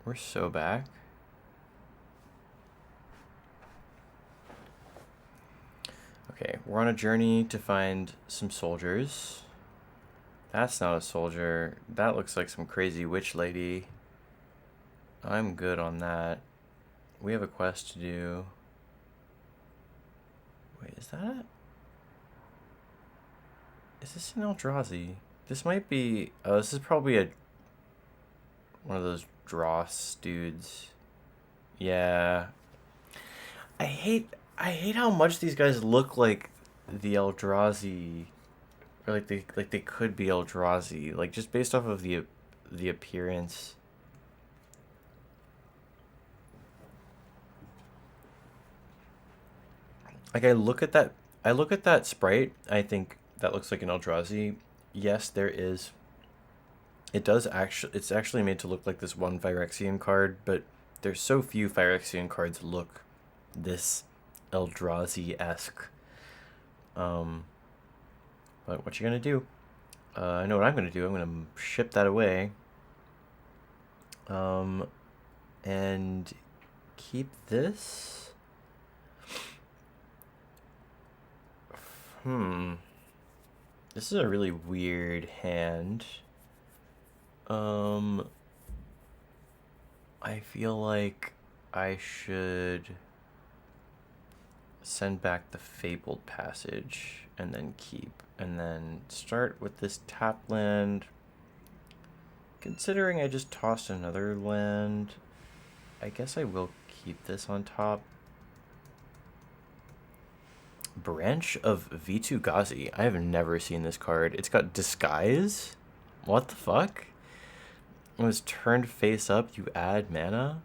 We're so back. Okay, we're on a journey to find some soldiers. That's not a soldier. That looks like some crazy witch lady. I'm good on that. We have a quest to do. Wait, is that it? Is this an Eldrazi? This might be... Oh, this is probably one of those Dross dudes. Yeah. I hate how much these guys look like the Eldrazi, or like they could be Eldrazi, like just based off of the appearance. Like I look at that sprite, I think that looks like an Eldrazi. Yes, there is. It's actually made to look like this one Phyrexian card, but there's so few Phyrexian cards look this Eldrazi-esque. But what you gonna do? I know what I'm gonna do. I'm gonna ship that away. And keep this. This is a really weird hand. I feel like I should send back the Fabled Passage and then keep, and then start with this tap land, Considering I just tossed another land, I guess I will keep this on top. Branch of V2 Ghazi. I have never seen this card. It's got Disguise? What the fuck? It was turned face up, you add mana?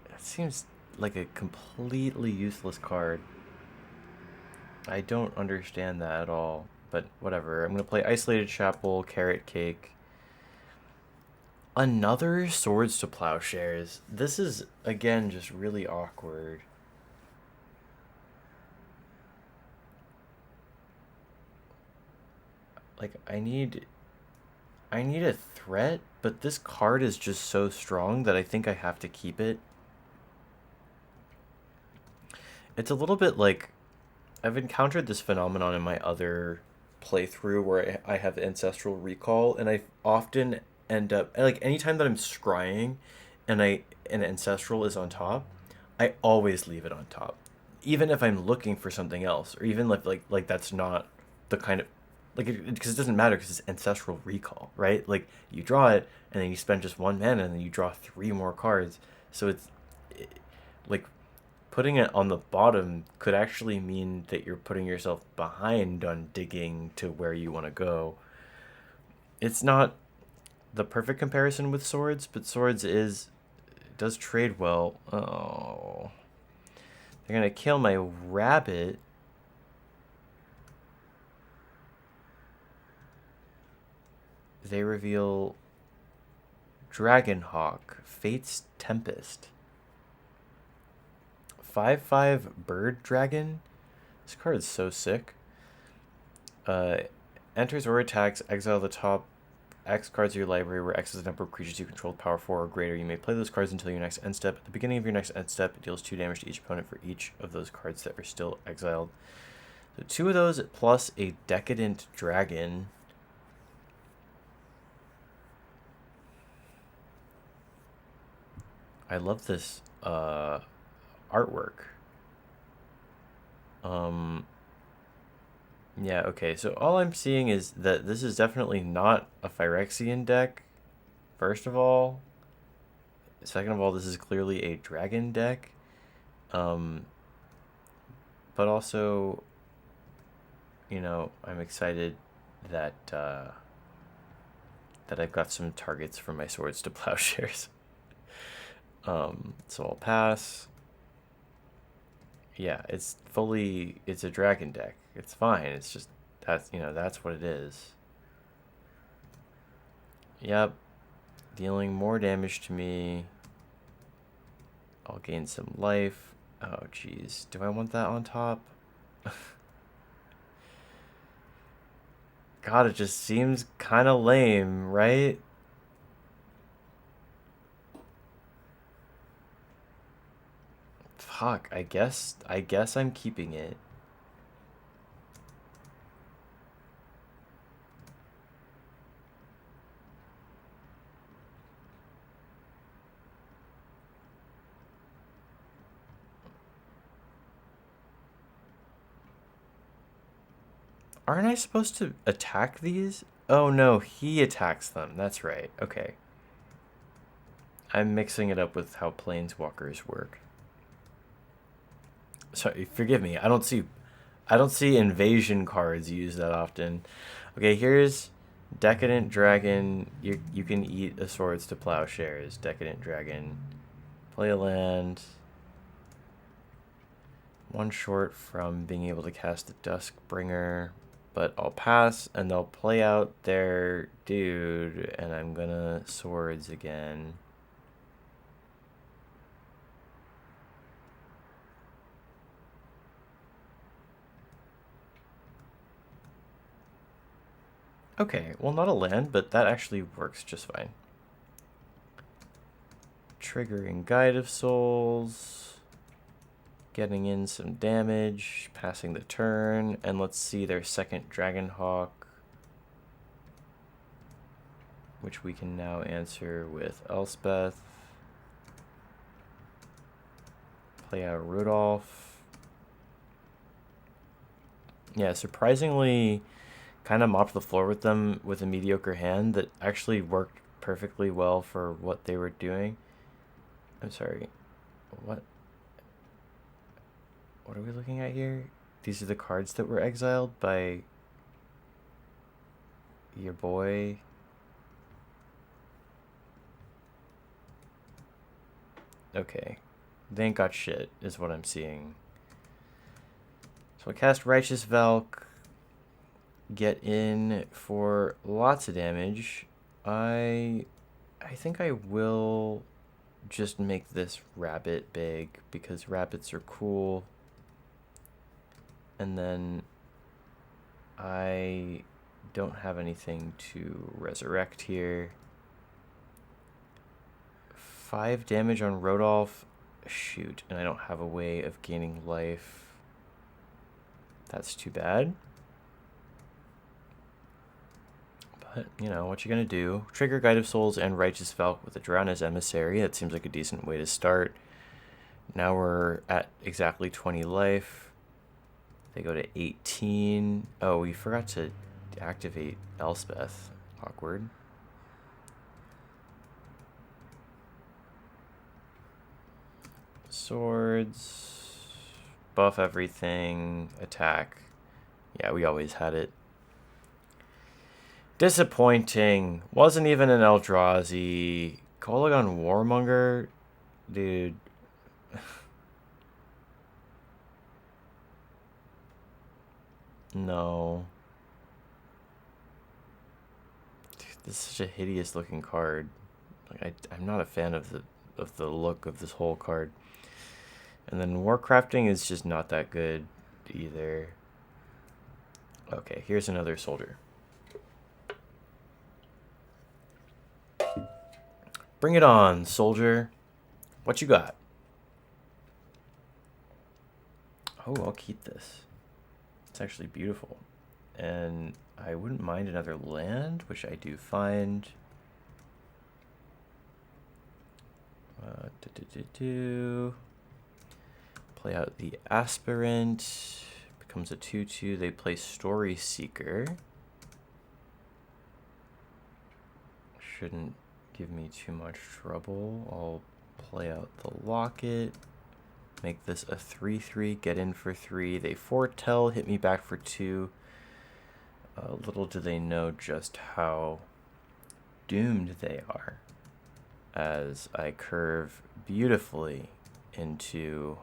That seems like a completely useless card. I don't understand that at all, but whatever. I'm going to play Isolated Chapel, Carrot Cake. Another Swords to Plowshares. This is, again, just really awkward. Like, I need a threat, but this card is just so strong that I think I have to keep it. It's a little bit like, I've encountered this phenomenon in my other playthrough where I have Ancestral Recall, and I often end up, like, anytime that I'm scrying and Ancestral is on top, I always leave it on top. Even if I'm looking for something else, or even like that's not the kind of, like, because it doesn't matter because it's Ancestral Recall, right? Like, you draw it and then you spend just one mana and then you draw 3 more cards. So it's like, putting it on the bottom could actually mean that you're putting yourself behind on digging to where you want to go. It's not the perfect comparison with Swords, but Swords does trade well. Oh, they're gonna kill my rabbit. They reveal Dragonhawk, Fate's Tempest. 5/5 Bird Dragon. This card is so sick. Enters or attacks, exile the top X cards of your library, where X is the number of creatures you control, power 4 or greater. You may play those cards until your next end step. At the beginning of your next end step, it deals 2 damage to each opponent for each of those cards that are still exiled. So 2 of those plus a Decadent Dragon. I love this artwork. Yeah, okay, so all I'm seeing is that this is definitely not a Phyrexian deck, first of all. Second of all, this is clearly a dragon deck. But also, you know, I'm excited that that I've got some targets for my Swords to Plowshares. So I'll pass. Yeah, it's a dragon deck. It's fine. It's just, that's what it is. Yep. Dealing more damage to me. I'll gain some life. Oh, jeez. Do I want that on top? God, it just seems kind of lame, right? Fuck, I guess I'm keeping it. Aren't I supposed to attack these? Oh no, he attacks them. That's right. Okay. I'm mixing it up with how planeswalkers work. Sorry, forgive me. I don't see invasion cards used that often. Okay, here's Decadent Dragon. You can eat a Swords to Plowshares. Decadent Dragon. Play a land. 1 short from being able to cast the Duskbringer. But I'll pass, and they'll play out their dude, and I'm gonna Swords again. Okay, well, not a land, but that actually works just fine. Triggering Guide of Souls. Getting in some damage, passing the turn, and let's see their second Dragonhawk, which we can now answer with Elspeth. Play out Rudolph. Yeah, surprisingly, kind of mopped the floor with them with a mediocre hand that actually worked perfectly well for what they were doing. I'm sorry, what? What are we looking at here? These are the cards that were exiled by your boy. Okay. They ain't got shit, is what I'm seeing. So I cast Righteous Valk, get in for lots of damage. I think I will just make this rabbit big because rabbits are cool. And then I don't have anything to resurrect here. 5 damage on Rodolph. Shoot, and I don't have a way of gaining life. That's too bad. But, you know, what you gonna do? Trigger Guide of Souls and Righteous Valk with a Drown as Emissary. That seems like a decent way to start. Now we're at exactly 20 life. They go to 18. Oh, we forgot to activate Elspeth. Awkward. Swords. Buff everything. Attack. Yeah, we always had it. Disappointing. Wasn't even an Eldrazi. Kolagon Warmonger? Dude. No. Dude, this is such a hideous looking card. Like I'm not a fan of the look of this whole card. And then Warcrafting is just not that good either. Okay, here's another soldier. Bring it on, soldier. What you got? Oh, I'll keep this. It's actually beautiful. And I wouldn't mind another land, which I do find. Play out the Aspirant. Becomes a 2/2. They play Story Seeker. Shouldn't give me too much trouble. I'll play out the Locket. Make this a 3/3. Get in for 3. They foretell. Hit me back for 2. Little do they know just how doomed they are as I curve beautifully into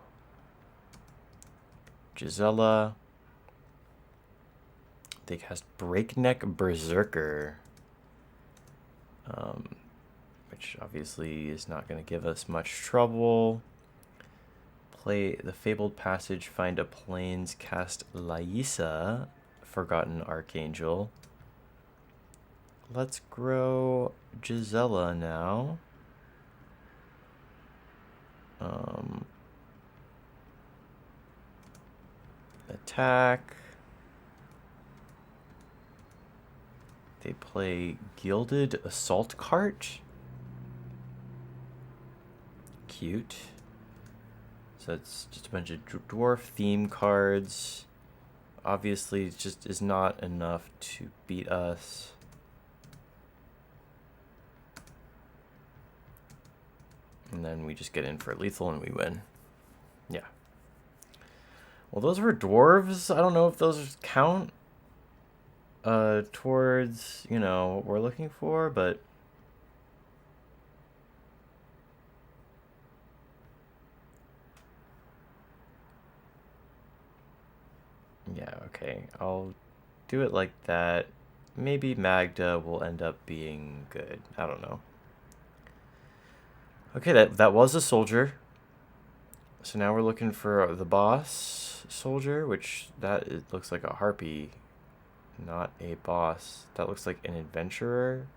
Gisela. They cast Breakneck Berserker, which obviously is not going to give us much trouble. Play the Fabled Passage, find a Plains, cast Laisa, Forgotten Archangel. Let's grow Gisela now. Attack. They play Gilded Assault Cart. Cute. So it's just a bunch of dwarf theme cards. Obviously, it just is not enough to beat us. And then we just get in for lethal and we win. Yeah. Well, those were dwarves. I don't know if those count towards, you know, what we're looking for, but yeah, okay. I'll do it like that. Maybe Magda will end up being good. I don't know. Okay, that was a soldier. So now we're looking for the boss soldier, which it looks like a harpy, not a boss. That looks like an adventurer.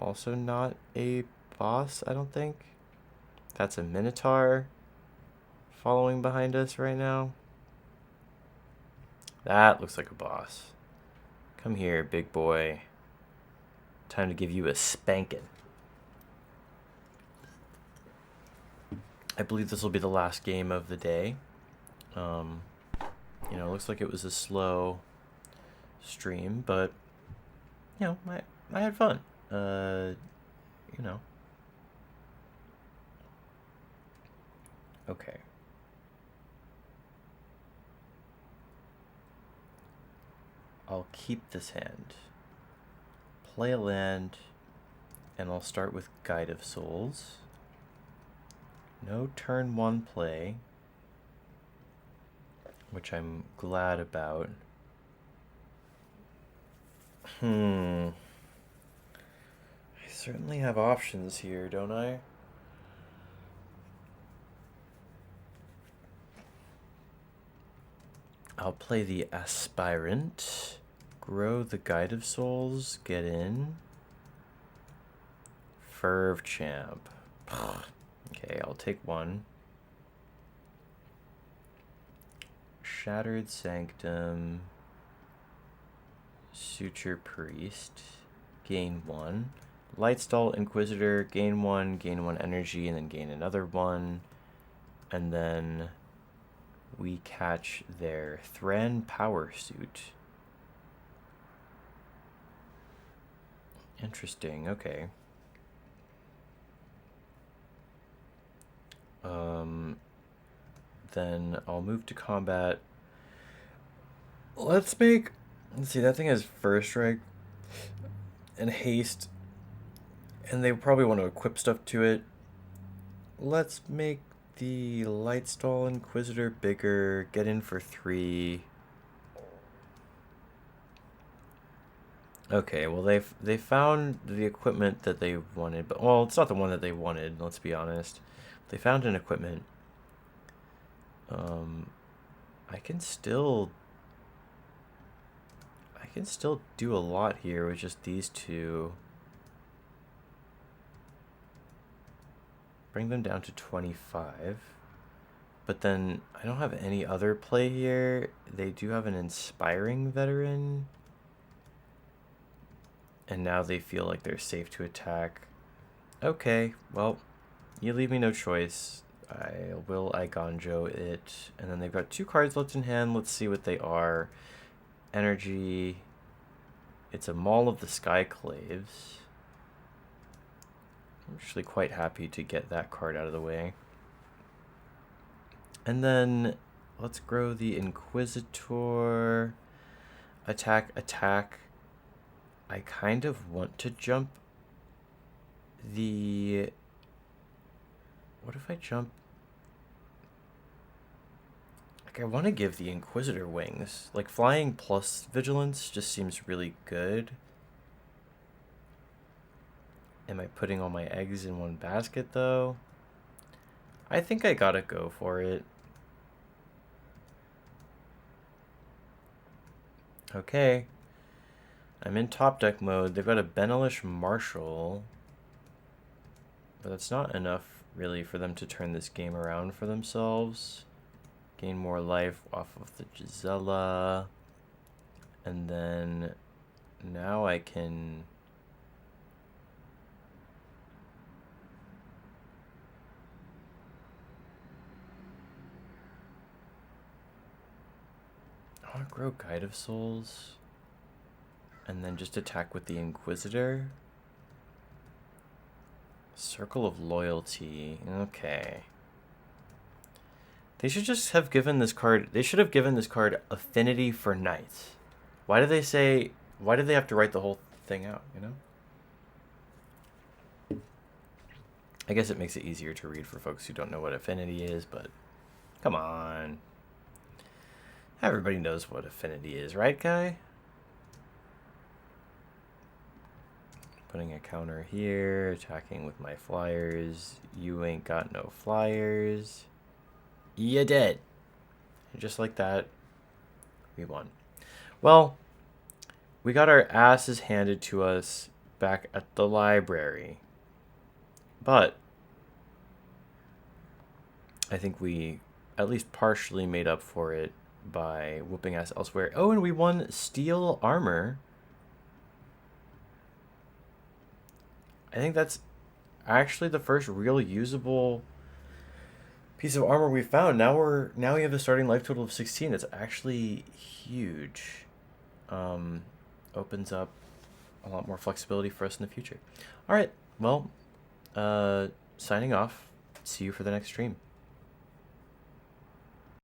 Also not a boss, I don't think. That's a minotaur following behind us right now. That looks like a boss. Come here, big boy. Time to give you a spanking. I believe this will be the last game of the day. You know, looks like it was a slow stream, but you know, I had fun. You know. Okay. I'll keep this hand. Play a land, and I'll start with Guide of Souls. No turn 1 play, which I'm glad about. I certainly have options here, don't I? I'll play the Aspirant, grow the Guide of Souls, get in. Ferv Champ. Okay, I'll take one. Shattered Sanctum. Suture Priest. Gain 1. Lightstall Inquisitor. Gain 1 energy, and then gain another 1. And then we catch their Thran Power Suit. Interesting, okay. Then I'll move to combat. Let's see, that thing has First Strike and Haste, and they probably want to equip stuff to it. Let's make the Lightstall Inquisitor bigger, get in for 3. Okay, well they found the equipment that they wanted, but well, it's not the one that they wanted, let's be honest. They found an equipment. I can still do a lot here with just these two. Bring them down to 25. But then I don't have any other play here. They do have an Inspiring Veteran. And now they feel like they're safe to attack. Okay, well, you leave me no choice. I will Igonjo it. And then they've got 2 cards left in hand. Let's see what they are. Energy. It's a Maul of the Skyclaves. I'm actually quite happy to get that card out of the way. And then let's grow the Inquisitor. Attack, attack. I kind of want to jump the... What if I jump... Like, I want to give the Inquisitor wings. Like, flying plus vigilance just seems really good. Am I putting all my eggs in one basket, though? I think I gotta go for it. Okay. I'm in top deck mode. They've got a Benelish Marshal. But that's not enough, really, for them to turn this game around for themselves. Gain more life off of the Gisela. And then now I can... I want to grow Guide of Souls. And then just attack with the Inquisitor. Circle of Loyalty. Okay. They should just have given this card... They should have given this card Affinity for Knights. Why did they say... Why did they have to write the whole thing out, you know? I guess it makes it easier to read for folks who don't know what Affinity is, but... Come on. Everybody knows what Affinity is, right, guy? Putting a counter here, attacking with my flyers. You ain't got no flyers. You dead. And just like that, we won. Well, we got our asses handed to us back at the library. But I think we at least partially made up for it by whooping ass elsewhere. Oh, and we won Steel Armor. I think that's actually the first real usable piece of armor we found. Now we have a starting life total of 16. It's actually huge. Opens up a lot more flexibility for us in the future. All right, well, signing off. See you for the next stream.